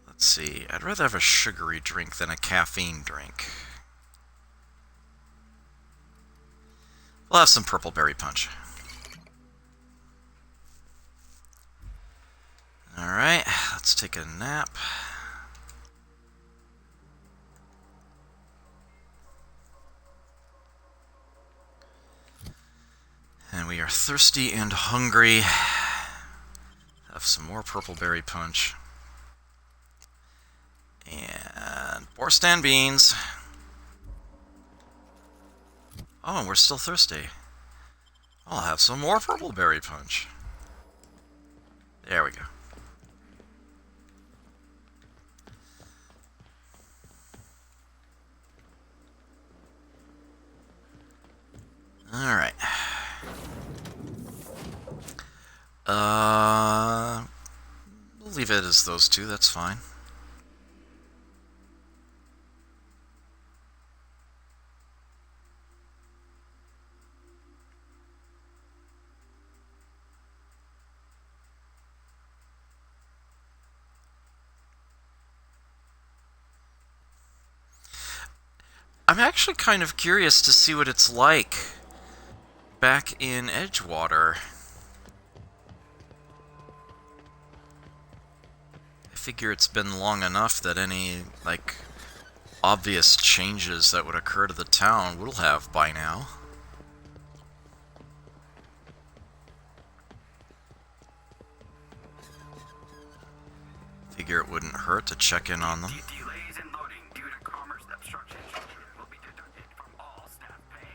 Let's Let's see. I'd rather have a sugary drink than a caffeine drink. We'll have some purple berry punch. Alright, let's take a nap. And we are thirsty and hungry. Have some more purple berry punch. And Borstan beans. Oh, and we're still thirsty. I'll have some more purple berry punch. There we go. Alright. We'll leave it as those two, that's fine. I'm actually kind of curious to see what it's like back in Edgewater. I figure it's been long enough that any, like, obvious changes that would occur to the town we'll have by now. Figure it wouldn't hurt to check in on them. Delays in loading due to commerce obstruction will be deducted from all staff pay.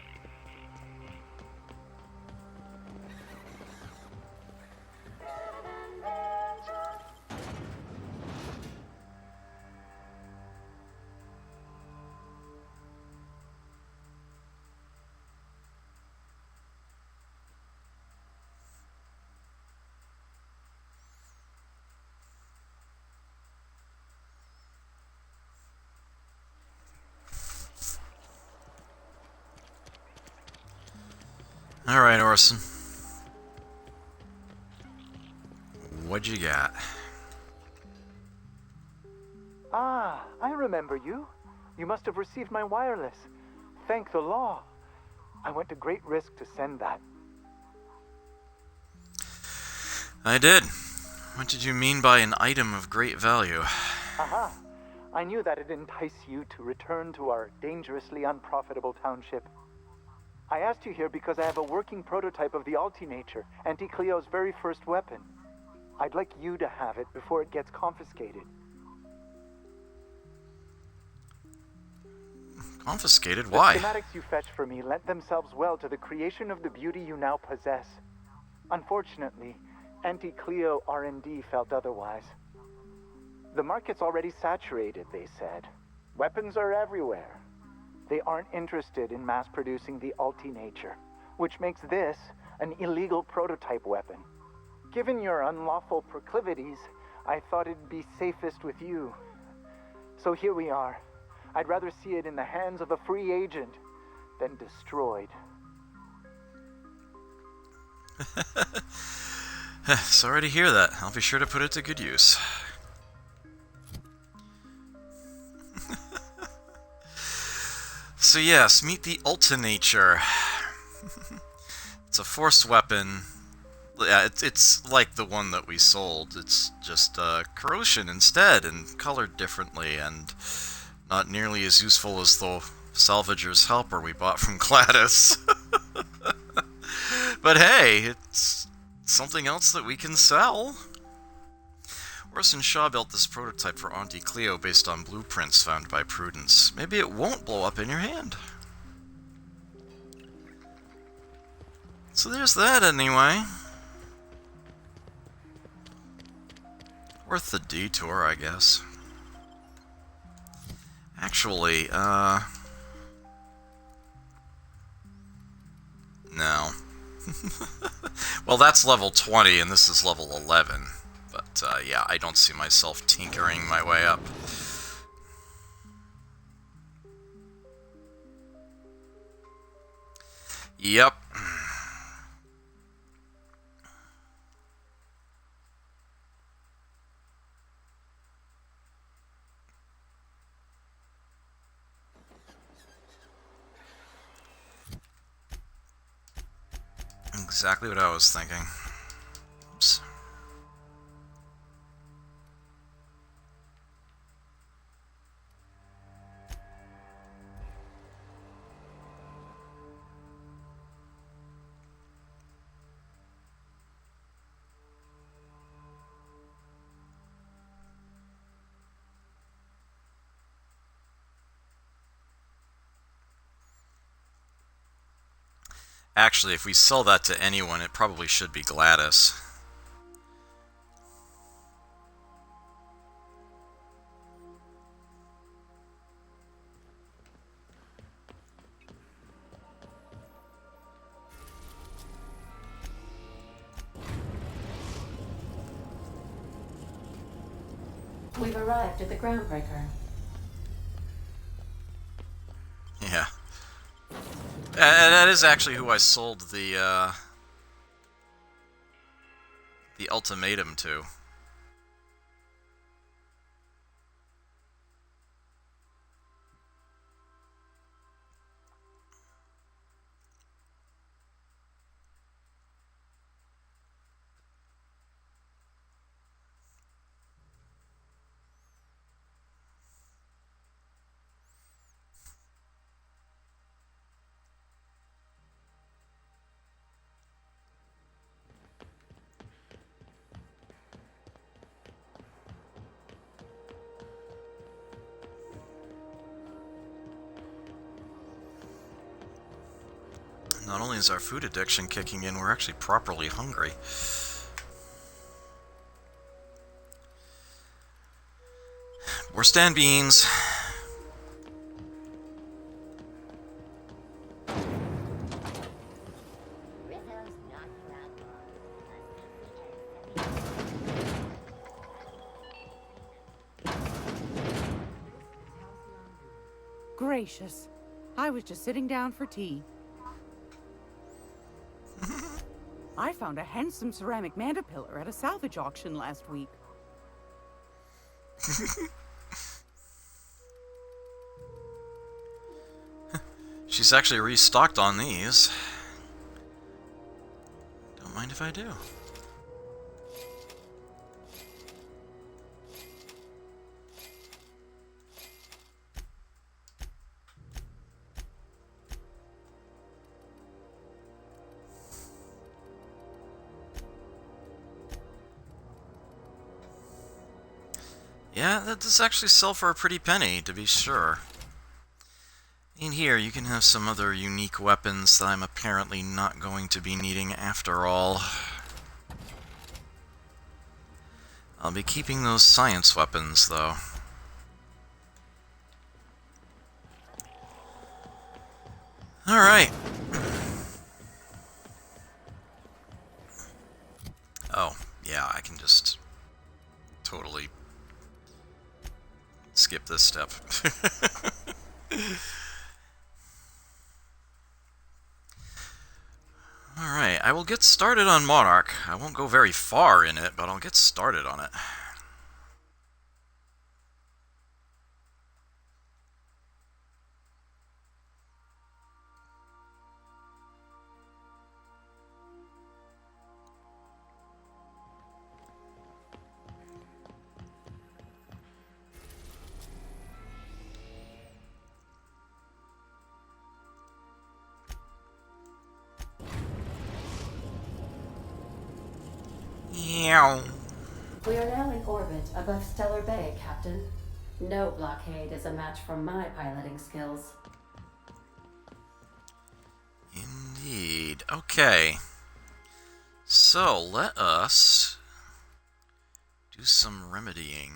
Alright, Orson. What'd you got? Ah, I remember you. You must have received my wireless. Thank the law. I went to great risk to send that. I did. What did you mean by an item of great value? Aha! I knew that'd entice you to return to our dangerously unprofitable township. I asked you here because I have a working prototype of the Altinature, Auntie Cleo's very first weapon. I'd like you to have it before it gets confiscated. Confiscated? Why? The schematics you fetched for me lent themselves well to the creation of the beauty you now possess. Unfortunately, Auntie Cleo R&D felt otherwise. The market's already saturated, they said. Weapons are everywhere. They aren't interested in mass-producing the Altinature, which makes this an illegal prototype weapon. Given your unlawful proclivities, I thought it'd be safest with you. So here we are. I'd rather see it in the hands of a free agent than destroyed. Sorry to hear that. I'll be sure to put it to good use. So yes, meet the Altinature. It's a force weapon. Yeah, it's like the one that we sold. It's just corrosion instead and colored differently and not nearly as useful as the Salvager's Helper we bought from Gladys. But hey, it's something else that we can sell. Orson Shaw built this prototype for Auntie Cleo based on blueprints found by Prudence. Maybe it won't blow up in your hand. So there's that anyway. Worth the detour, I guess. Actually, no. Well, that's level 20 and this is level 11. But, yeah, I don't see myself tinkering my way up. Yep. Exactly what I was thinking. Oops. Actually, if we sell that to anyone, it probably should be Gladys. We've arrived at the groundbreaker. Yeah. That is actually who I sold the ultimatum to. Not only is our food addiction kicking in, we're actually properly hungry. More stand beans. Gracious. I was just sitting down for tea. I found a handsome ceramic mandapillar at a salvage auction last week. She's actually restocked on these. Don't mind if I do. Yeah, that does actually sell for a pretty penny, to be sure. In here, you can have some other unique weapons that I'm apparently not going to be needing after all. I'll be keeping those science weapons, though. Alright. Oh, yeah, I can just totally skip this step. Alright, I will get started on Monarch. I won't go very far in it, but I'll get started on it. Meow. We are now in orbit above Stellar Bay, Captain. No blockade is a match for my piloting skills. Indeed. Okay. So, let us do some remedying.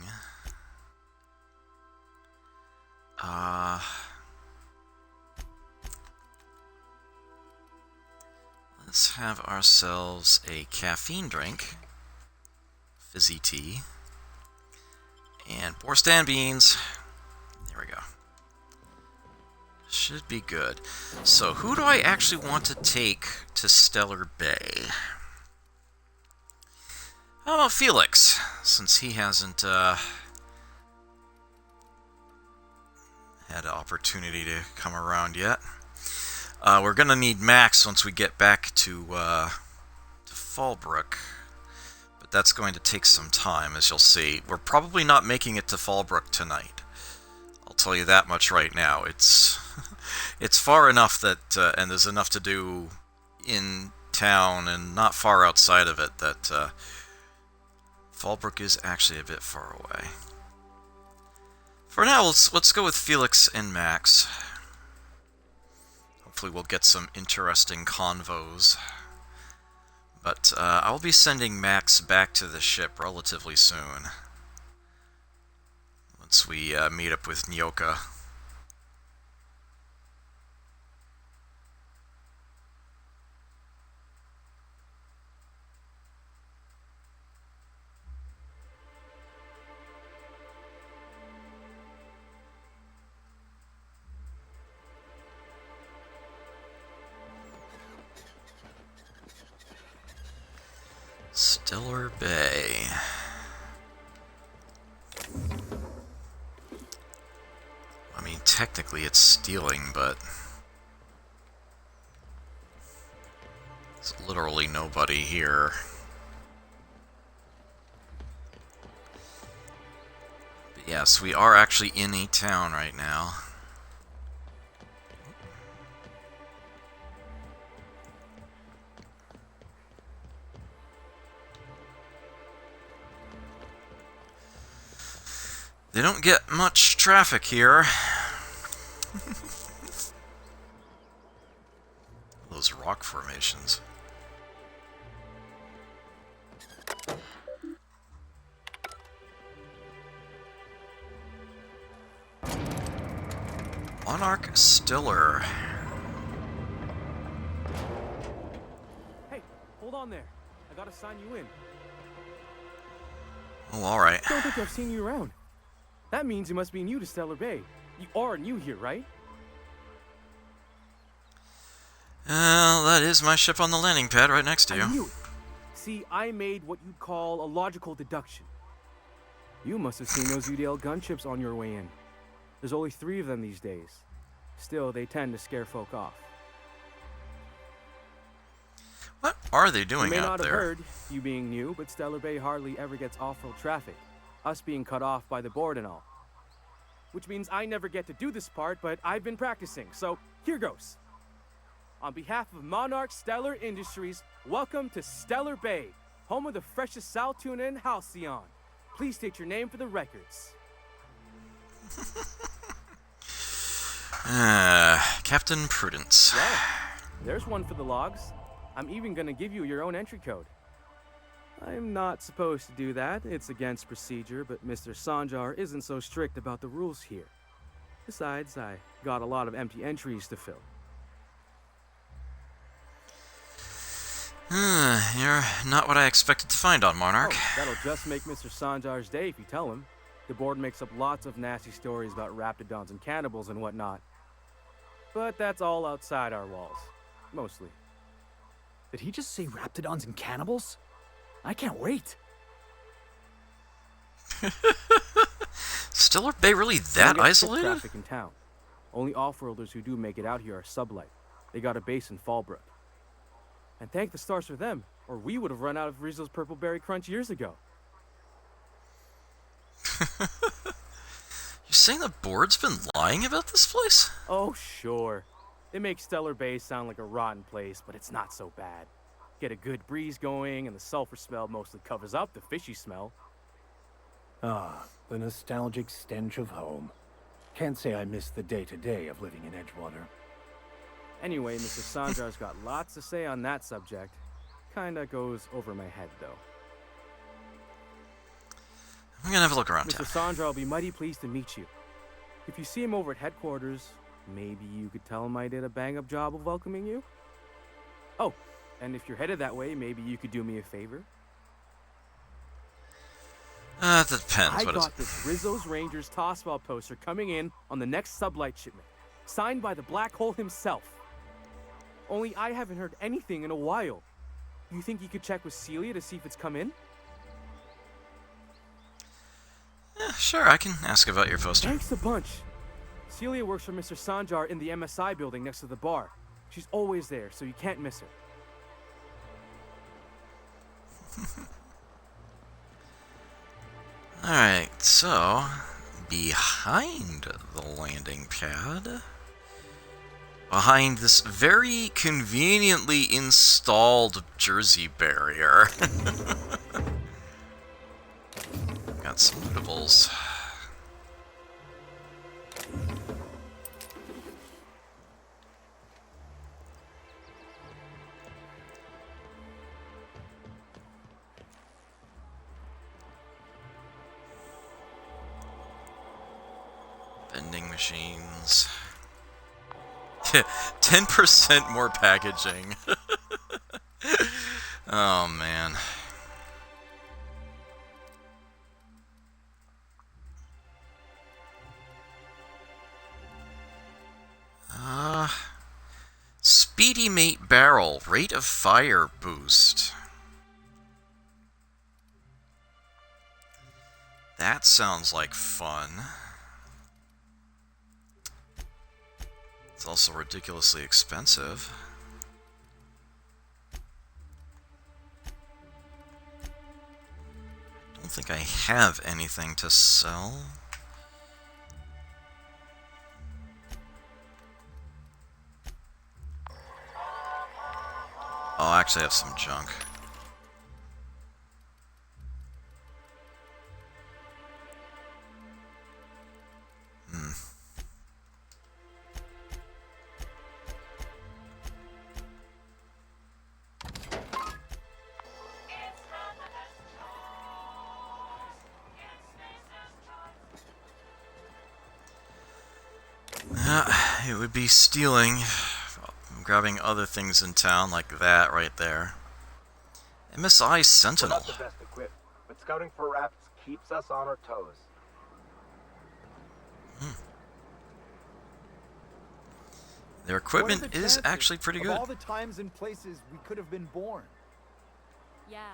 Let's have ourselves a caffeine drink. Fizzy tea. And pour stand beans. There we go. Should be good. So, who do I actually want to take to Stellar Bay? How about Felix, since he hasn't had an opportunity to come around yet? We're gonna need Max once we get back to Fallbrook, but that's going to take some time, as you'll see. We're probably not making it to Fallbrook tonight. I'll tell you that much right now. It's it's far enough that, and there's enough to do in town and not far outside of it that Fallbrook is actually a bit far away. For now, let's go with Felix and Max. Hopefully we'll get some interesting convos. But I'll be sending Max back to the ship relatively soon. Once we meet up with Nyoka. Stellar Bay. I mean, technically it's stealing, but there's literally nobody here. But yes, we are actually in a town right now. They don't get much traffic here. Those rock formations. Monarch Stiller. Hey, hold on there. I gotta sign you in. Oh, alright. I don't think I've seen you around. That means you must be new to Stellar Bay. You are new here, right? That is my ship on the landing pad right next to you. I knew it. See, I made what you'd call a logical deduction. You must have seen those UDL gunships on your way in. There's only 3 of them these days. Still, they tend to scare folk off. What are they doing you may out not there? have heard, you being new, but Stellar Bay hardly ever gets off-road traffic. Us being cut off by the board and all. Which means I never get to do this part, but I've been practicing, so here goes. On behalf of Monarch Stellar Industries, welcome to Stellar Bay, home of the freshest sal tuna in Halcyon. Please state your name for the records. Captain Prudence. Yeah, there's one for the logs. I'm even gonna give you your own entry code. I'm not supposed to do that. It's against procedure, but Mr. Sanjar isn't so strict about the rules here. Besides, I got a lot of empty entries to fill. You're not what I expected to find on Monarch. Oh, that'll just make Mr. Sanjar's day if you tell him. The board makes up lots of nasty stories about raptidons and cannibals and whatnot. But that's all outside our walls. Mostly. Did he just say raptidons and cannibals? I can't wait. Stellar Bay really that isolated? Traffic in town. Only off-worlders who do make it out here are sublight. They got a base in Fallbrook. And thank the stars for them, or we would have run out of Rizzo's Purple Berry Crunch years ago. You saying the board's been lying about this place? Oh, sure. They make Stellar Bay sound like a rotten place, but it's not so bad. Get a good breeze going, and the sulfur smell mostly covers up the fishy smell. Ah, the nostalgic stench of home. Can't say I miss the day-to-day of living in Edgewater. Anyway, Mr. Sanjar's got lots to say on that subject. Kinda goes over my head, though. I'm gonna have a look around Mr. town. Sandra will be mighty pleased to meet you. If you see him over at headquarters, maybe you could tell him I did a bang-up job of welcoming you? Oh, and if you're headed that way, maybe you could do me a favor? That depends. I What is got it? this Rizzo's Rangers tossball poster coming in on the next sublight shipment, signed by the Black Hole himself. Only I haven't heard anything in a while. You think you could check with Celia to see if it's come in? Yeah, sure, I can ask about your poster. Thanks a bunch. Celia works for Mr. Sanjar in the MSI building next to the bar. She's always there, so you can't miss her. Alright, so behind the landing pad, behind this very conveniently installed Jersey barrier, got some lootables. Vending machines. 10% more packaging. Oh man. Speedy Mate Barrel, rate of fire boost. That sounds like fun. It's also ridiculously expensive. I don't think I have anything to sell. Oh, I actually have some junk. It would be stealing, grabbing other things in town like that right there. MSI Sentinel. We're not the best equipped, but scouting for rats keeps us on our toes. Their equipment is actually pretty good. Of all the times and places we could have been born. Yeah.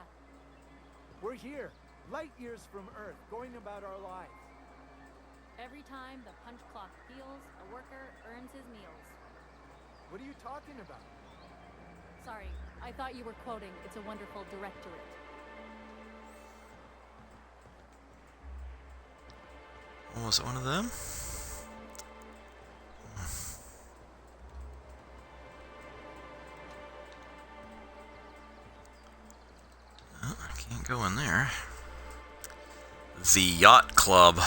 We're here, light years from Earth, going about our lives. Every time the punch clock peals, a worker earns his meals. What are you talking about? Sorry, I thought you were quoting It's a Wonderful Directorate. Oh, was it one of them? Oh, I can't go in there. The Yacht Club.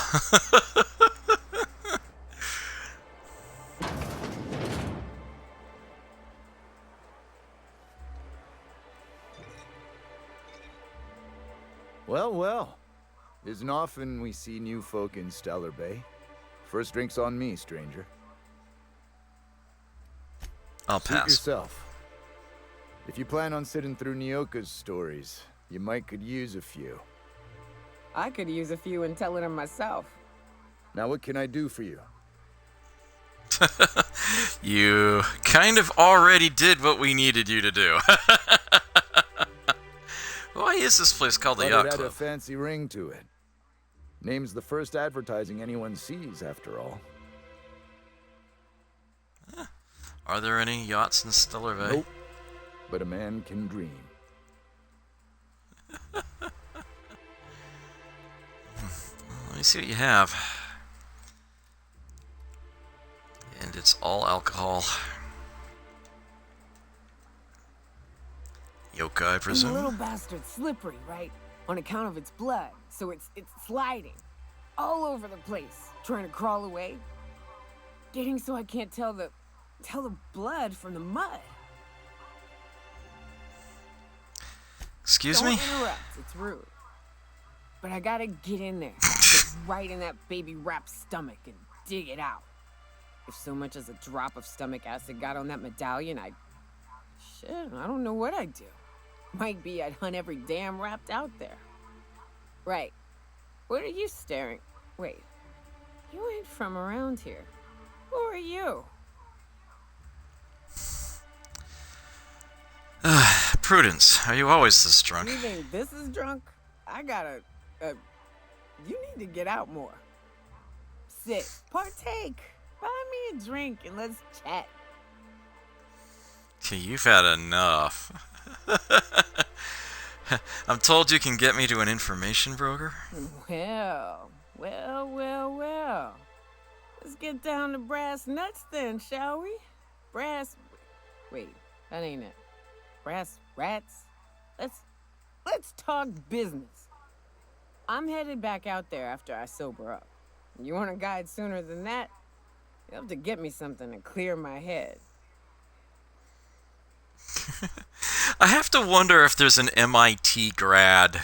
Well, well. Isn't often we see new folk in Stellar Bay. First drink's on me, stranger. I'll Suit pass. yourself. If you plan on sitting through Nyoka's stories, you might could use a few. I could use a few and telling them myself. Now what can I do for you? You kind of already did what we needed you to do. Why is this place called the Yacht It had Club? a fancy ring to it. Name's the first advertising anyone sees, after all. Are there any yachts in Stellar Bay? Nope. But a man can dream. Let me see what you have. And it's all alcohol. Yokai, I And the presume? little bastard's slippery, right? On account of its blood, so it's sliding. All over the place, trying to crawl away. Getting so I can't tell the blood from the mud. Excuse Don't me? interrupt, it's rude. But I gotta get in there, get right in that baby rap's stomach and dig it out. If so much as a drop of stomach acid got on that medallion, shit, I don't know what I'd do. Might be I'd hunt every damn wrapped out there. Right. What are you staring? Wait. You ain't from around here. Who are you? Prudence, are you always this drunk? You think this is drunk? I gotta... you need to get out more. Sit. Partake. Buy me a drink and let's chat. You've had enough. I'm told you can get me to an information broker. Well. Let's get down to brass nuts then, shall we? Wait, that ain't it. Brass rats? Let's talk business. I'm headed back out there after I sober up. You want a guide sooner than that? You'll have to get me something to clear my head. I have to wonder if there's an MIT grad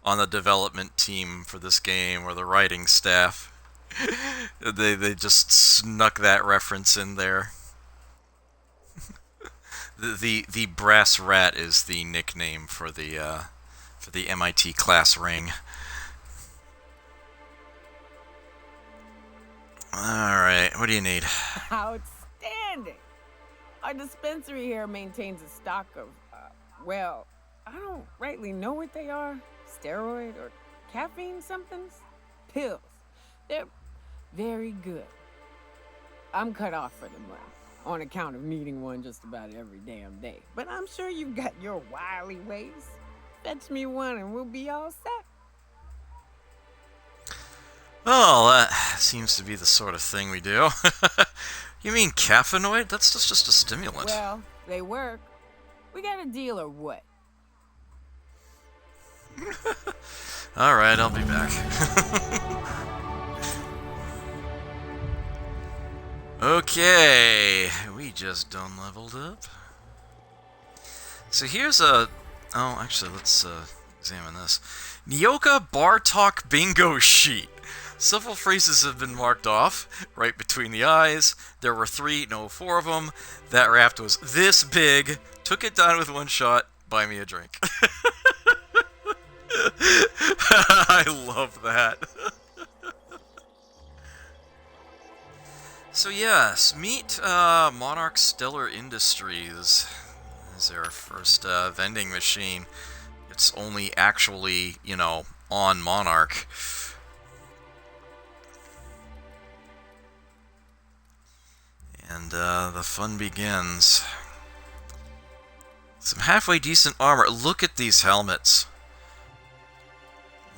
on the development team for this game, or the writing staff. They just snuck that reference in there. The brass rat is the nickname for the MIT class ring. Alright, what do you need? Outstanding! Our dispensary here maintains a stock of, well, I don't rightly know what they are. Steroid or caffeine somethings? Pills. They're very good. I'm cut off for them on account of needing one just about every damn day. But I'm sure you've got your wily ways. Fetch me one and we'll be all set. Well, that seems to be the sort of thing we do. You mean caffeinoid? That's just a stimulant. Well, they work. We got a deal or what? Alright, I'll be back. Okay, we just done leveled up. So here's a... Oh, actually, let's examine this. Nyoka Bartok Bingo Sheet. Several phrases have been marked off, right between the eyes. There were 4 of them. That raft was this big. Took it down with one shot. Buy me a drink. I love that. So yes, meet Monarch Stellar Industries. This is their first vending machine. It's only actually, you know, on Monarch. And the fun begins. Some halfway decent armor. Look at these helmets.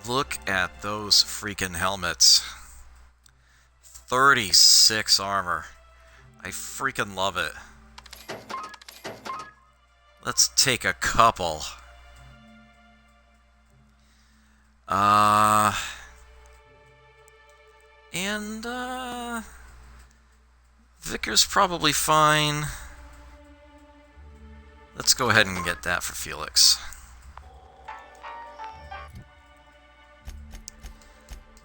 Look at those freaking helmets. 36 armor. I freaking love it. Let's take a couple. Vickers probably fine. Let's go ahead and get that for Felix.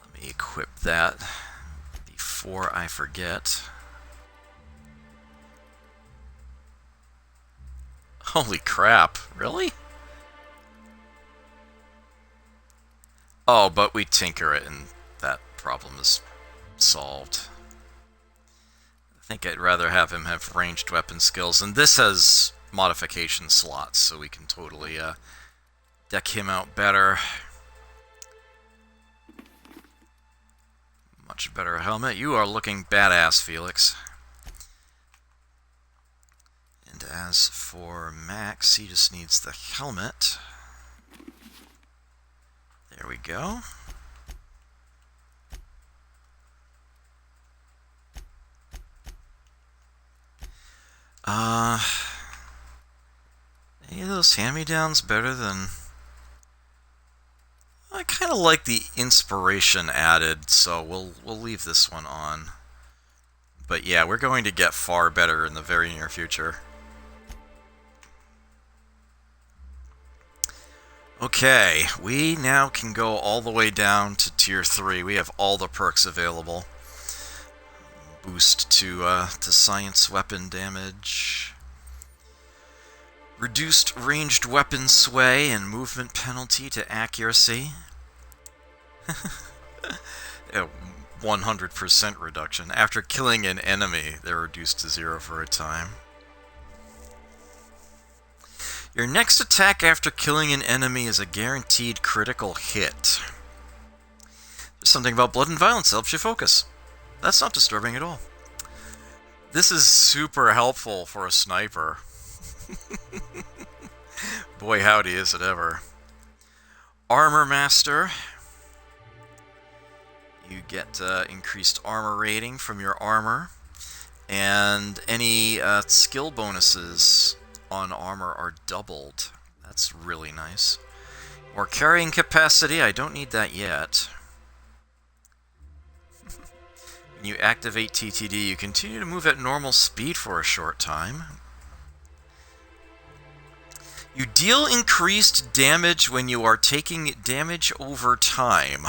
Let me equip that before I forget. Holy crap, really? Oh, but we tinker it and that problem is solved. I think I'd rather have him have ranged weapon skills, and this has modification slots, so we can totally deck him out better. Much better helmet. You are looking badass, Felix. And as for Max, he just needs the helmet. There we go. Any of those hand-me-downs better than... I kind of like the inspiration added, so we'll leave this one on. But yeah, we're going to get far better in the very near future. Okay, we now can go all the way down to Tier 3. We have all the perks available. Boost to science weapon damage. Reduced ranged weapon sway and movement penalty to accuracy. 100% reduction. After killing an enemy, they're reduced to 0 for a time. Your next attack after killing an enemy is a guaranteed critical hit. There's something about blood and violence that helps you focus. That's not disturbing at all. This is super helpful for a sniper. Boy, howdy, is it ever. Armor Master. You get increased armor rating from your armor, and any skill bonuses on armor are doubled. That's really nice. More carrying capacity, I don't need that yet. When you activate TTD, you continue to move at normal speed for a short time. You deal increased damage when you are taking damage over time.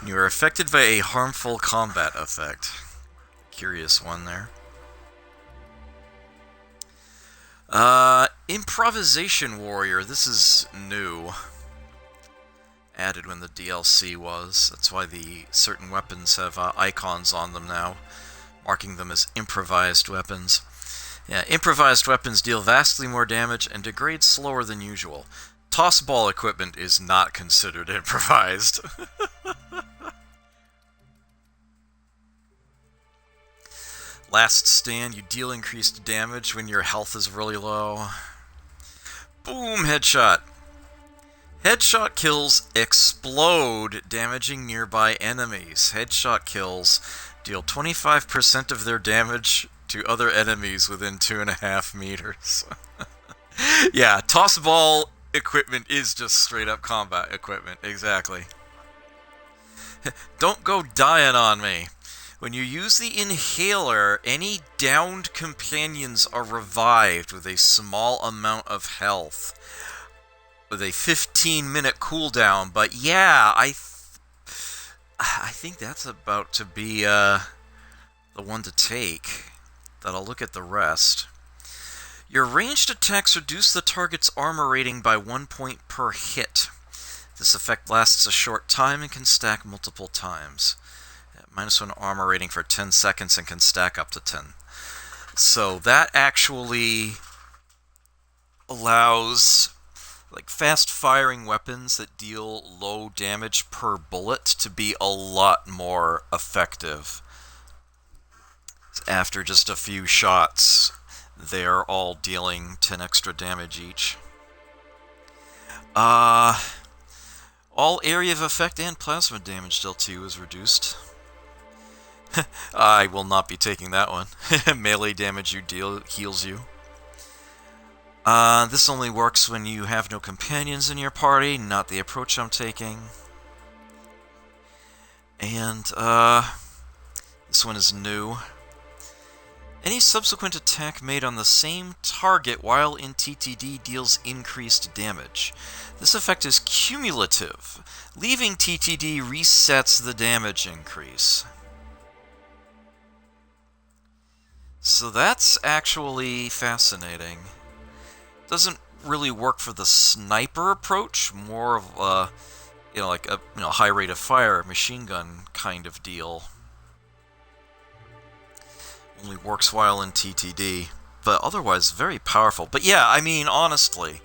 You are affected by a harmful combat effect. Curious one there. Improvisation Warrior. This is new. Added when the DLC was. That's why the certain weapons have icons on them now, marking them as improvised weapons. Yeah, improvised weapons deal vastly more damage and degrade slower than usual. Toss ball equipment is not considered improvised. Last Stand, you deal increased damage when your health is really low. Boom, headshot. Headshot kills explode, damaging nearby enemies. Headshot kills deal 25% of their damage to other enemies within 2.5 meters. Yeah, toss ball equipment is just straight up combat equipment, exactly. Don't go dying on me. When you use the inhaler, any downed companions are revived with a small amount of health, with a 15-minute cooldown. But yeah, I think that's about to be the one to take. That I'll look at the rest. Your ranged attacks reduce the target's armor rating by 1 point per hit. This effect lasts a short time and can stack multiple times. -1 armor rating for 10 seconds and can stack up to 10. So that actually allows like fast-firing weapons that deal low damage per bullet to be a lot more effective. After just a few shots, they're all dealing 10 extra damage each. All area of effect and plasma damage dealt to you is reduced. I will not be taking that one. Melee damage you deal heals you. This only works when you have no companions in your party, not the approach I'm taking. And, this one is new. Any subsequent attack made on the same target while in TTD deals increased damage. This effect is cumulative. Leaving TTD resets the damage increase. So that's actually fascinating. Doesn't really work for the sniper approach, more of a, like a high rate of fire machine gun kind of deal. Only works while in TTD, but otherwise very powerful. But yeah, I mean, honestly,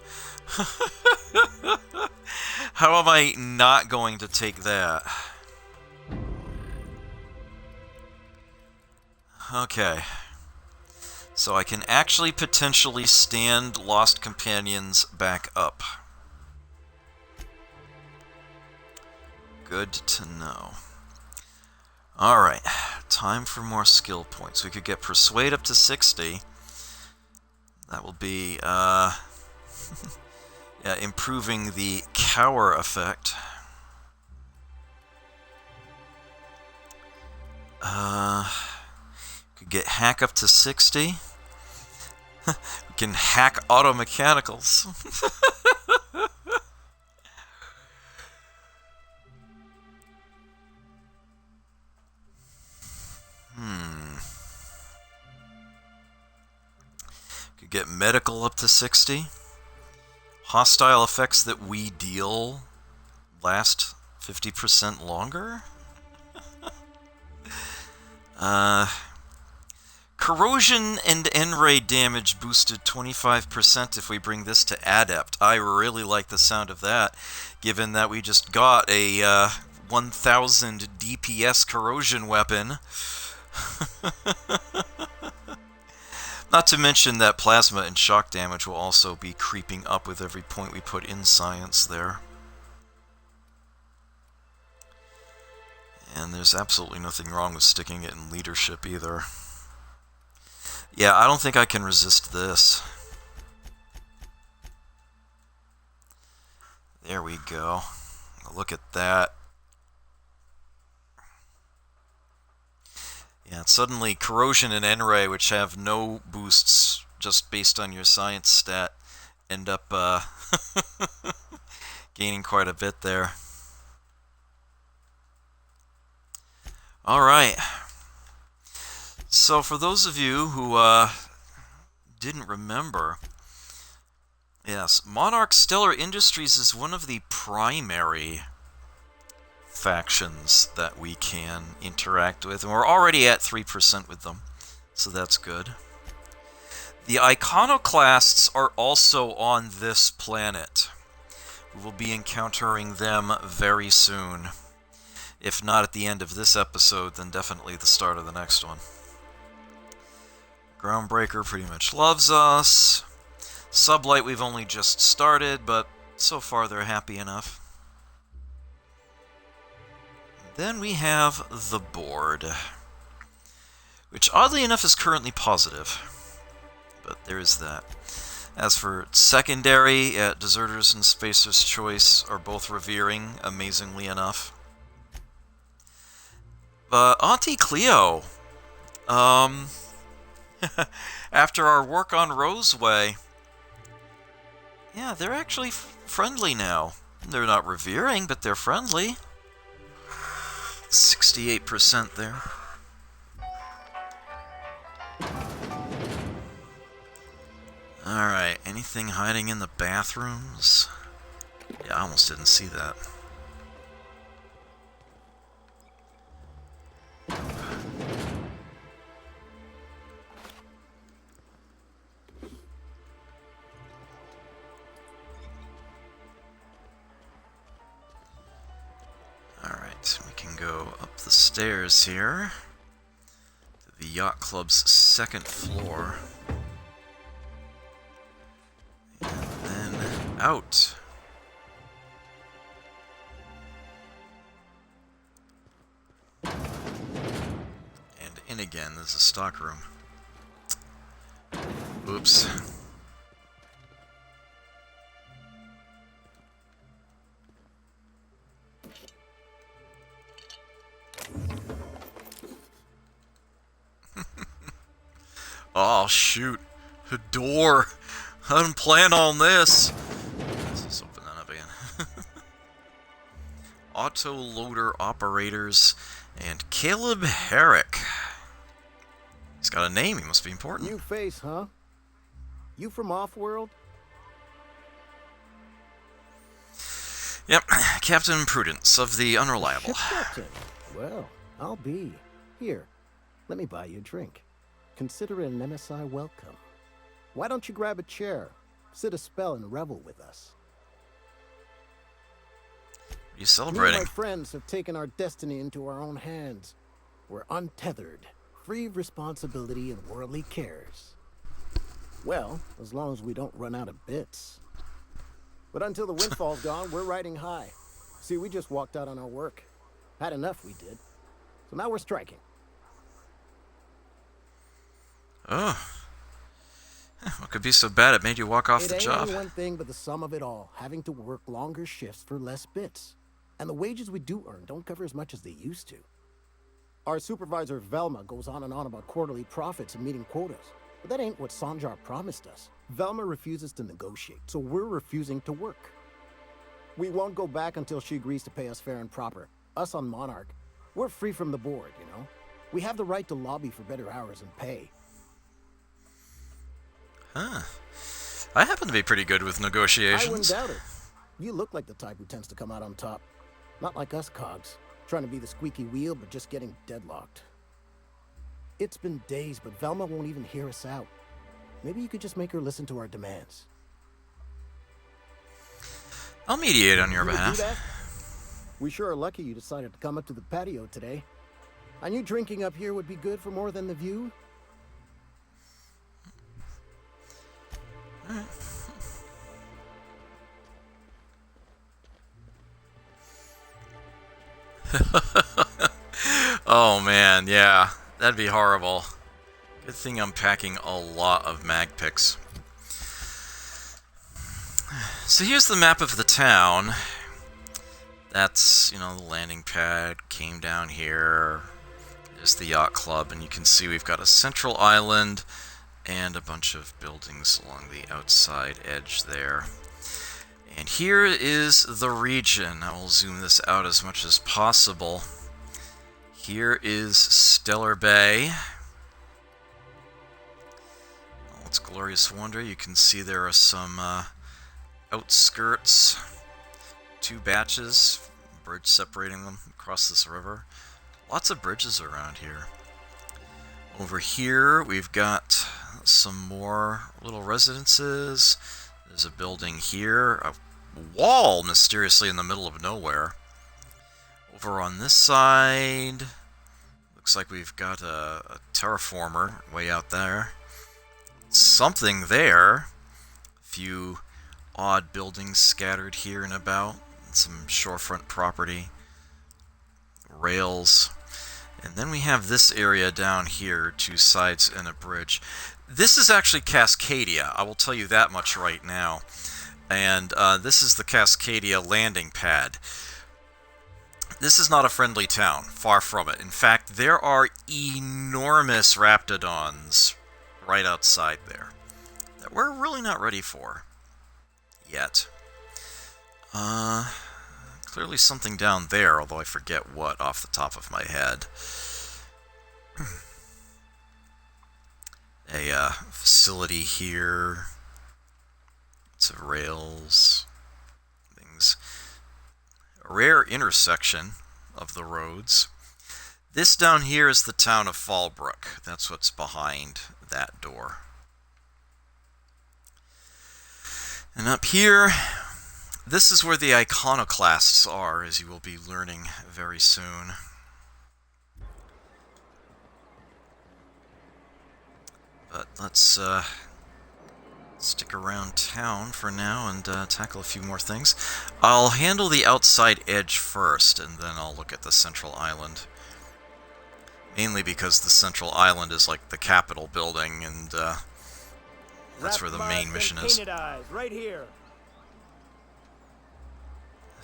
how am I not going to take that? Okay. So I can actually potentially stand lost companions back up. Good to know. Alright, time for more skill points. We could get Persuade up to 60. That will be, yeah, improving the Cower effect. Could get Hack up to 60. We can hack auto mechanicals. Could get medical up to 60. Hostile effects that we deal last 50% longer. Corrosion and N-ray damage boosted 25% if we bring this to Adept. I really like the sound of that, given that we just got a 1000 DPS corrosion weapon. Not to mention that plasma and shock damage will also be creeping up with every point we put in science there. And there's absolutely nothing wrong with sticking it in leadership either. Yeah, I don't think I can resist this. There we go. Look at that. Yeah, suddenly corrosion and N-ray, which have no boosts just based on your science stat, end up gaining quite a bit there. Alright. So for those of you who didn't remember, yes, Monarch Stellar Industries is one of the primary factions that we can interact with, and we're already at 3% with them, so that's good. The Iconoclasts are also on this planet. We will be encountering them very soon. If not at the end of this episode, then definitely the start of the next one. Groundbreaker pretty much loves us. Sublight we've only just started, but so far they're happy enough. Then we have the board, which oddly enough is currently positive, but there is that. As for secondary, Deserters and Spacer's Choice are both revering, amazingly enough. Auntie Cleo, after our work on Roseway, yeah, they're actually friendly now. They're not revering, but they're friendly. 68% there. Alright, anything hiding in the bathrooms? Yeah, I almost didn't see that. Alright, we can go up the stairs here to the Yacht Club's second floor. And then out. And in again, there's a stockroom. Oops. Oh, shoot. A door. I didn't plan on this. Let's open that up again. Autoloader operators and Caleb Herrick. He's got a name. He must be important. New face, huh? You from Offworld? Yep. Captain Prudence of the Unreliable. Ship captain. Well, I'll be. Here, let me buy you a drink. Consider it an MSI welcome. Why don't you grab a chair, sit a spell, and revel with us? What are you celebrating? Me and my friends have taken our destiny into our own hands. We're untethered, free of responsibility and worldly cares. Well, as long as we don't run out of bits. But until the windfall's gone, we're riding high. See, we just walked out on our work. Had enough, we did. So now we're striking. Oh. What could be so bad it made you walk off the It job? ain't one thing but the sum of it all, having to work longer shifts for less bits. And the wages we do earn don't cover as much as they used to. Our supervisor Velma goes on and on about quarterly profits and meeting quotas. But that ain't what Sanjar promised us. Velma refuses to negotiate, so we're refusing to work. We won't go back until she agrees to pay us fair and proper. Us on Monarch, we're free from the board, you know? We have the right to lobby for better hours and pay. Huh. I happen to be pretty good with negotiations. I wouldn't doubt it. You look like the type who tends to come out on top. Not like us cogs, trying to be the squeaky wheel but just getting deadlocked. It's been days, but Velma won't even hear us out. Maybe you could just make her listen to our demands. I'll mediate on your You would do behalf. that? We sure are lucky you decided to come up to the patio today. I knew drinking up here would be good for more than the view. Oh man, yeah. That'd be horrible. Good thing I'm packing a lot of mag picks. So here's the map of the town. That's, you know, the landing pad came down here. There's the yacht club, and you can see we've got a central island and a bunch of buildings along the outside edge there. And here is the region. I will zoom this out as much as possible. Here is Stellar Bay. Oh, it's glorious wonder. You can see there are some outskirts, 2 batches, bridge separating them across this river. Lots of bridges around here. Over here we've got some more little residences. There's a building here, a wall mysteriously in the middle of nowhere. Over on this side, looks like we've got a terraformer way out there. Something there. A few odd buildings scattered here and about. Some shorefront property. Rails. And then we have this area down here, 2 sides and a bridge. This is actually Cascadia, I will tell you that much right now. And this is the Cascadia landing pad. This is not a friendly town, far from it. In fact, there are enormous raptidons right outside there that we're really not ready for yet. Clearly something down there, although I forget what off the top of my head. A facility here. Lots of rails. Things. A rare intersection of the roads. This down here is the town of Fallbrook. That's what's behind that door. And up here, this is where the iconoclasts are, as you will be learning very soon. But let's stick around town for now and tackle a few more things. I'll handle the outside edge first, and then I'll look at the central island. Mainly because the central island is like the Capitol building, and that's where the main mission is. Right here.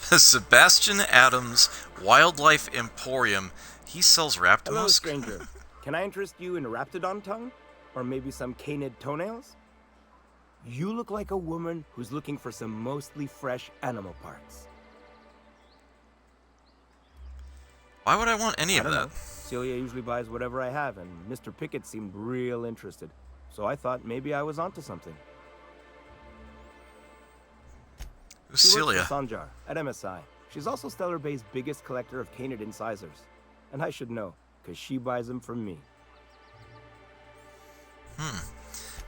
Sebastian Adams, Wildlife Emporium. He sells Raptor Hello, musk. stranger. Can I interest you in raptidon tongue? Or maybe some canid toenails? You look like a woman who's looking for some mostly fresh animal parts. Why would I want any of that? Know. Celia usually buys whatever I have, and Mr. Pickett seemed real interested. So I thought maybe I was onto something. Who's She Celia? works for Sanjar at MSI. She's also Stellar Bay's biggest collector of canid incisors. And I should know, because she buys them from me.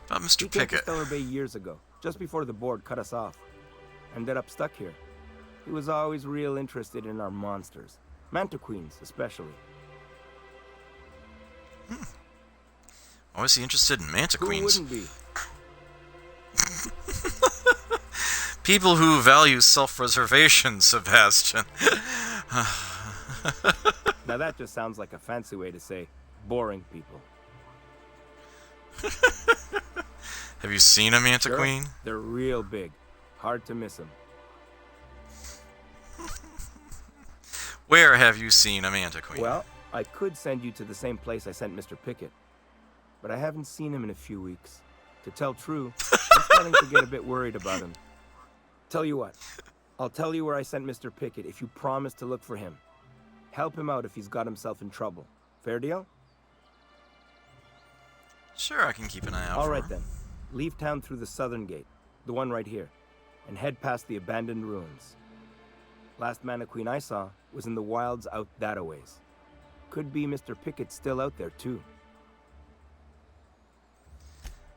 About Mr. He came to Pickett. Stellar Bay years ago, just before the board cut us off. Ended up stuck here. He was always real interested in our monsters. Mantiqueens, especially. Why was he interested in Who mantiqueens? wouldn't be? People who value self-preservation, Sebastian. Now that just sounds like a fancy way to say boring people. Have you seen a mantiqueen? Sure, they're real big. Hard to miss them. Where have you seen a mantiqueen? Well, I could send you to the same place I sent Mr. Pickett. But I haven't seen him in a few weeks. To tell true, I'm starting to get a bit worried about him. Tell you what, I'll tell you where I sent Mr. Pickett if you promise to look for him. Help him out if he's got himself in trouble. Fair deal? Sure, I can keep an eye out All for right him. then. Leave town through the southern gate, the one right here, and head past the abandoned ruins. Last mantiqueen I saw was in the wilds out that-a-ways. Could be Mr. Pickett still out there too.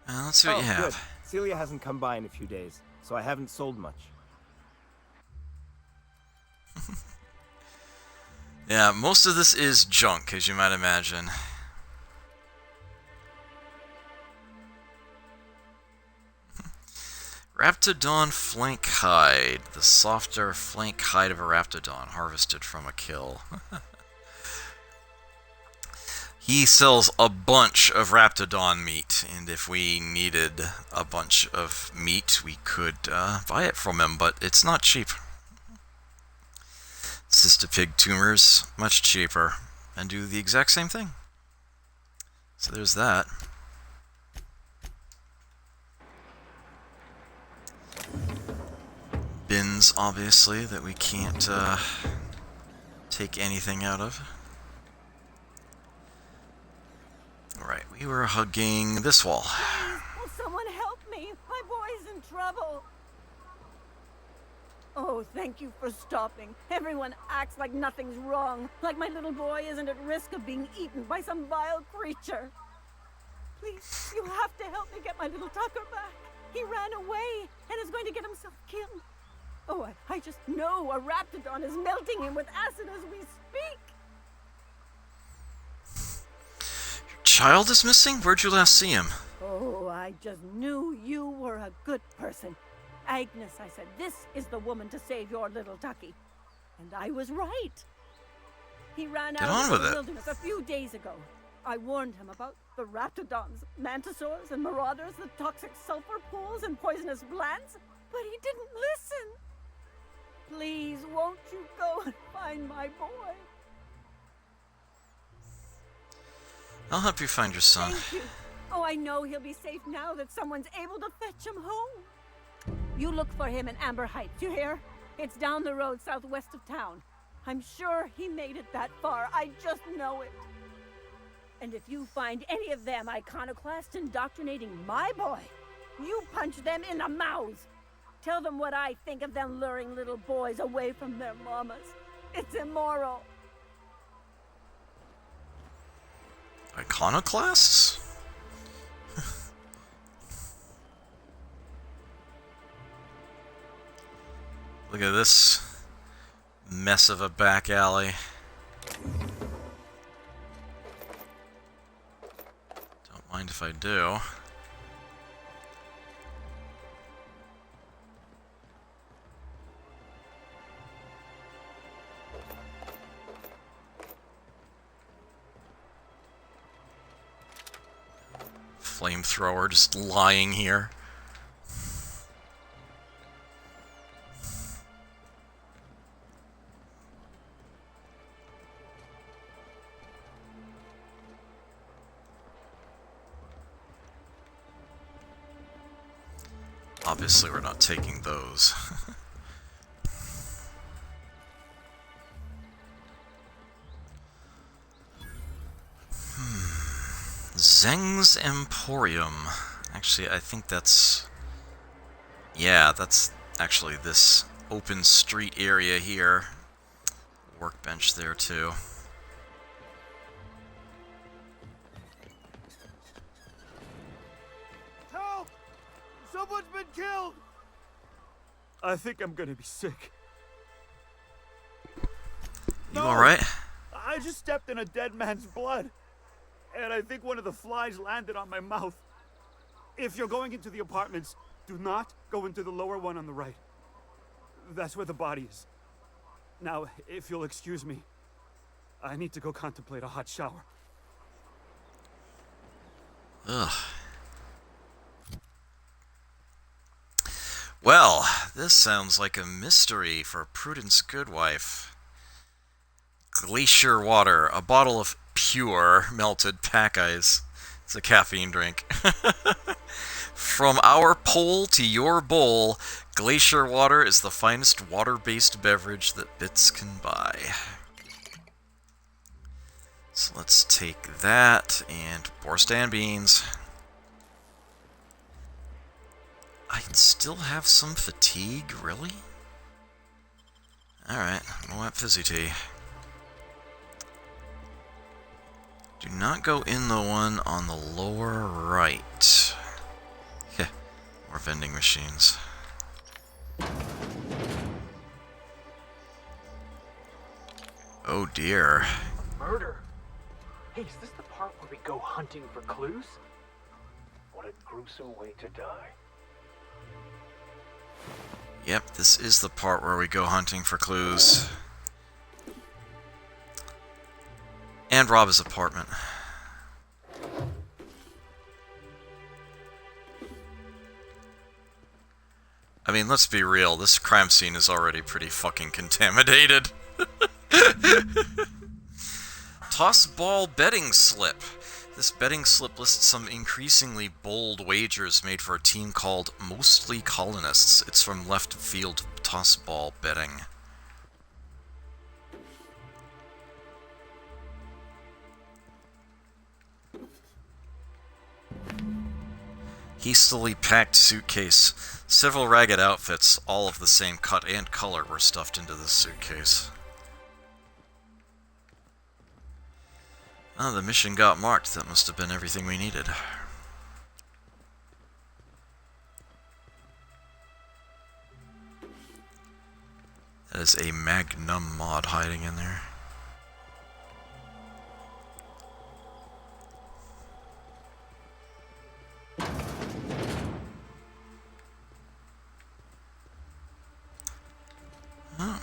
Let's see what you have. Good. Celia hasn't come by in a few days, so I haven't sold much. Yeah, most of this is junk, as you might imagine. Raptidon flank hide. The softer flank hide of a raptidon harvested from a kill. He sells a bunch of raptidon meat, and if we needed a bunch of meat, we could buy it from him, but it's not cheap. Cystopig tumors, much cheaper, and do the exact same thing. So there's that. Bins, obviously, that we can't take anything out of. Alright, we were hugging this wall. Please, will someone help me? My boy's in trouble. Oh, thank you for stopping. Everyone acts like nothing's wrong, like my little boy isn't at risk of being eaten by some vile creature. Please, you have to help me get my little Tucker back. He ran away and is going to get himself killed. Oh, I just know a raptidon is melting him with acid as we speak. Child is missing? Where'd you last see him? Oh, I just knew you were a good person. Agnes, I said, this is the woman to save your little Tucky. And I was right. He ran out of the wilderness a few days ago. I warned him about the raptidons, mantisaurs, and marauders, the toxic sulfur pools, and poisonous plants, but he didn't listen. Please, won't you go and find my boy? I'll help you find your son. Thank you. Oh, I know he'll be safe now that someone's able to fetch him home. You look for him in Amber Heights, you hear? It's down the road southwest of town. I'm sure he made it that far. I just know it. And if you find any of them iconoclasts indoctrinating my boy, you punch them in the mouths. Tell them what I think of them luring little boys away from their mamas. It's immoral. Iconoclasts? Look at this mess of a back alley. Don't mind if I do. Flamethrower just lying here. Obviously, we're not taking those. Zeng's Emporium. Actually, I think that's... yeah, that's actually this open street area here. Workbench there, too. Help! Someone's been killed! I think I'm gonna be sick. You alright? I just stepped in a dead man's blood. And I think one of the flies landed on my mouth. If you're going into the apartments, do not go into the lower one on the right. That's where the body is. Now, if you'll excuse me, I need to go contemplate a hot shower. Ugh. Well, this sounds like a mystery for Prudence Goodwife. Glacier water, a bottle of pure melted pack ice. It's a caffeine drink. From our pole to your bowl, glacier water is the finest water-based beverage that bits can buy. So let's take that and Borstan beans. I can still have some fatigue, really? Alright, I want fizzy tea. Do not go in the one on the lower right. Heh, more vending machines. Oh dear. Murder? Hey, is this the part where we go hunting for clues? What a gruesome way to die. Yep, this is the part where we go hunting for clues. And rob his apartment. I mean, let's be real, this crime scene is already pretty fucking contaminated. Toss ball betting slip. This betting slip lists some increasingly bold wagers made for a team called Mostly Colonists. It's from Left Field Toss Ball Betting. Hastily packed suitcase. Several ragged outfits, all of the same cut and color, were stuffed into this suitcase. Oh, the mission got marked. That must have been everything we needed. That is a Magnum mod hiding in there. Huh.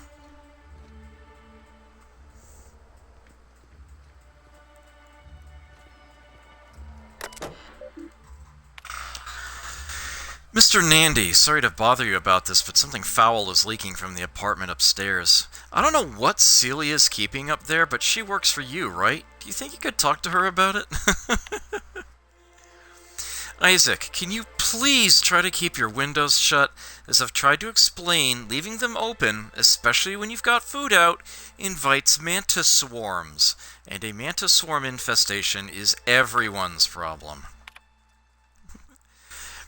Mr. Nandy, sorry to bother you about this, but something foul is leaking from the apartment upstairs. I don't know what Celia's keeping up there, but she works for you, right? Do you think you could talk to her about it? Isaac, can you please try to keep your windows shut? As I've tried to explain, leaving them open, especially when you've got food out, invites mantis swarms. And a mantis swarm infestation is everyone's problem.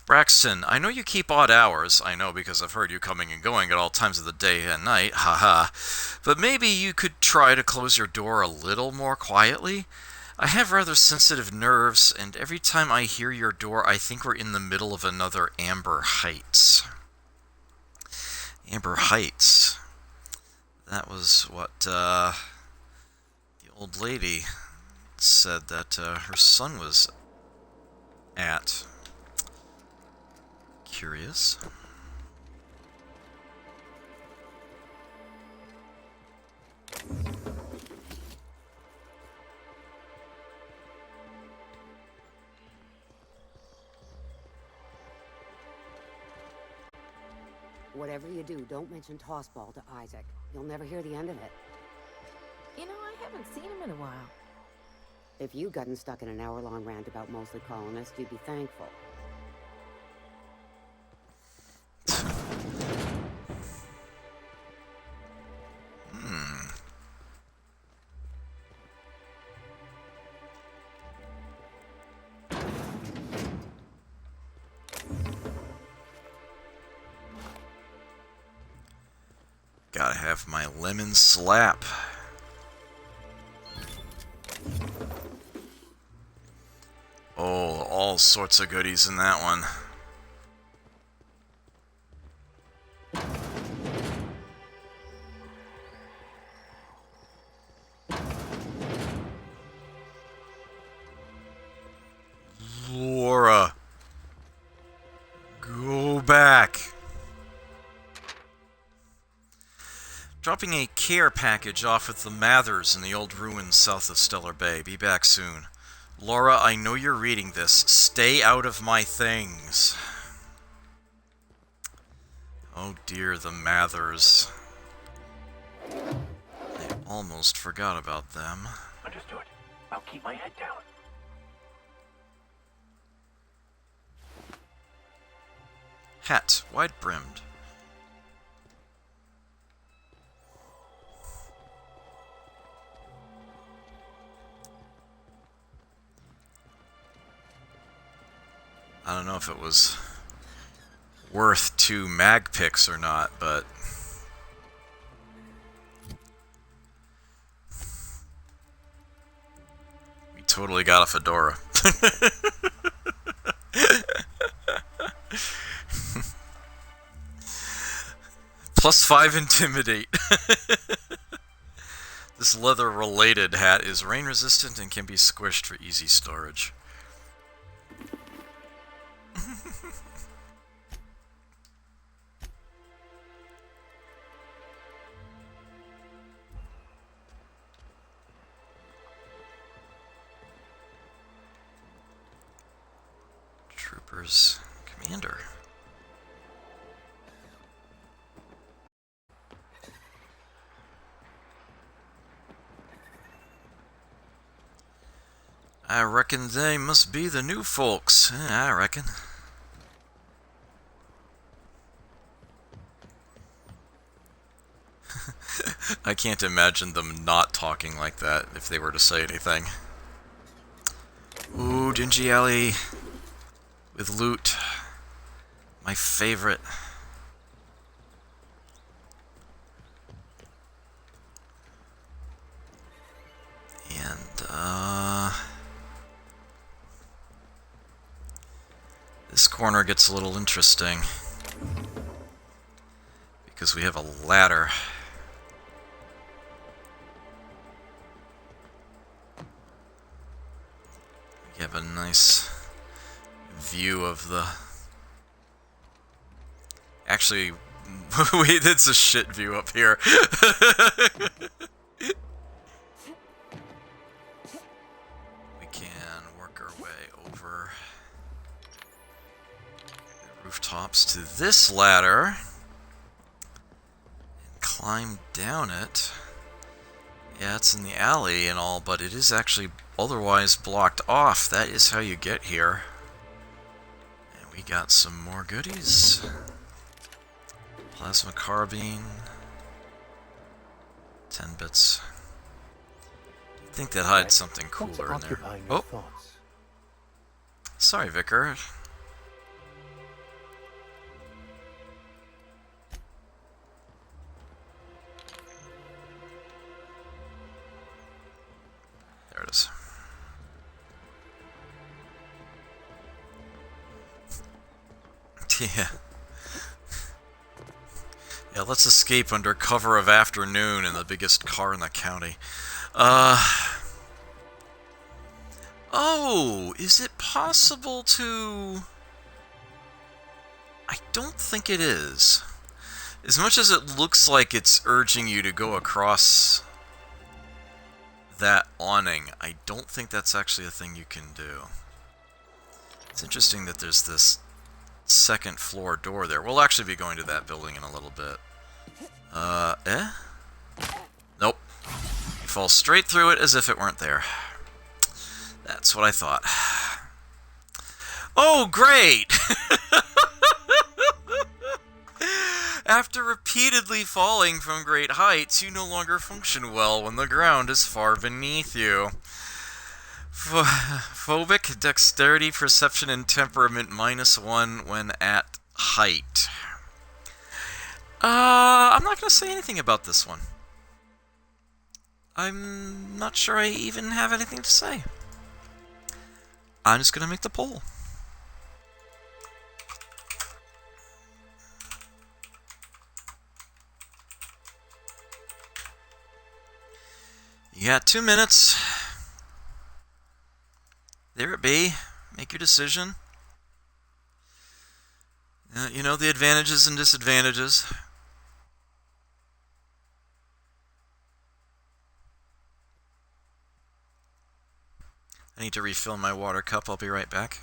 Braxton, I know you keep odd hours. I know because I've heard you coming and going at all times of the day and night, haha. But maybe you could try to close your door a little more quietly? I have rather sensitive nerves, and every time I hear your door, I think we're in the middle of another Amber Heights. Amber Heights. That was what, the old lady said that, her son was at. Curious. Whatever you do, don't mention Tossball to Isaac. You'll never hear the end of it. You know, I haven't seen him in a while. If you'd gotten stuck in an hour-long rant about mostly colonists, you'd be thankful. Gotta have my lemon slap. Oh, all sorts of goodies in that one. Laura. Go back. Dropping a care package off with the Mathers in the old ruins south of Stellar Bay. Be back soon. Laura, I know you're reading this. Stay out of my things. Oh dear, the Mathers. I almost forgot about them. Understood. I'll keep my head down. Hat, wide-brimmed. I don't know if it was worth 2 mag picks or not, but we totally got a fedora. +5 intimidate. This leather-related hat is rain-resistant and can be squished for easy storage. Where's Commander? I reckon they must be the new folks. I reckon. I can't imagine them not talking like that if they were to say anything. Ooh, dingy alley with loot. My favorite. And, this corner gets a little interesting. Because we have a ladder. We have a nice view of the... Actually, wait, it's a shit view up here. We can work our way over the rooftops to this ladder and climb down it. Yeah, it's in the alley and all, but it is actually otherwise blocked off. That is how you get here. And we got some more goodies. Plasma carbine. 10 bits. I think that hides something cooler in there. Oh! Sorry, Vicar. There it is. Yeah. Yeah, let's escape under cover of afternoon in the biggest car in the county. Oh, is it possible to... I don't think it is. As much as it looks like it's urging you to go across that awning, I don't think that's actually a thing you can do. It's interesting that there's this second floor door there. We'll actually be going to that building in a little bit. Nope. You fall straight through it as if it weren't there. That's what I thought. Oh, great! After repeatedly falling from great heights, you no longer function well when the ground is far beneath you. Phobic, dexterity, perception, and temperament -1 when at height. I'm not going to say anything about this one. I'm not sure I even have anything to say. I'm just going to make the poll. You got 2 minutes. There it be. Make your decision. You know the advantages and disadvantages. I need to refill my water cup. I'll be right back.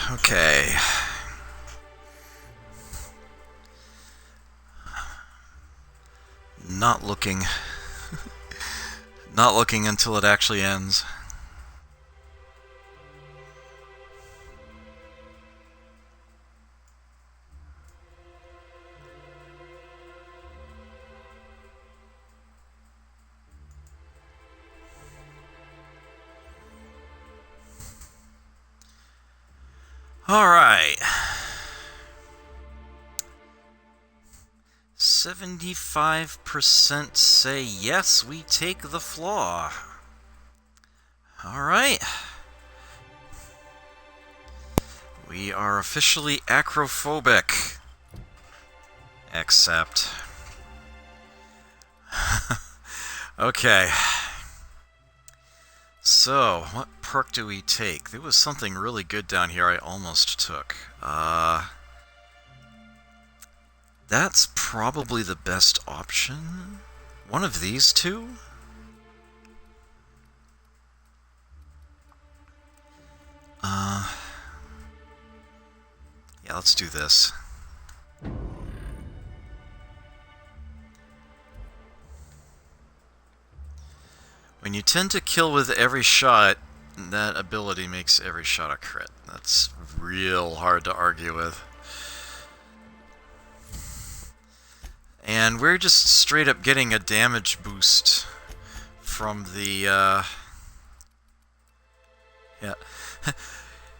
Okay. not looking. Not looking until it actually ends. All right. 75% say yes, we take the flaw. All right. We are officially acrophobic. Except. Okay. So, what perk do we take? There was something really good down here I almost took. That's probably the best option. One of these two? Yeah, let's do this. When you tend to kill with every shot, that ability makes every shot a crit. That's real hard to argue with. And we're just straight up getting a damage boost from the, yeah.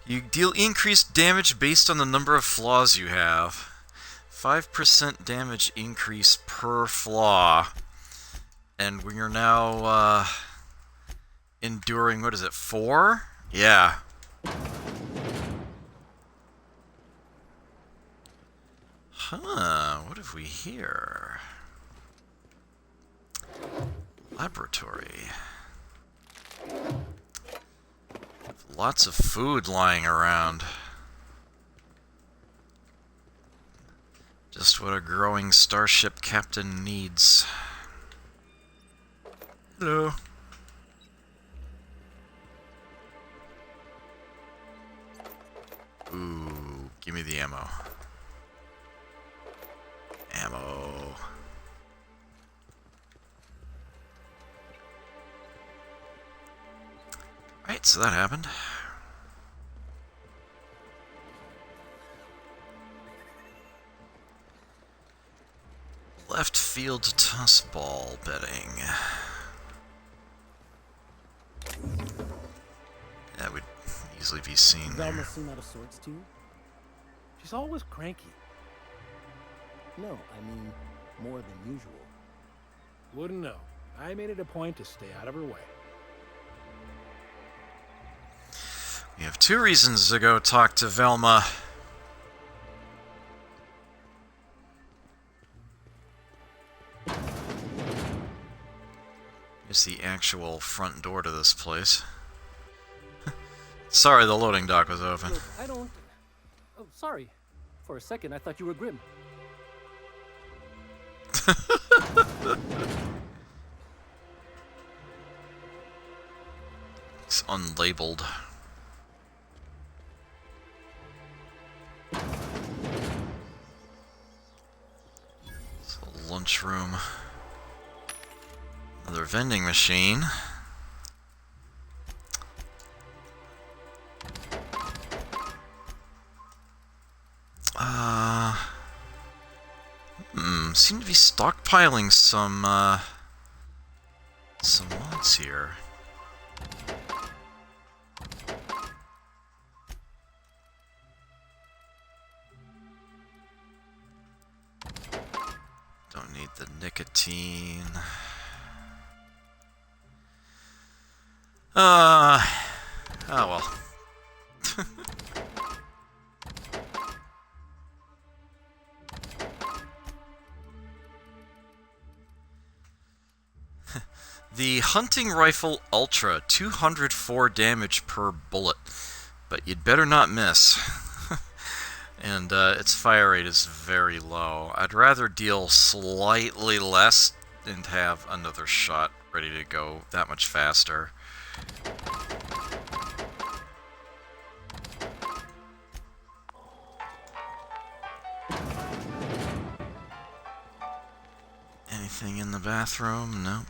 You deal increased damage based on the number of flaws you have. 5% damage increase per flaw. And we are now, enduring, what is it, 4? Yeah. Huh, what have we here? Laboratory. Lots of food lying around. Just what a growing starship captain needs. Hello. Ooh, give me the ammo. Ammo. Right, so that happened. Left field toss ball betting. That would easily be seen there. Velma seem out of sorts too? She's always cranky. No, I mean more than usual. Wouldn't know. I made it a point to stay out of her way. We have 2 reasons to go talk to Velma. Here's the actual front door to this place. Sorry, the loading dock was open. Look, I don't... Oh, sorry. For a second, I thought you were Grim. It's unlabeled. It's a lunchroom. Another vending machine. Seem to be stockpiling some mods here. Don't need the nicotine. Oh well. The Hunting Rifle Ultra, 204 damage per bullet, but you'd better not miss. And its fire rate is very low. I'd rather deal slightly less and have another shot ready to go that much faster. Anything in the bathroom? Nope.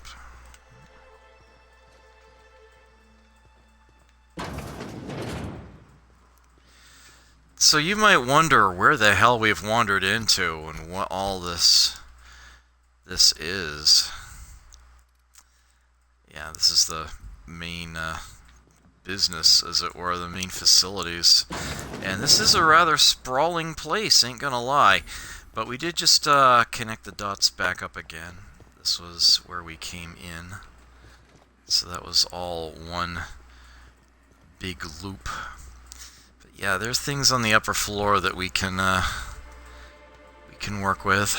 So you might wonder where the hell we've wandered into and what all this is. Yeah, this is the main business, as it were, the main facilities. And this is a rather sprawling place, ain't gonna lie. But we did just connect the dots back up again. This was where we came in. So that was all one big loop. But yeah, there's things on the upper floor that we can work with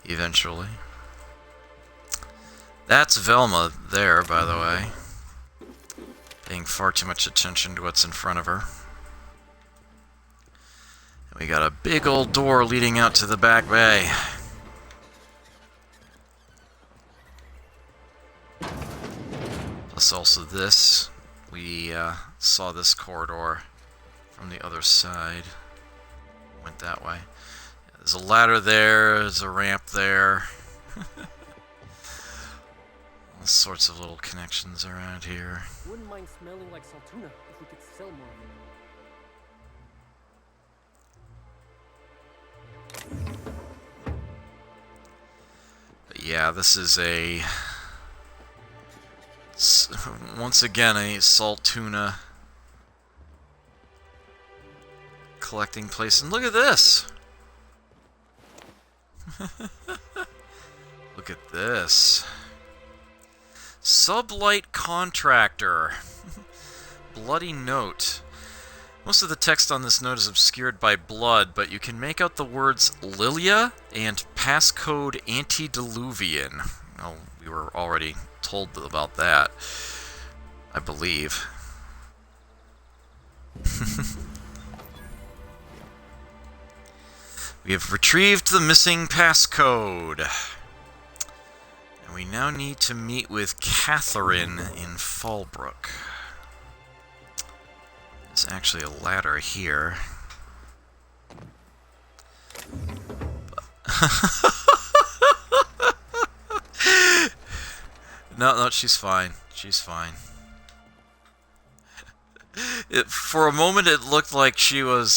eventually. That's Velma there, by the way. Paying far too much attention to what's in front of her. And we got a big old door leading out to the back bay. Plus also this. We saw this corridor from the other side. Went that way. There's a ladder there, there's a ramp there. All sorts of little connections around here. Wouldn't mind smelling like Saltuna if we could sell more of it. But yeah, this is once again a Saltuna collecting place. And look at this! Look at this. Sublight Contractor. Bloody note. Most of the text on this note is obscured by blood, but you can make out the words Lilia and passcode Antediluvian. Well, we were already told about that, I believe. We have retrieved the missing passcode. And we now need to meet with Catherine in Fallbrook. There's actually a ladder here. No, she's fine. She's fine. For a moment it looked like she was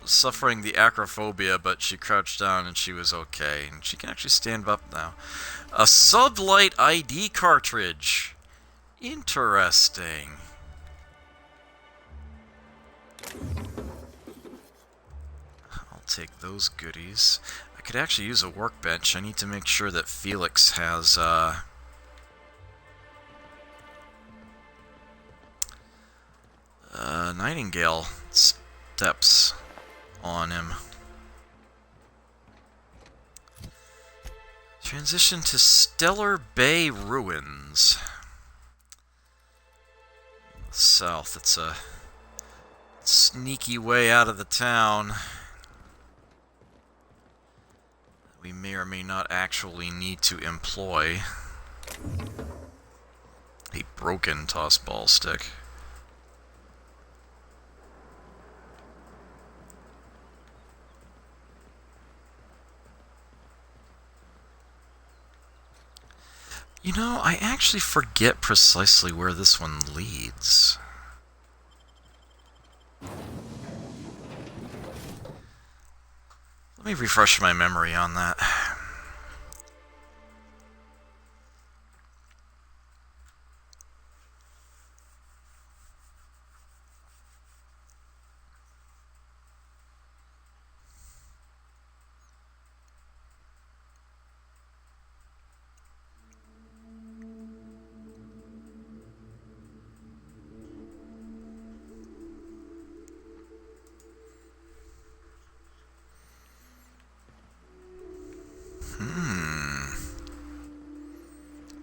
suffering the acrophobia, but she crouched down and she was okay. And she can actually stand up now. A Sublight ID cartridge. Interesting. I'll take those goodies. I could actually use a workbench. I need to make sure that Felix has Nightingale steps on him. Transition to Stellar Bay Ruins. South, it's a sneaky way out of the town. We may or may not actually need to employ a broken tossball stick. You know, I actually forget precisely where this one leads. Let me refresh my memory on that.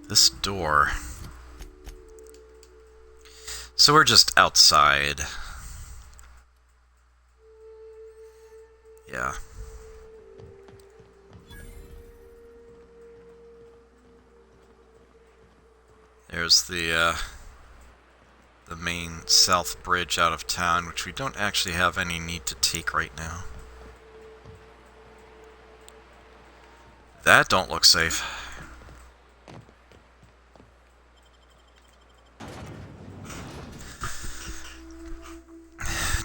This door. So we're just outside. Yeah. There's the main south bridge out of town, which we don't actually have any need to take right now. That don't look safe.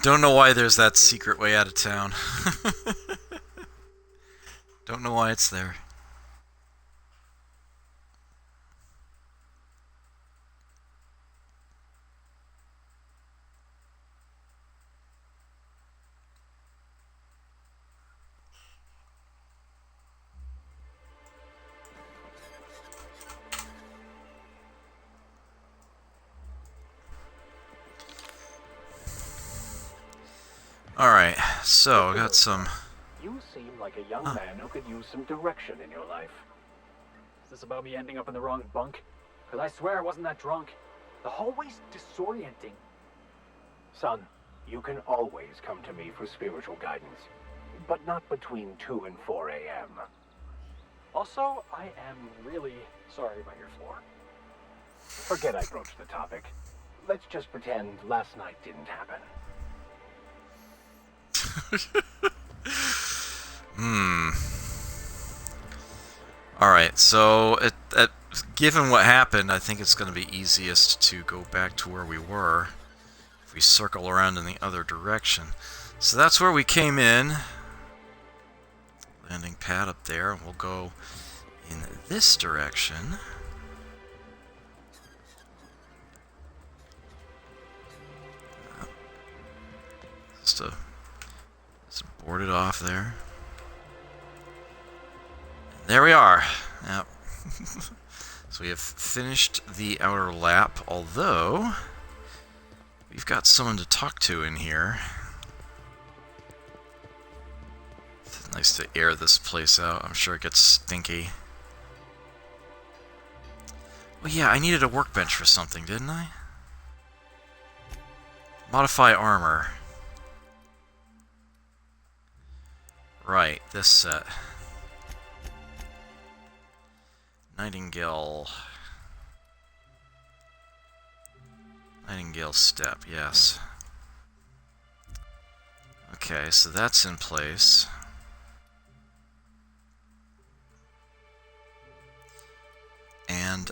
Don't know why there's that secret way out of town. Don't know why it's there. Alright, so I got some... You seem like a young man who could use some direction in your life. Is this about me ending up in the wrong bunk? Because I swear I wasn't that drunk. The hallway's disorienting. Son, you can always come to me for spiritual guidance, but not between 2 and 4 a.m. Also, I am really sorry about your floor. Forget I broached the topic. Let's just pretend last night didn't happen. Alright, so given what happened, I think it's going to be easiest to go back to where we were if we circle around in the other direction. So that's where we came in. Landing pad up there. We'll go in this direction. Just board it off there. There we are. Yep. So we have finished the outer lap, although we've got someone to talk to in here. It's nice to air this place out. I'm sure it gets stinky. Well, yeah, I needed a workbench for something, didn't I? Modify armor. Right, this set. Nightingale step, yes. Okay, so that's in place. And,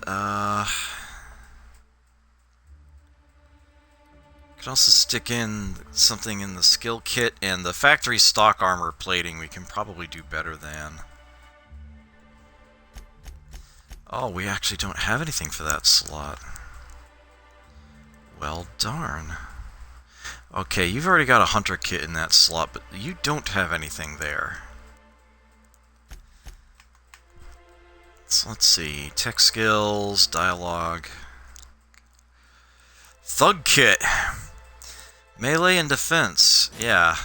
could also stick in something in the skill kit, and the factory stock armor plating we can probably do better than. Oh, we actually don't have anything for that slot. Well, darn. Okay, you've already got a hunter kit in that slot, but you don't have anything there. So let's see. Tech skills, dialogue. Thug kit. Melee and defense. Yeah.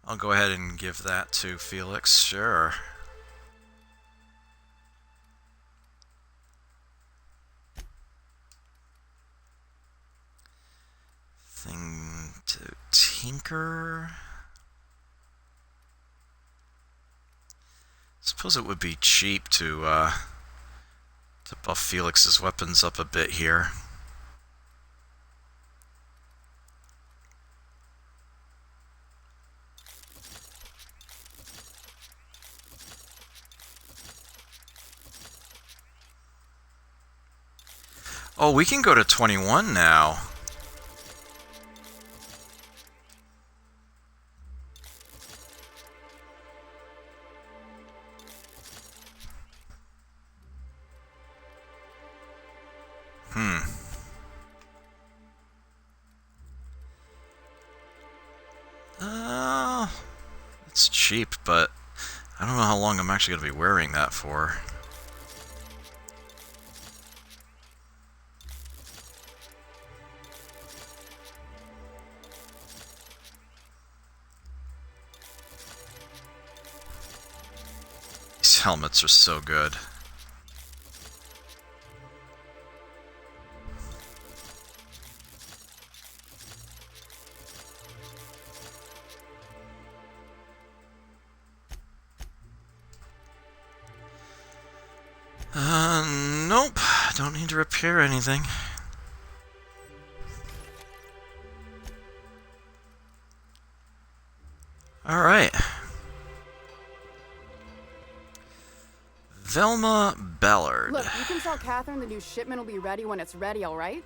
I'll go ahead and give that to Felix. Sure. Thing to tinker. Suppose it would be cheap to buff Felix's weapons up a bit here. Oh, we can go to 21 now. It's cheap, but I don't know how long I'm actually going to be wearing that for. These helmets are so good. Nope. Don't need to repair anything. Alright. Velma Ballard. Look, you can tell Catherine the new shipment will be ready when it's ready, all right?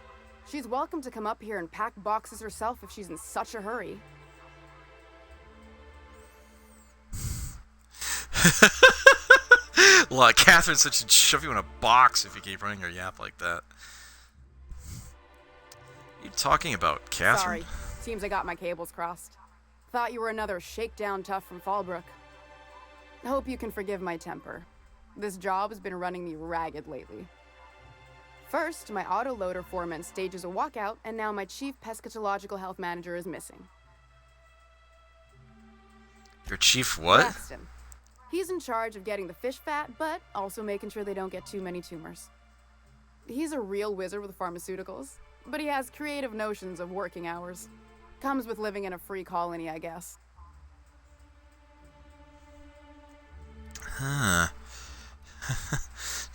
She's welcome to come up here and pack boxes herself if she's in such a hurry. Look, Catherine said she'd shove you in a box if you keep running your yap like that. What are you talking about, Catherine? Sorry. Seems I got my cables crossed. Thought you were another shakedown tough from Fallbrook. Hope you can forgive my temper. This job has been running me ragged lately. First, my autoloader foreman stages a walkout, and now my chief pescatological health manager is missing. Your chief what? Braxton. He's in charge of getting the fish fat, but also making sure they don't get too many tumors. He's a real wizard with pharmaceuticals, but he has creative notions of working hours. Comes with living in a free colony, I guess. Huh.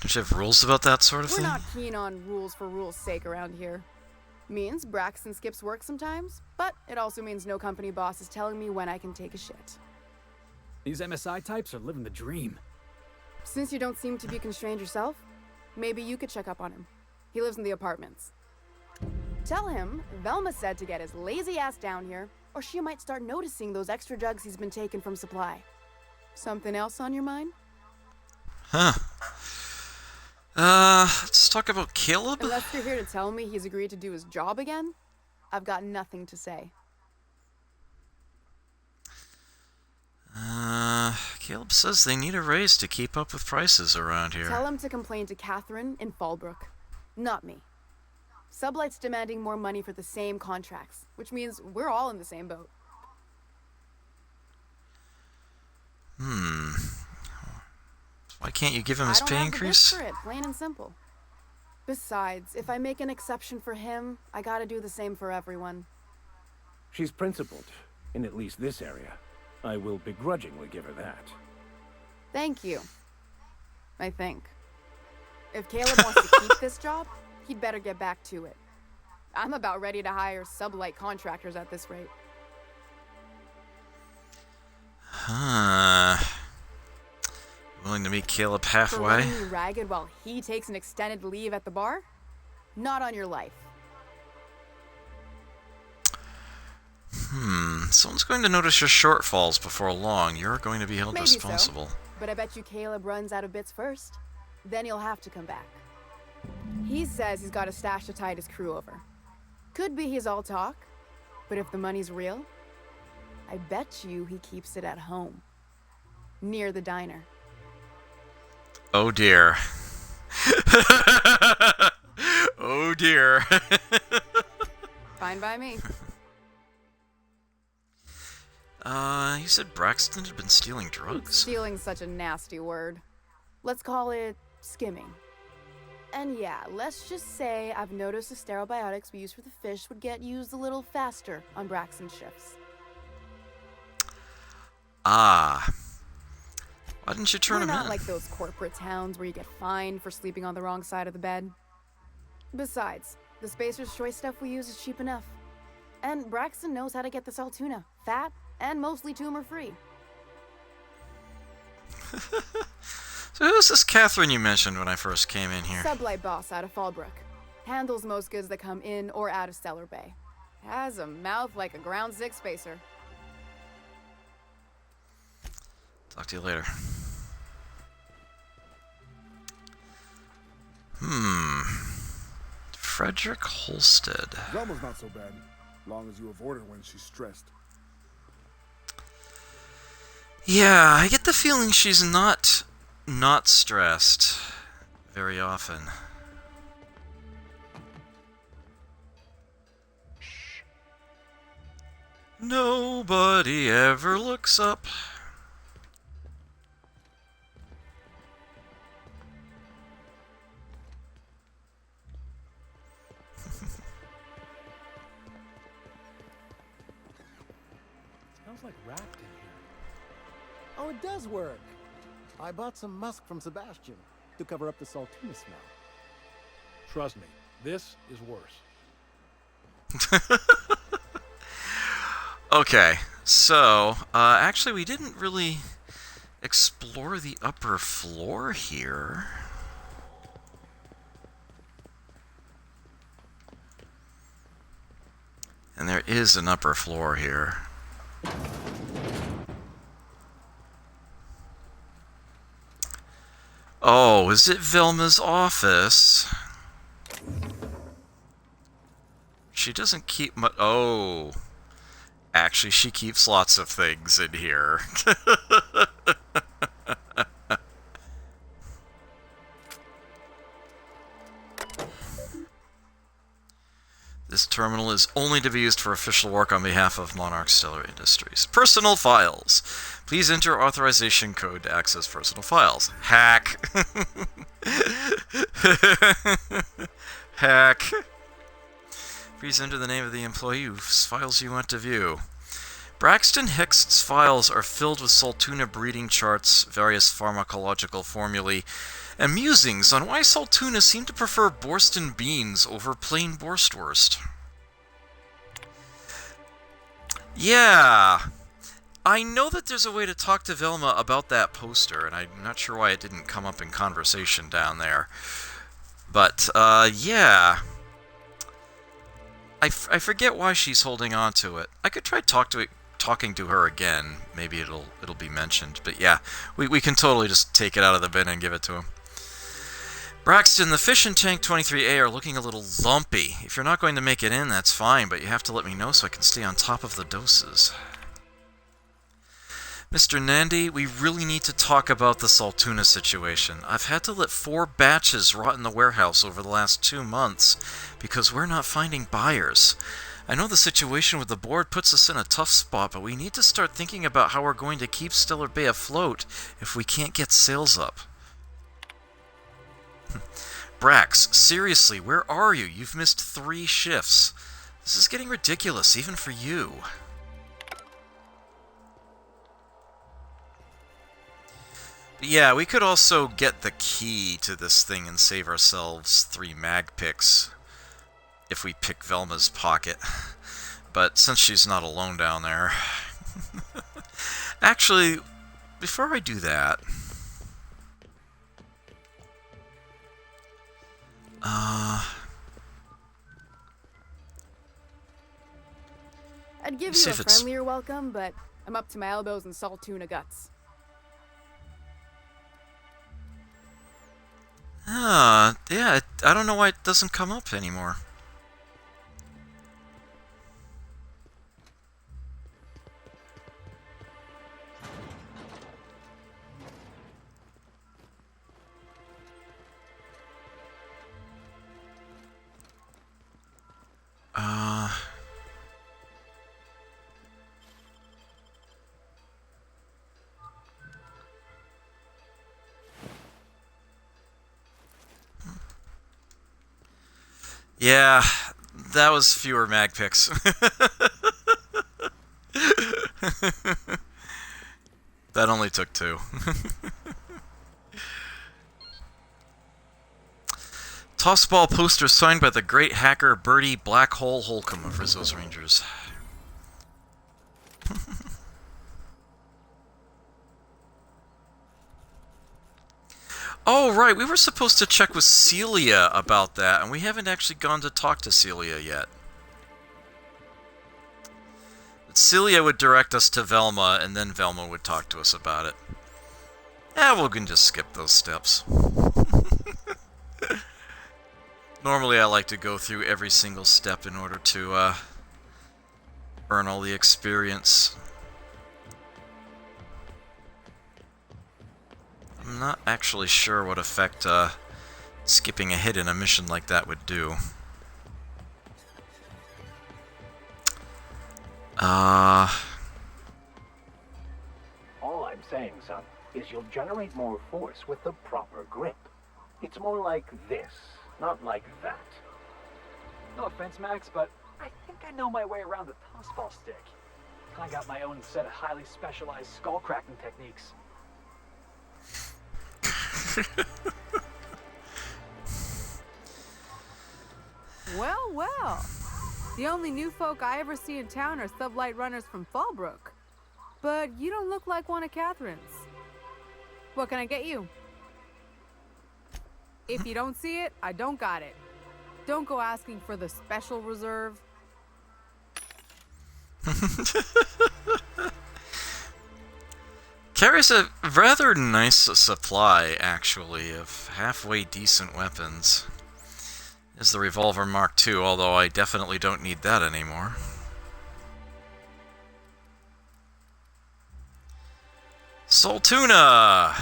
Don't you have rules about that sort of We're thing? not keen on rules for rules' sake around here. Means Braxton skips work sometimes, but it also means no company boss is telling me when I can take a shit. These MSI types are living the dream. Since you don't seem to be constrained yourself, maybe you could check up on him. He lives in the apartments. Tell him Velma said to get his lazy ass down here, or she might start noticing those extra jugs he's been taking from supply. Something else on your mind? Huh. Let's talk about Caleb? Unless you're here to tell me he's agreed to do his job again, I've got nothing to say. Caleb says they need a raise to keep up with prices around here. Tell him to complain to Catherine in Fallbrook, not me. Sublight's demanding more money for the same contracts, which means we're all in the same boat. Why can't you give him his pay increase? I don't have the bits for it, plain and simple. Besides, if I make an exception for him, I gotta do the same for everyone. She's principled, in at least this area. I will begrudgingly give her that. Thank you. I think. If Caleb wants to keep this job, he'd better get back to it. I'm about ready to hire sublight contractors at this rate. Willing to meet Caleb For halfway? running me ragged while he takes an extended leave at the bar? Not on your life. Someone's going to notice your shortfalls before long. You're going to be held Maybe responsible. so, but I bet you Caleb runs out of bits first. Then he'll have to come back. He says he's got a stash to tide his crew over. Could be he's all talk, but if the money's real, I bet you he keeps it at home. Near the diner. Oh dear. Oh dear. Fine by me. You said Braxton had been stealing drugs? Stealing's such a nasty word. Let's call it skimming. And yeah, let's just say I've noticed the sterile biotics we use for the fish would get used a little faster on Braxton's shifts. Why didn't you turn We're him not in? like those corporate towns where you get fined for sleeping on the wrong side of the bed. Besides, the Spacer's Choice stuff we use is cheap enough. And Braxton knows how to get this Altoona, fat and mostly tumor-free. So who's this Catherine you mentioned when I first came in here? Sublight boss out of Fallbrook. Handles most goods that come in or out of Stellar Bay. Has a mouth like a ground six spacer. Talk to you later. Frederick Holstead. Velma's not so bad, long as you avoid her when she's stressed. Yeah, I get the feeling she's not stressed very often. Shh. Nobody ever looks up. Smells like wrapped in here. Oh, it does work. I bought some musk from Sebastian to cover up the saltuna smell. Trust me, this is worse. Okay, so, actually we didn't really explore the upper floor here. And there is an upper floor here. Oh, is it Velma's office? She doesn't keep much. Oh. Actually, she keeps lots of things in here. This terminal is only to be used for official work on behalf of Monarch Stellar Industries. Personal files. Please enter authorization code to access personal files. Hack. Hack. Please enter the name of the employee whose files you want to view. Braxton Hicks's files are filled with Saltuna breeding charts, various pharmacological formulae, and musings on why Saltuna seem to prefer Borston beans over plain Borstwurst. Yeah, I know that there's a way to talk to Velma about that poster, and I'm not sure why it didn't come up in conversation down there. But, yeah. I forget why she's holding on to it. I could try talking to her again. Maybe it'll be mentioned. But yeah, we can totally just take it out of the bin and give it to him. Braxton, the fish in Tank 23A are looking a little lumpy. If you're not going to make it in, that's fine, but you have to let me know so I can stay on top of the doses. Mr. Nandi, we really need to talk about the Saltuna situation. I've had to let 4 batches rot in the warehouse over the last 2 months because we're not finding buyers. I know the situation with the board puts us in a tough spot, but we need to start thinking about how we're going to keep Stellar Bay afloat if we can't get sales up. Brax, seriously, where are you? You've missed 3 shifts. This is getting ridiculous, even for you. But yeah, we could also get the key to this thing and save ourselves 3 mag picks if we pick Velma's pocket. But since she's not alone down there... Actually, before I do that... I'd give you a friendlier welcome, but I'm up to my elbows in Saltuna guts. Yeah, I don't know why it doesn't come up anymore. Yeah, that was fewer mag picks. That only took 2. Tossball poster signed by the great hacker Bertie Black Hole Holcomb of Rizzo's Rangers. Oh, right, we were supposed to check with Celia about that, and we haven't actually gone to talk to Celia yet. But Celia would direct us to Velma, and then Velma would talk to us about it. Yeah, we can just skip those steps. Normally I like to go through every single step in order to earn all the experience. I'm not actually sure what effect skipping ahead in a mission like that would do. All I'm saying, son, is you'll generate more force with the proper grip. It's more like this, not like that. No offense, Max, but I think I know my way around the tossball stick. I got my own set of highly specialized skull cracking techniques. Well, well. The only new folk I ever see in town are sublight runners from Fallbrook. But you don't look like one of Catherine's. What can I get you? If you don't see it, I don't got it. Don't go asking for the special reserve. Carries a rather nice supply, actually, of halfway decent weapons. Is the Revolver Mark II, although I definitely don't need that anymore. Soul Tuna!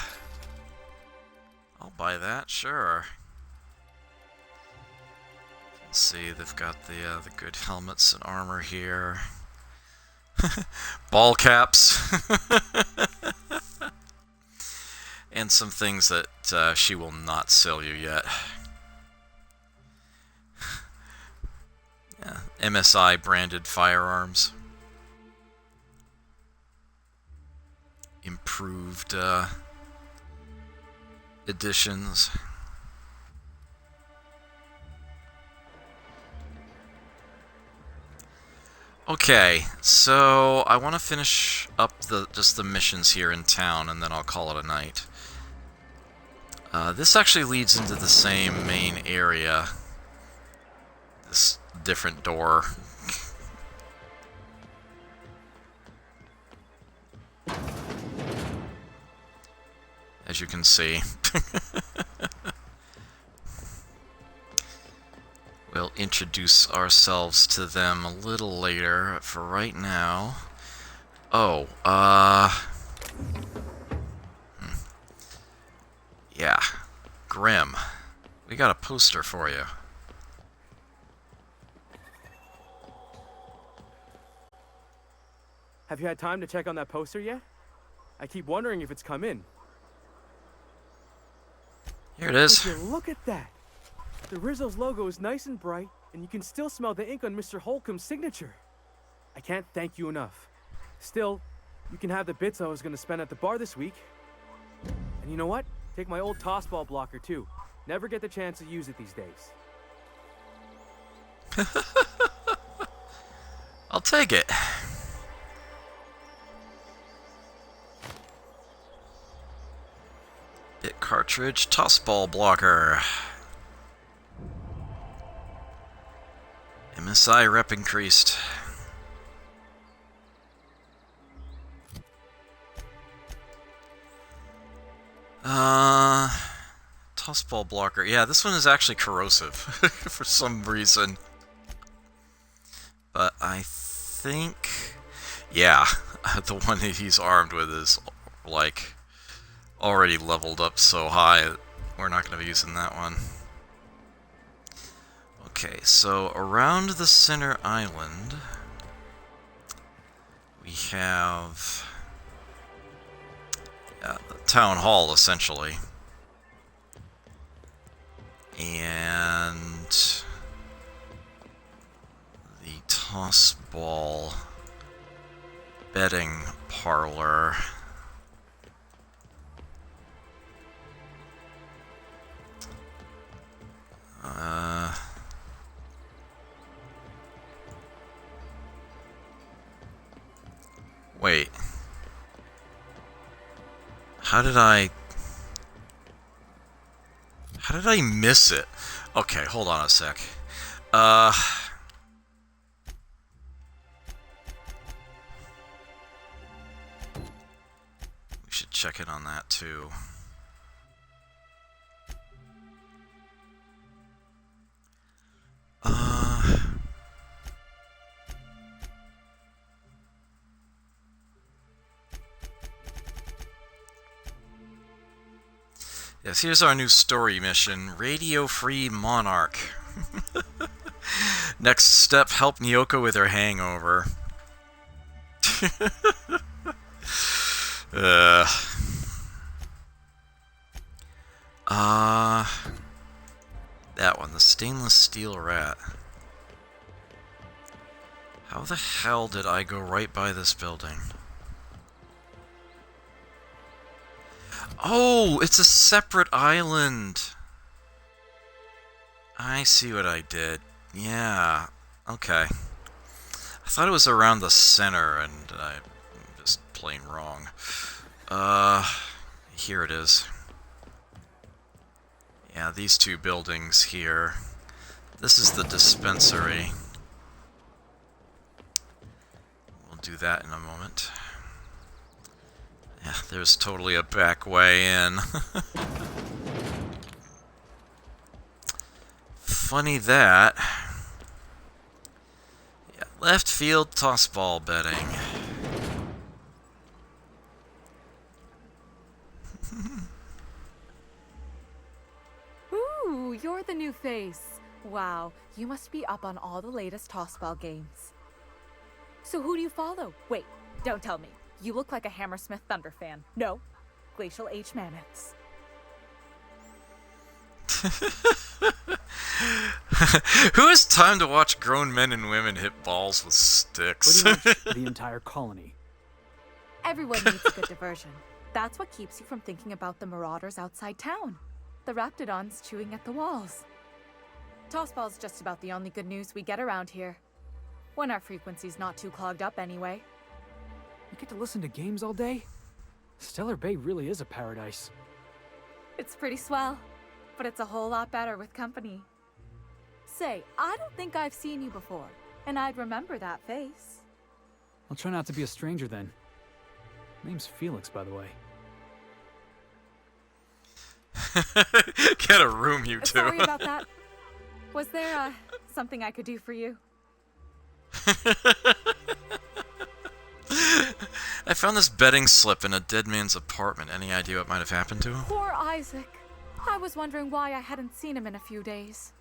I'll buy that, sure. Let's see, they've got the good helmets and armor here. Ball caps. And some things that she will not sell you yet. Yeah, MSI branded firearms. Improved editions. Okay, so I want to finish up just the missions here in town, and then I'll call it a night. This actually leads into the same main area. This different door. As you can see. We'll introduce ourselves to them a little later. For right now... Oh, yeah. Grim. We got a poster for you. Have you had time to check on that poster yet? I keep wondering if it's come in. Here it is. Would you look at that? The Rizzo's logo is nice and bright, and you can still smell the ink on Mr. Holcomb's signature. I can't thank you enough. Still, you can have the bits I was going to spend at the bar this week. And you know what? Take my old tossball blocker, too. Never get the chance to use it these days. I'll take it. Bit cartridge tossball blocker. MSI rep increased. Tossball blocker. Yeah, this one is actually corrosive for some reason. But I think... Yeah, the one that he's armed with is, like, already leveled up so high, we're not going to be using that one. Okay, so around the center island, we have the town hall, essentially. And the toss ball betting parlor. Wait. How did I miss it? Okay, hold on a sec. We should check in on that too. Yes, here's our new story mission, Radio Free Monarch. Next step, help Nyoko with her hangover. That one, the stainless steel rat. How the hell did I go right by this building? Oh, it's a separate island. I see what I did. Yeah, okay. I thought it was around the center, and I'm just plain wrong. Here it is. Yeah, these two buildings here. This is the dispensary. We'll do that in a moment. Yeah, there's totally a back way in. Funny that. Yeah, left field toss ball betting. Ooh, you're the new face. Wow, you must be up on all the latest tossball games. So who do you follow? Wait, don't tell me. You look like a Hammersmith Thunder fan. No, Glacial H. Mammoths. Who has time to watch grown men and women hit balls with sticks? Pretty much the entire colony. Everyone needs a good diversion. That's what keeps you from thinking about the marauders outside town. The Raptidons chewing at the walls. Tossball's just about the only good news we get around here. When our frequency's not too clogged up anyway. You get to listen to games all day? Stellar Bay really is a paradise. It's pretty swell, but it's a whole lot better with company. Say, I don't think I've seen you before, and I'd remember that face. I'll try not to be a stranger then. Name's Felix, by the way. Get a room, you two. Sorry about that. Was there, something I could do for you? I found this betting slip in a dead man's apartment. Any idea what might have happened to him? Poor Isaac. I was wondering why I hadn't seen him in a few days.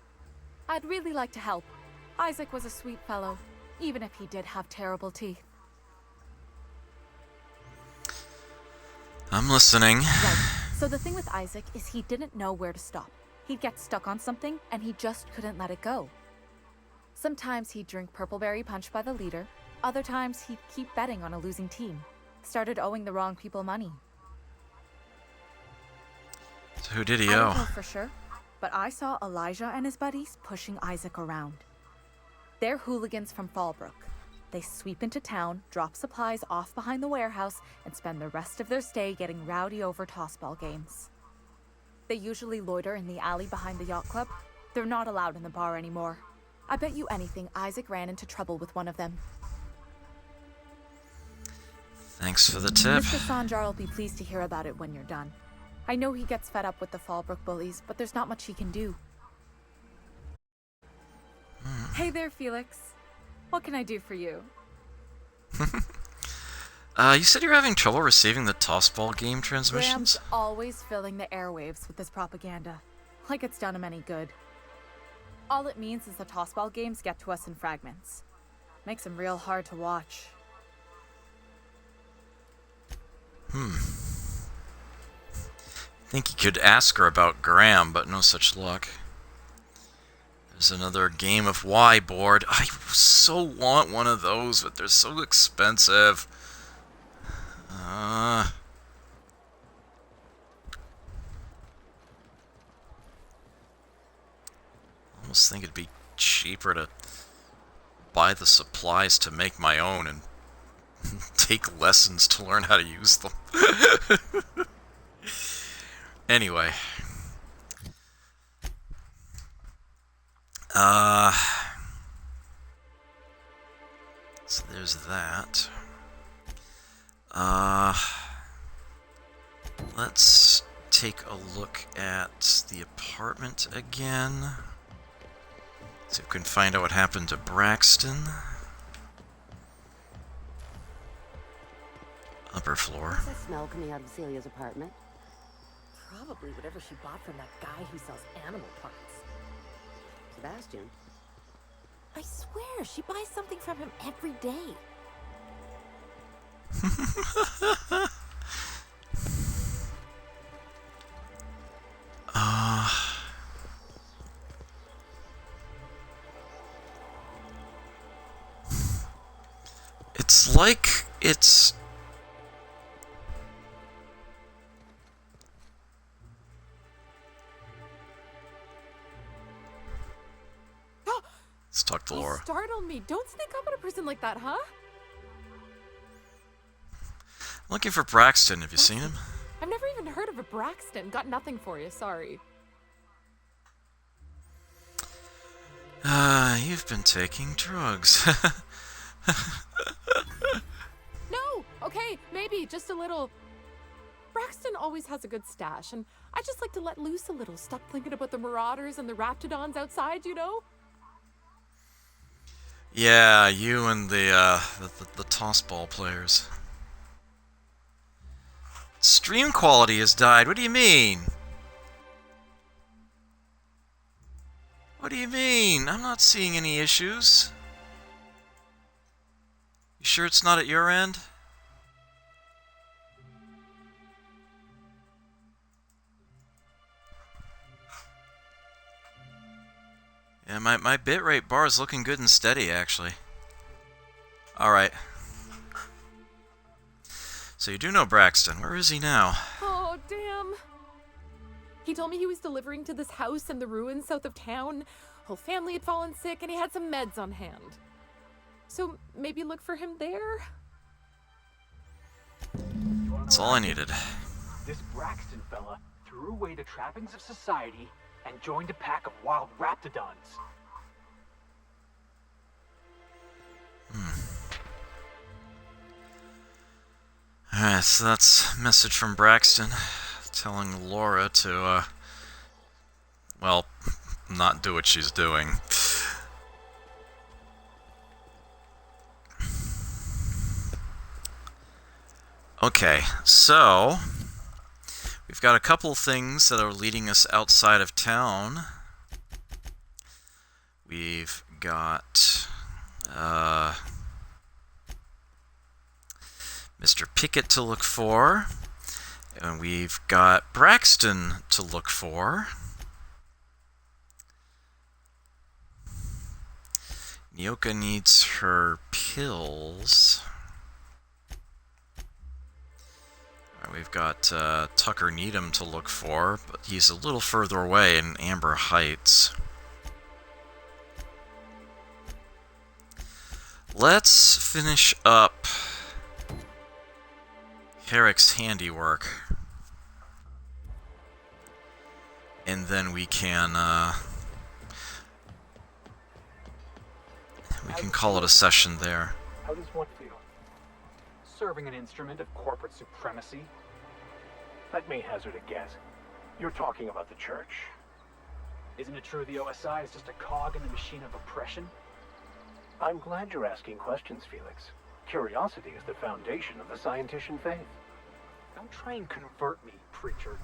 I'd really like to help. Isaac was a sweet fellow, even if he did have terrible teeth. I'm listening. Right. So the thing with Isaac is he didn't know where to stop. He'd get stuck on something, and he just couldn't let it go. Sometimes he'd drink Purpleberry Punch by the liter. Other times he'd keep betting on a losing team. Started owing the wrong people money. So who did he I owe? don't know for sure, but I saw Elijah and his buddies pushing Isaac around. They're hooligans from Fallbrook. They sweep into town, drop supplies off behind the warehouse, and spend the rest of their stay getting rowdy over tossball games. They usually loiter in the alley behind the yacht club. They're not allowed in the bar anymore. I bet you anything Isaac ran into trouble with one of them. Thanks for the tip. Mr. Sanjar will be pleased to hear about it when you're done. I know he gets fed up with the Fallbrook bullies, but there's not much he can do. Hey there, Felix. What can I do for you? You said you're having trouble receiving the tossball game transmissions? Graham's always filling the airwaves with this propaganda, like it's done him any good. All it means is the tossball games get to us in fragments. Makes them real hard to watch. Think you could ask her about Graham, but no such luck. There's another game of Y board. I so want one of those, but they're so expensive. Almost think it'd be cheaper to buy the supplies to make my own and take lessons to learn how to use them. Anyway. So there's that. Let's take a look at the apartment again. See if we can find out what happened to Braxton. Upper floor. What's that smell coming out of Celia's apartment? Probably whatever she bought from that guy who sells animal parts. Sebastian? I swear, she buys something from him every day. It's like it's... Let's talk to Laura. You startled me. Don't sneak up on a person like that, huh? Looking for Braxton. Have you seen him? I've never even heard of a Braxton. Got nothing for you, sorry. You've been taking drugs. No! Okay, maybe, just a little. Braxton always has a good stash, and I just like to let loose a little. Stop thinking about the Marauders and the Raptidons outside, you know? Yeah, you and the toss ball players. Stream quality has died. What do you mean? What do you mean? I'm not seeing any issues. You sure it's not at your end? Yeah, my bitrate bar is looking good and steady, actually. Alright. So you do know Braxton. Where is he now? Oh, damn. He told me he was delivering to this house in the ruins south of town. Whole family had fallen sick, and he had some meds on hand. So maybe look for him there? That's all I needed. This Braxton fella threw away the trappings of society and joined a pack of wild Raptidons. Alright, so that's a message from Braxton telling Laura to, well, not do what she's doing. Okay, so we've got a couple things that are leading us outside of town. We've got Mr. Pickett to look for, and we've got Braxton to look for. Nyoka needs her pills. We've got Tucker Needham to look for, but he's a little further away in Amber Heights. Let's finish up Herrick's handiwork. And then we can call it a session there. How does one feel? Serving an instrument of corporate supremacy? Let me hazard a guess. You're talking about the church. Isn't it true the OSI is just a cog in the machine of oppression? I'm glad you're asking questions, Felix. Curiosity is the foundation of the scientician faith. Don't try and convert me, preacher.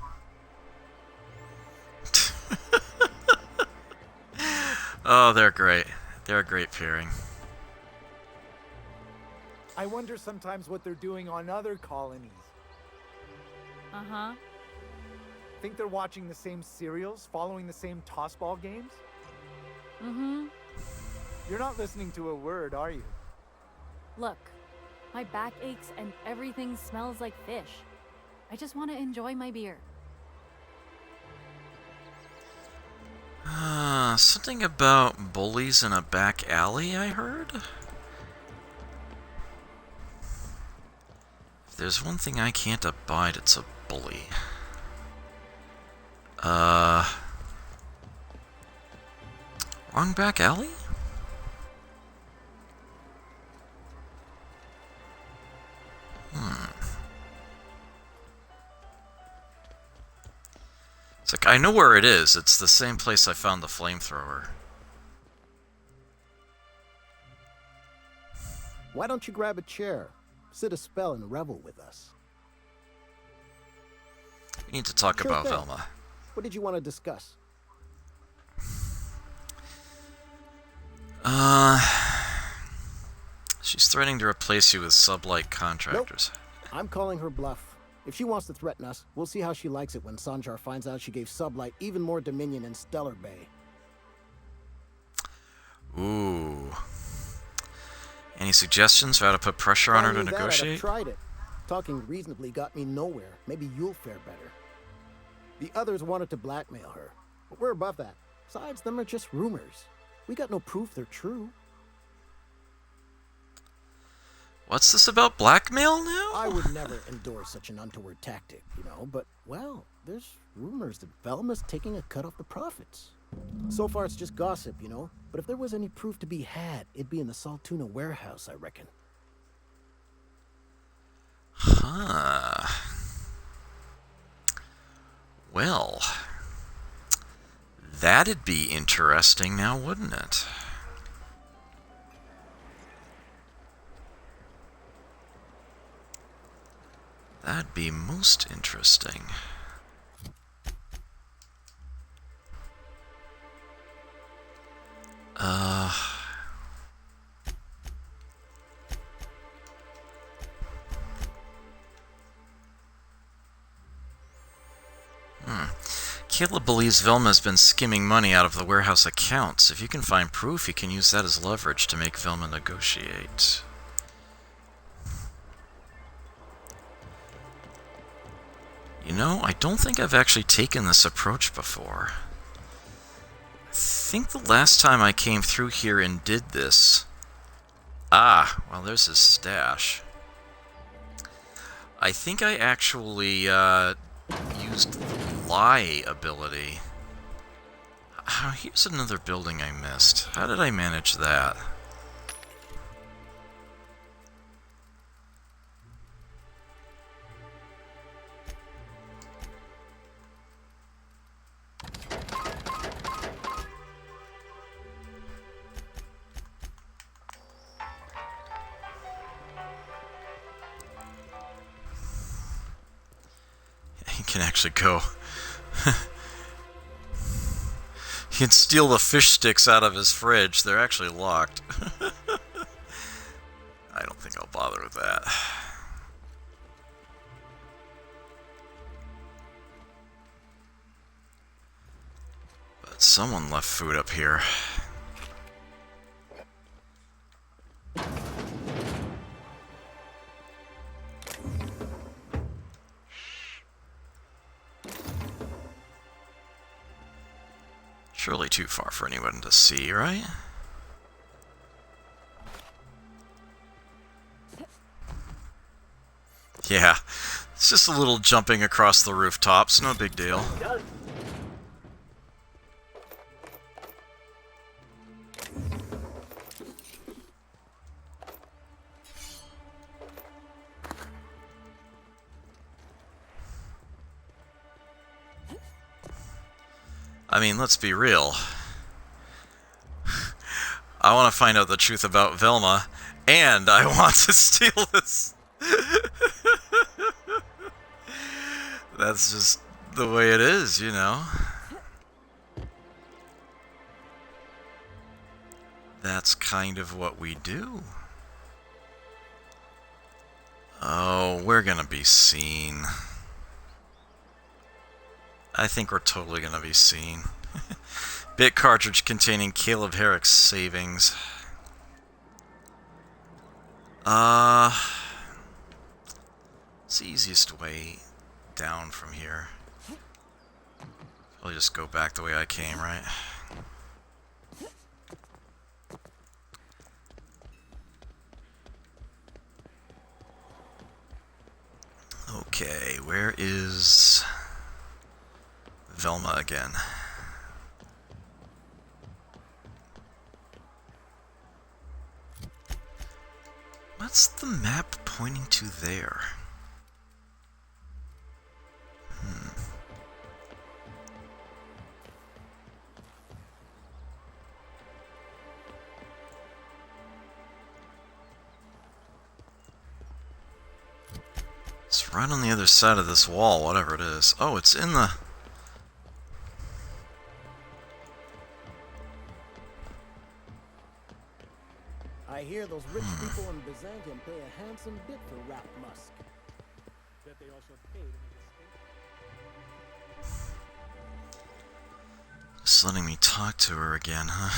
Oh, they're great. They're a great pairing. I wonder sometimes what they're doing on other colonies. Uh-huh. Think they're watching the same serials, following the same tossball games? Mm-hmm. You're not listening to a word, are you? Look, my back aches and everything smells like fish. I just want to enjoy my beer. Something about bullies in a back alley, I heard? If there's one thing I can't abide, it's a bully. Wrong back alley? It's like, I know where it is. It's the same place I found the flamethrower. Why don't you grab a chair, sit a spell, and revel with us? We need to talk Sure about thing. Velma. What did you want to discuss? She's threatening to replace you with sublight contractors. I'm calling her bluff. If she wants to threaten us, we'll see how she likes it when Sanjar finds out she gave Sublight even more dominion in Stellar Bay. Ooh. Any suggestions for how to put pressure on her to If I knew that, I'd have negotiate? tried it. Talking reasonably got me nowhere. Maybe you'll fare better. The others wanted to blackmail her, but we're above that. Besides, them are just rumors. We got no proof they're true. What's this about blackmail now? I would never endorse such an untoward tactic, you know, but, well, there's rumors that Velma's taking a cut off the profits. So far, it's just gossip, you know, but if there was any proof to be had, it'd be in the Saltuna warehouse, I reckon. Huh. Well, that'd be interesting now, wouldn't it? That'd be most interesting. Caleb believes Velma's been skimming money out of the warehouse accounts. If you can find proof, he can use that as leverage to make Velma negotiate. You know, I don't think I've actually taken this approach before. I think the last time I came through here and did this... Ah, well, there's his stash. I think I actually used the lie ability. Here's another building I missed. How did I manage that? He can actually go. He can steal the fish sticks out of his fridge. They're actually locked. I don't think I'll bother with that. But someone left food up here. Surely too far for anyone to see, right? Yeah, it's just a little jumping across the rooftops, no big deal. I mean, let's be real. I want to find out the truth about Velma, and I want to steal this. That's just the way it is, you know. That's kind of what we do. Oh, we're gonna be seen. I think we're totally gonna be seen. Bit cartridge containing Caleb Herrick's savings. It's the easiest way down from here. I'll just go back the way I came, right? Okay, where is Velma again? What's the map pointing to there? It's right on the other side of this wall, whatever it is. Oh, it's in the... I hear those rich people in Byzantium pay a handsome bit for Rat Musk. That they also paid in Just letting me talk to her again, huh?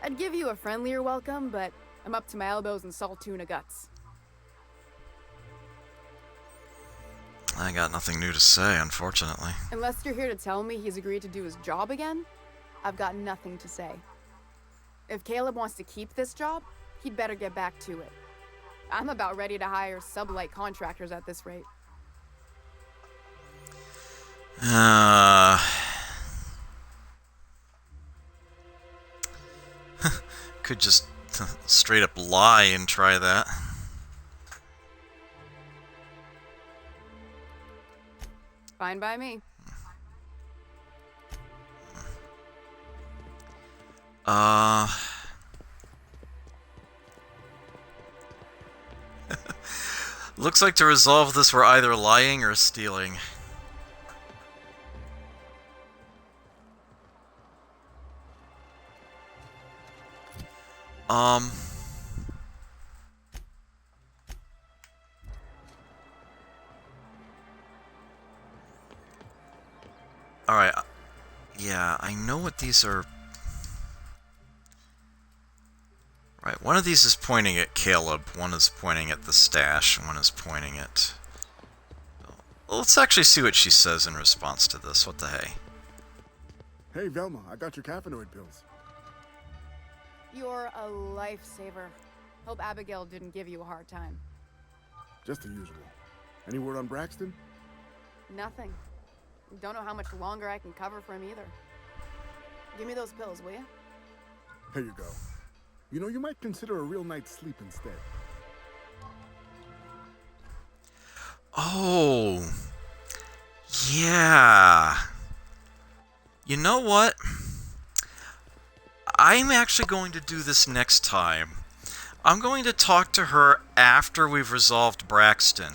I'd give you a friendlier welcome, but I'm up to my elbows in salt tuna guts. I got nothing new to say, unfortunately. Unless you're here to tell me he's agreed to do his job again, I've got nothing to say. If Caleb wants to keep this job, he'd better get back to it. I'm about ready to hire sublight contractors at this rate. Could just straight up lie and try that. Fine by me. Looks like to resolve this we're either lying or stealing. Alright. Yeah, I know what these are. Right, one of these is pointing at Caleb, one is pointing at the stash, and one is pointing at... Well, let's actually see what she says in response to this. What the hey? Hey, Velma, I got your caffeinoid pills. You're a lifesaver. Hope Abigail didn't give you a hard time. Just the usual. Any word on Braxton? Nothing. Don't know how much longer I can cover for him either. Give me those pills, will you? Here you go. You know, you might consider a real night's sleep instead. Oh. Yeah. You know what? I'm actually going to do this next time. I'm going to talk to her after we've resolved Braxton,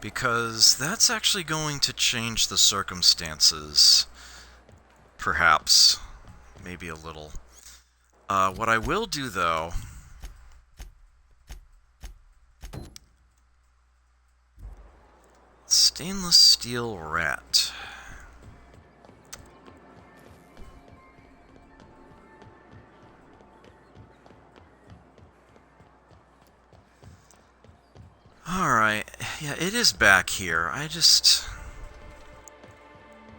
because that's actually going to change the circumstances. Perhaps. Maybe a little. What I will do, though... Stainless steel rat. Alright, yeah, it is back here. I just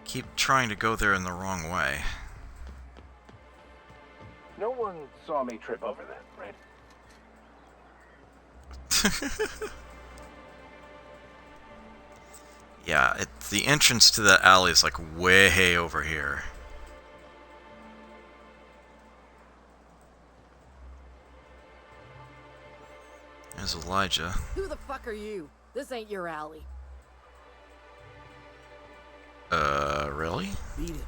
keep trying to go there in the wrong way. No one saw me trip over that, right? Yeah, the entrance to that alley is like way over here. There's Elijah. Who the fuck are you? This ain't your alley. Really? Beat it.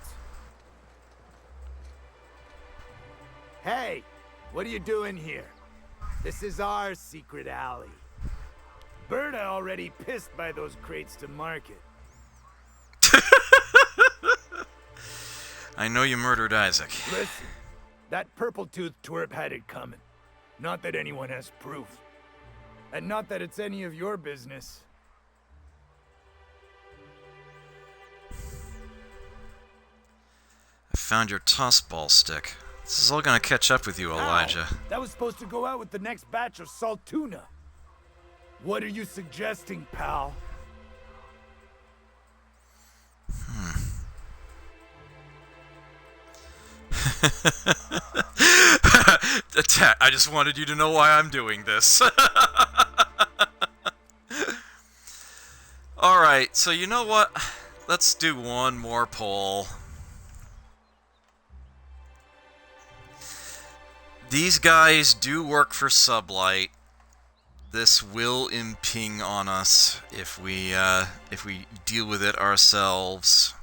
Hey, what are you doing here? This is our secret alley. Berta already pissed by those crates to market. I know you murdered Isaac. Listen, that purple-toothed twerp had it coming. Not that anyone has proof. And not that it's any of your business. I found your toss ball stick. This is all gonna catch up with you, Elijah. Ow, that was supposed to go out with the next batch of salt tuna. What are you suggesting, pal? Attack. I just wanted you to know why I'm doing this. Alright, so you know what? Let's do one more poll. These guys do work for Sublight. This will imping on us if we deal with it ourselves.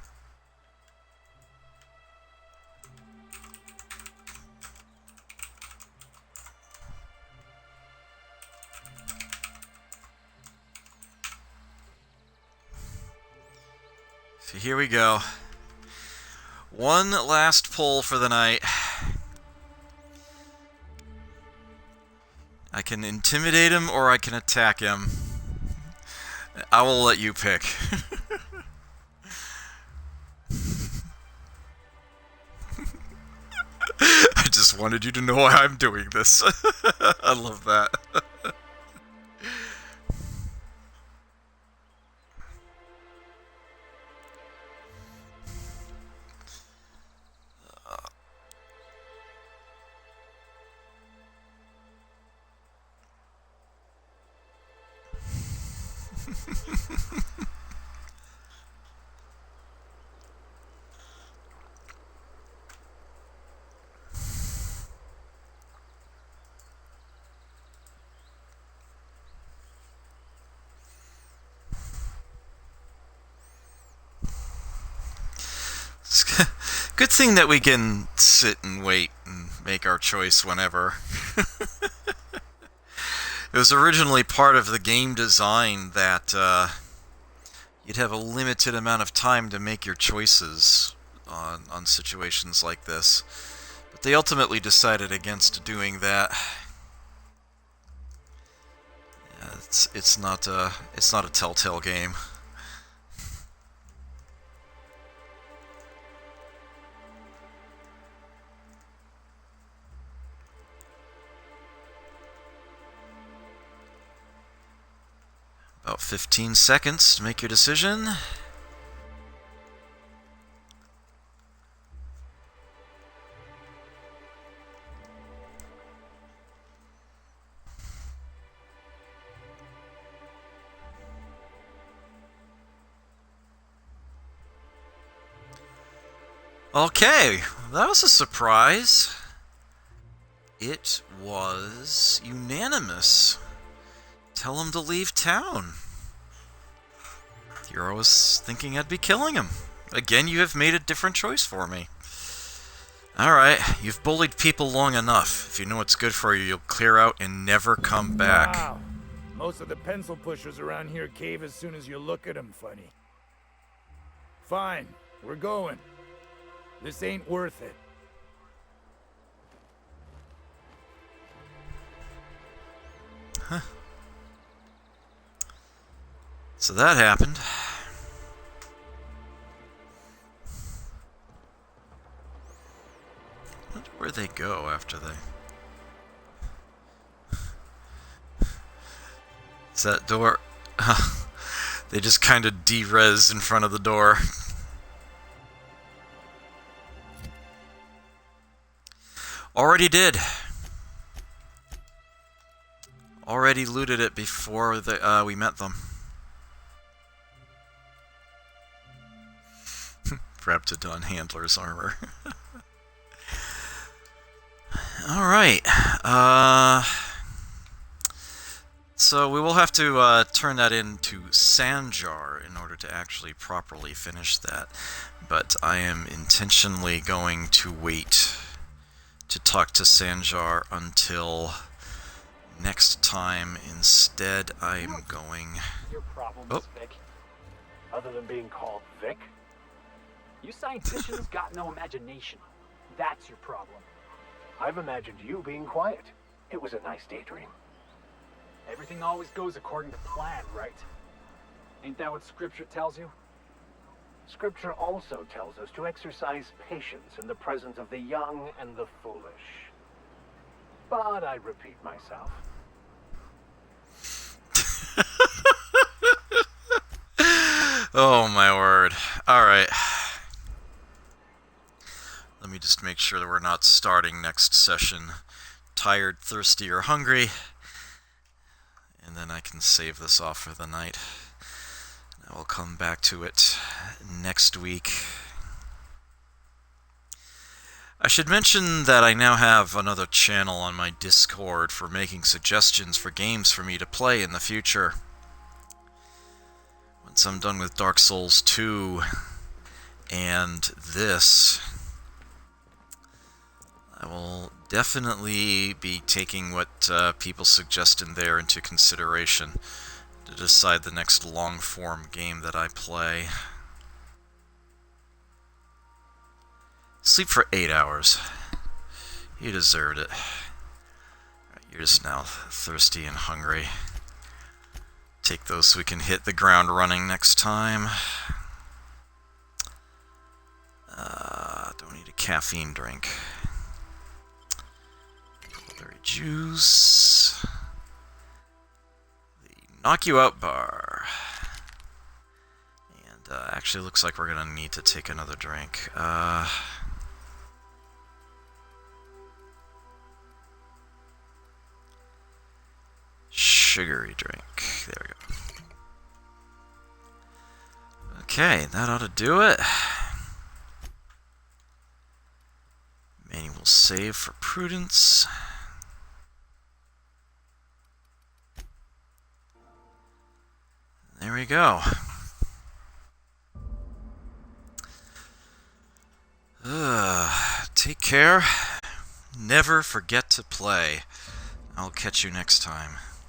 So here we go. One last poll for the night. I can intimidate him or I can attack him. I will let you pick. I just wanted you to know why I'm doing this. I love that. Good thing that we can sit and wait and make our choice whenever. It was originally part of the game design that you'd have a limited amount of time to make your choices on situations like this. But they ultimately decided against doing that. Yeah, it's not a Telltale game. About 15 seconds to make your decision. Okay, that was a surprise. It was unanimous. Tell him to leave town. Hero was thinking I'd be killing him. Again, you have made a different choice for me. Alright, you've bullied people long enough. If you know what's good for you, you'll clear out and never come back. Wow. Most of the pencil pushers around here cave as soon as you look at them funny. Fine, we're going. This ain't worth it. Huh. So that happened. I wonder where they go after they... Is that door... They just kind of de-res in front of the door. Already did. Already looted it before we met them. Reptidon handler's armor. Alright. So we will have to turn that into Sanjar in order to actually properly finish that. But I am intentionally going to wait to talk to Sanjar until next time. Instead, I'm going... Your problem is Vic. Other than being called Vic? You scienticians got no imagination. That's your problem. I've imagined you being quiet. It was a nice daydream. Everything always goes according to plan, right? Ain't that what Scripture tells you? Scripture also tells us to exercise patience in the presence of the young and the foolish. But I repeat myself. Oh my word. Alright. Let me just make sure that we're not starting next session tired, thirsty, or hungry. And then I can save this off for the night. I will come back to it next week. I should mention that I now have another channel on my Discord for making suggestions for games for me to play in the future. Once I'm done with Dark Souls 2 and this, I will definitely be taking what people suggest in there into consideration to decide the next long-form game that I play. Sleep for 8 hours. You deserved it. You're just now thirsty and hungry. Take those so we can hit the ground running next time. Don't need a caffeine drink. Berry juice. The Knock You Out bar. And actually looks like we're gonna need to take another drink. Sugary drink. There we go. Okay, that ought to do it. Manual save for prudence. There we go. Take care. Never forget to play. I'll catch you next time.